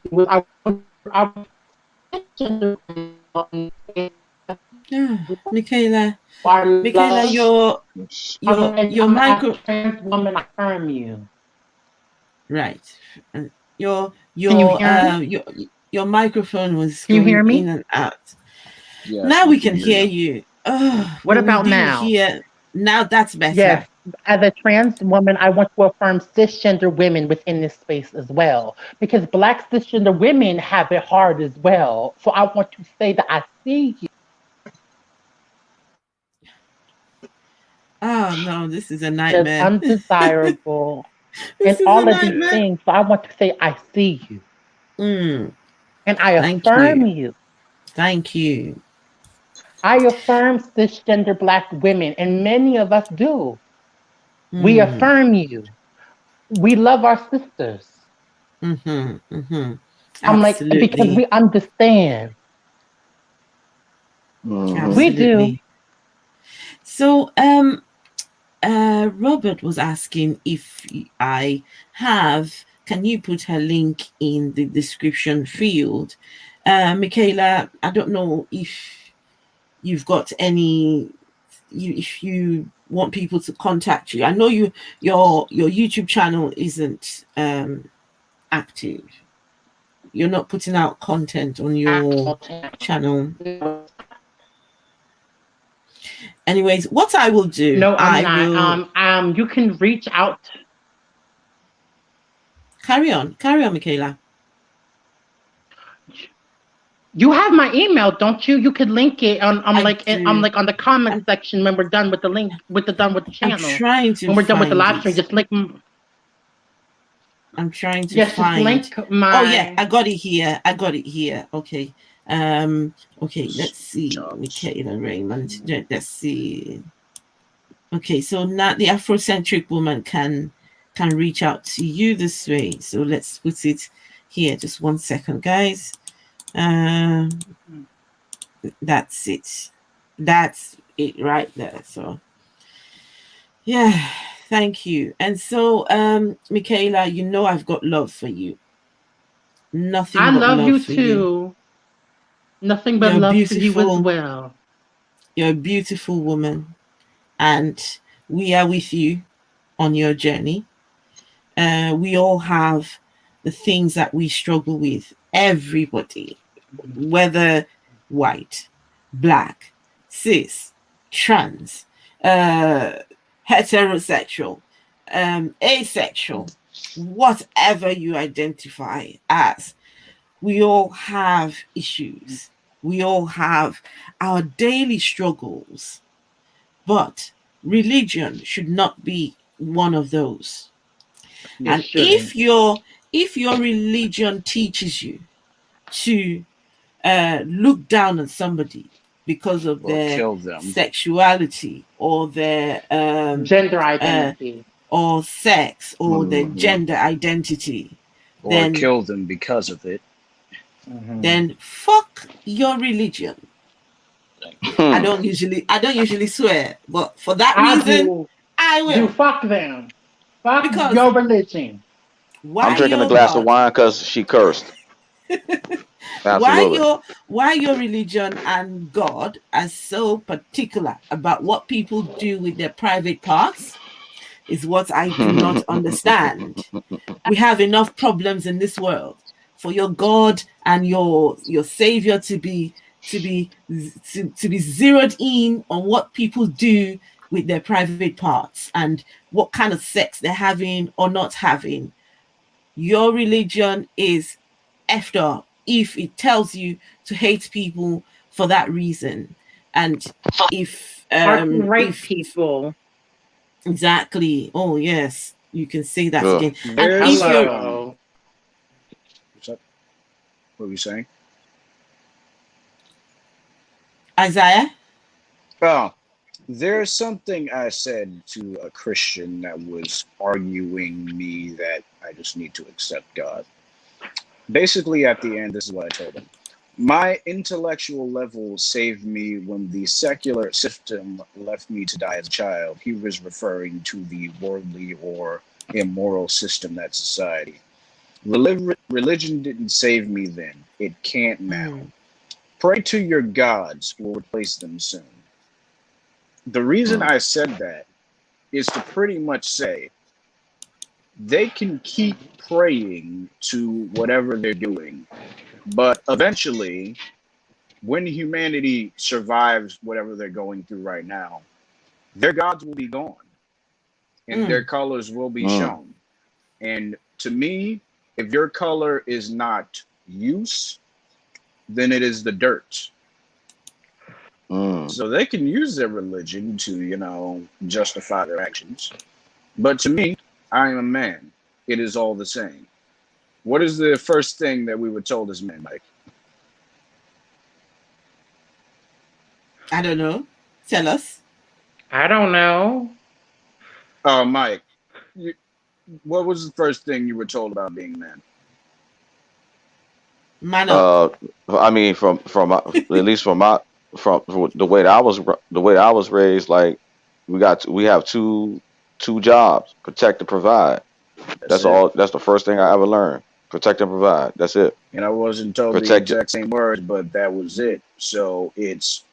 Mikayla, your I'm micro a trans woman. I affirm you. right. Can you hear me? Your microphone was Can you hear going in me? and out. Yes, Now we we can can hear hear you. you. Oh, What but we about didn't now? hear. Now that's better. Yes. As a trans woman, I want to affirm cisgender women within this space as well, because Black cisgender women have it hard as well. So I want to say that I see you. Oh no, this is a As nightmare. undesirable This and is a all of these nightmare. things. So I want to say I see you and I Thank affirm you. you. Thank you. I affirm cisgender Black women, and many of us do. We Mm. affirm you. We love our sisters. Mm-hmm. Mm-hmm. I'm like, because Absolutely. we understand. We do. Absolutely. So, Robert was asking if I have. Can you put her link in the description field? Mikayla, I don't know if you've got any. If you want people to contact you, I know your YouTube channel isn't active. You're not putting out content on your channel. Anyways, what I will do, No, I'm I not. will You can reach out. carry on, Mikayla. You have my email, don't you? You could link it on. I do. On the comment I'm, section when we're done with the link, done with the I'm channel. trying to When we're done with the find live stream, it. just link. I'm trying to Yes, just find. link Oh yeah, my. I got it here. Okay. Okay, let's see. Mikayla Raymond. Let's see. Okay, so now the Afrocentric woman can reach out to you this way. So let's put it here. Just 1 second, guys. That's it. That's it right there. So yeah, thank you. And so Mikayla, you know I've got love for you. I Nothing but love love you for you. too. Nothing but You're love for you as beautiful. well. You're a beautiful woman. And we are with you on your journey. We all have the things that we struggle with. Everybody, whether white, black, cis, trans, heterosexual, asexual, whatever you identify as, we all have issues. We all have our daily struggles, but religion should not be one of those. It And shouldn't. if your religion teaches you to look down on somebody because of Or their kill them. sexuality or their Gender identity. or sex or their Mm-hmm. gender identity, Or then kill them because of it. then fuck your religion. I don't usually swear, but for that I reason, do. I Do will. fuck them. Fuck Because your religion. I'm why drinking a your glass of God, wine because she cursed. Absolutely. why your religion and God are so particular about what people do with their private parts is what I do not understand. We have enough problems in this world for your God and your savior to be zeroed in on what people do with their private parts and what kind of sex they're having or not having. Your religion is effed up if it tells you to hate people for that reason. And Or to rape if people. exactly, oh yes, you can say that Ugh. again. And There's if you're Hello. what's up? What were you saying? Isaiah, Oh, there's something I said to a Christian that was arguing me that I just need to accept God. Basically, at the end, this is what I told him. My intellectual level saved me when the secular system left me to die as a child. He was referring to the worldly or immoral system, that society. Religion didn't save me then. It can't now. Pray to your gods, will replace them soon. The reason I said that is to pretty much say they can keep praying to whatever they're doing, but eventually, when humanity survives whatever they're going through right now, their gods will be gone and their colors will be shown. And to me, if your color is not use, then it is the dirt. So they can use their religion to, justify their actions. But to me, I am a man. It is all the same. What is the first thing that we were told as men, Mike? I don't know. Tell us. I don't know. Mike, what was the first thing you were told about being a man? Man up. I mean, from at least from the way that I was raised, like we have two jobs: protect and provide. That's all. That's the first thing I ever learned: protect and provide. That's it. And I wasn't told the exact same words, but that was it. So it's,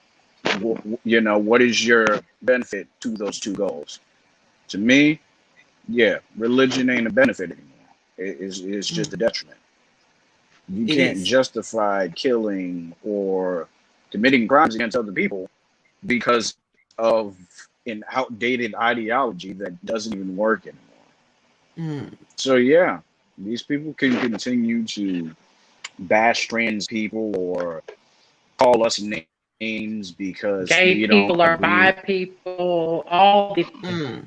what is your benefit to those two goals? To me, religion ain't a benefit anymore. It's just a detriment. You can't justify killing or committing crimes against other people because of an outdated ideology that doesn't even work anymore. So these people can continue to bash trans people or call us names because gay we people don't or bi people, all these things.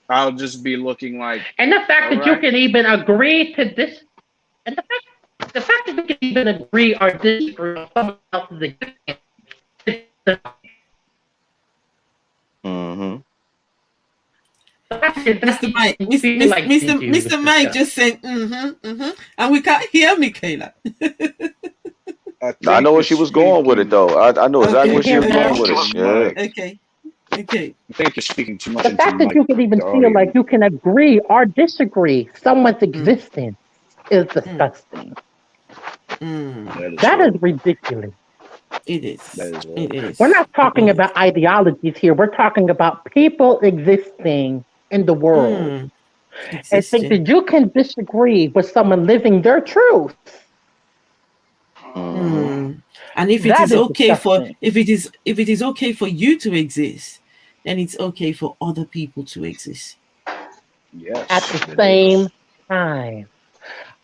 I'll just be looking like, and the fact that you can even agree to this, and the fact that we can even agree or disagree on someone else's existence. Mr. Mike, Mr. Mike just said, and we can't hear Mikayla. I know where she was going with it, though. I know exactly where she was going with it. Yeah. Okay. I think you're speaking too much. The fact that you can even feel like you can agree or disagree someone's existence is disgusting. That is ridiculous. It is. We're not talking about ideologies here. We're talking about people existing in the world. And think that you can disagree with someone living their truth. And if it is okay if it is okay for you to exist, then it's okay for other people to exist. Yes. At the same time.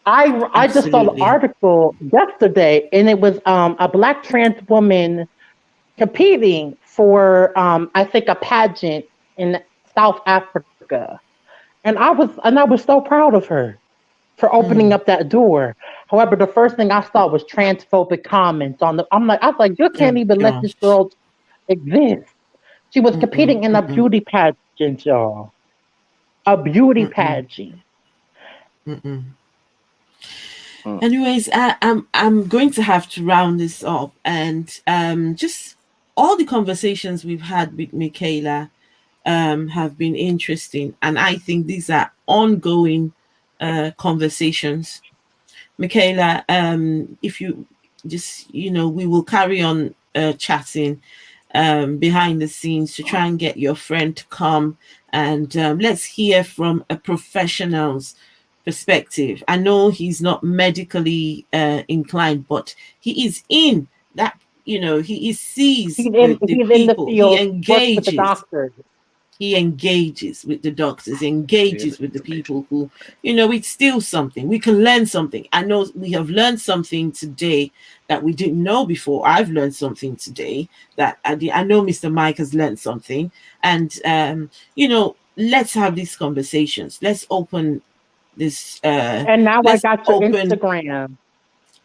I just saw an article yesterday, and it was a Black trans woman competing for I think a pageant in South Africa, and I was so proud of her for opening up that door. However, the first thing I saw was transphobic comments on the. I was like, you can't even let this girl exist. She was competing in a beauty pageant, y'all. A beauty pageant. Anyways, I'm going to have to round this up, and just all the conversations we've had with Mikayla have been interesting, and I think these are ongoing conversations. Mikayla, if you just we will carry on chatting behind the scenes to try and get your friend to come, and let's hear from a professional's perspective. I know he's not medically inclined, but he is in that, he sees the people. He engages with the doctors. He engages with the doctors, engages with the people who, it's still something. We can learn something. I know we have learned something today that we didn't know before. I've learned something today that I know Mr. Mike has learned something. And, let's have these conversations. Let's open this. And now I got your Instagram.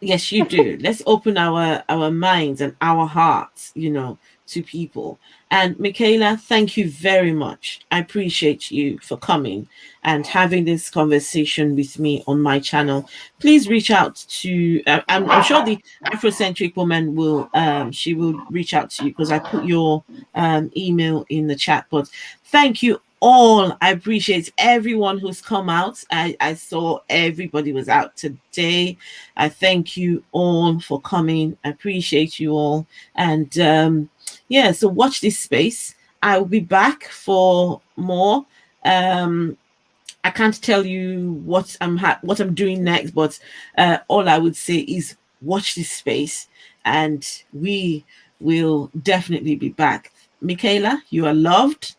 Yes, you do. Let's open our minds and our hearts, to people. And Mikayla, thank you very much. I appreciate you for coming and having this conversation with me on my channel. Please reach out to. I'm sure the Afrocentric woman will. She will reach out to you because I put your email in the chat. But thank you all. I appreciate everyone who's come out. I saw everybody was out today. I thank you all for coming. I appreciate you all. And yeah, so watch this space. I will be back for more. I can't tell you what I'm doing next, but all I would say is watch this space, and we will definitely be back. Mikayla, you are loved.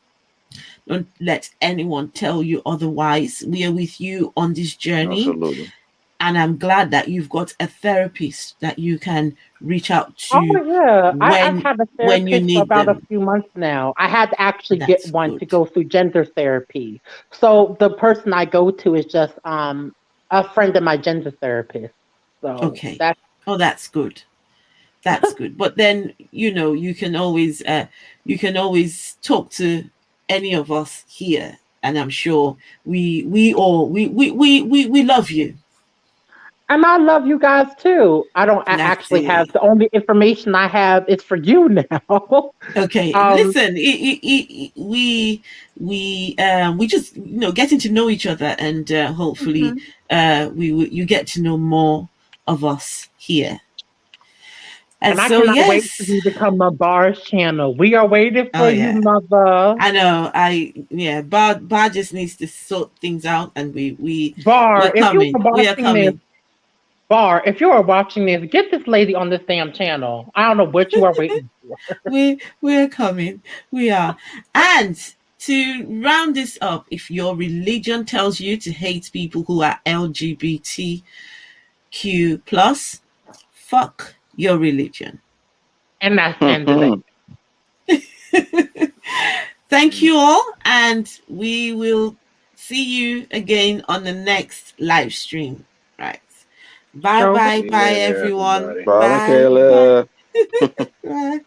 Don't let anyone tell you otherwise. We are with you on this journey. Absolutely. And I'm glad that you've got a therapist that you can reach out to. Oh yeah, I've had a when you therapist need for about them. a few months now. I had to actually That's get one good. to go through gender therapy. So the person I go to is just a friend of my gender therapist. So okay. That's good. That's good. But then you can always talk to any of us here, and I'm sure we love you. And I love you guys too. I don't actually have, the only information I have is for you now. Okay, listen, we just getting to know each other, and hopefully you get to know more of us here. And I cannot wait for you to come on Bar's channel. We are waiting for you, mother. I know. Bar just needs to sort things out, and Bar, we're coming. We are coming. Bar, if you are watching this, get this lady on this damn channel. I don't know what you are waiting for. We're coming. We are. And to round this up, if your religion tells you to hate people who are LGBTQ plus, fuck your religion. And that's the end of it. Thank you all, and we will see you again on the next live stream. Right. Bye, everyone. Bye, Mikayla. Bye.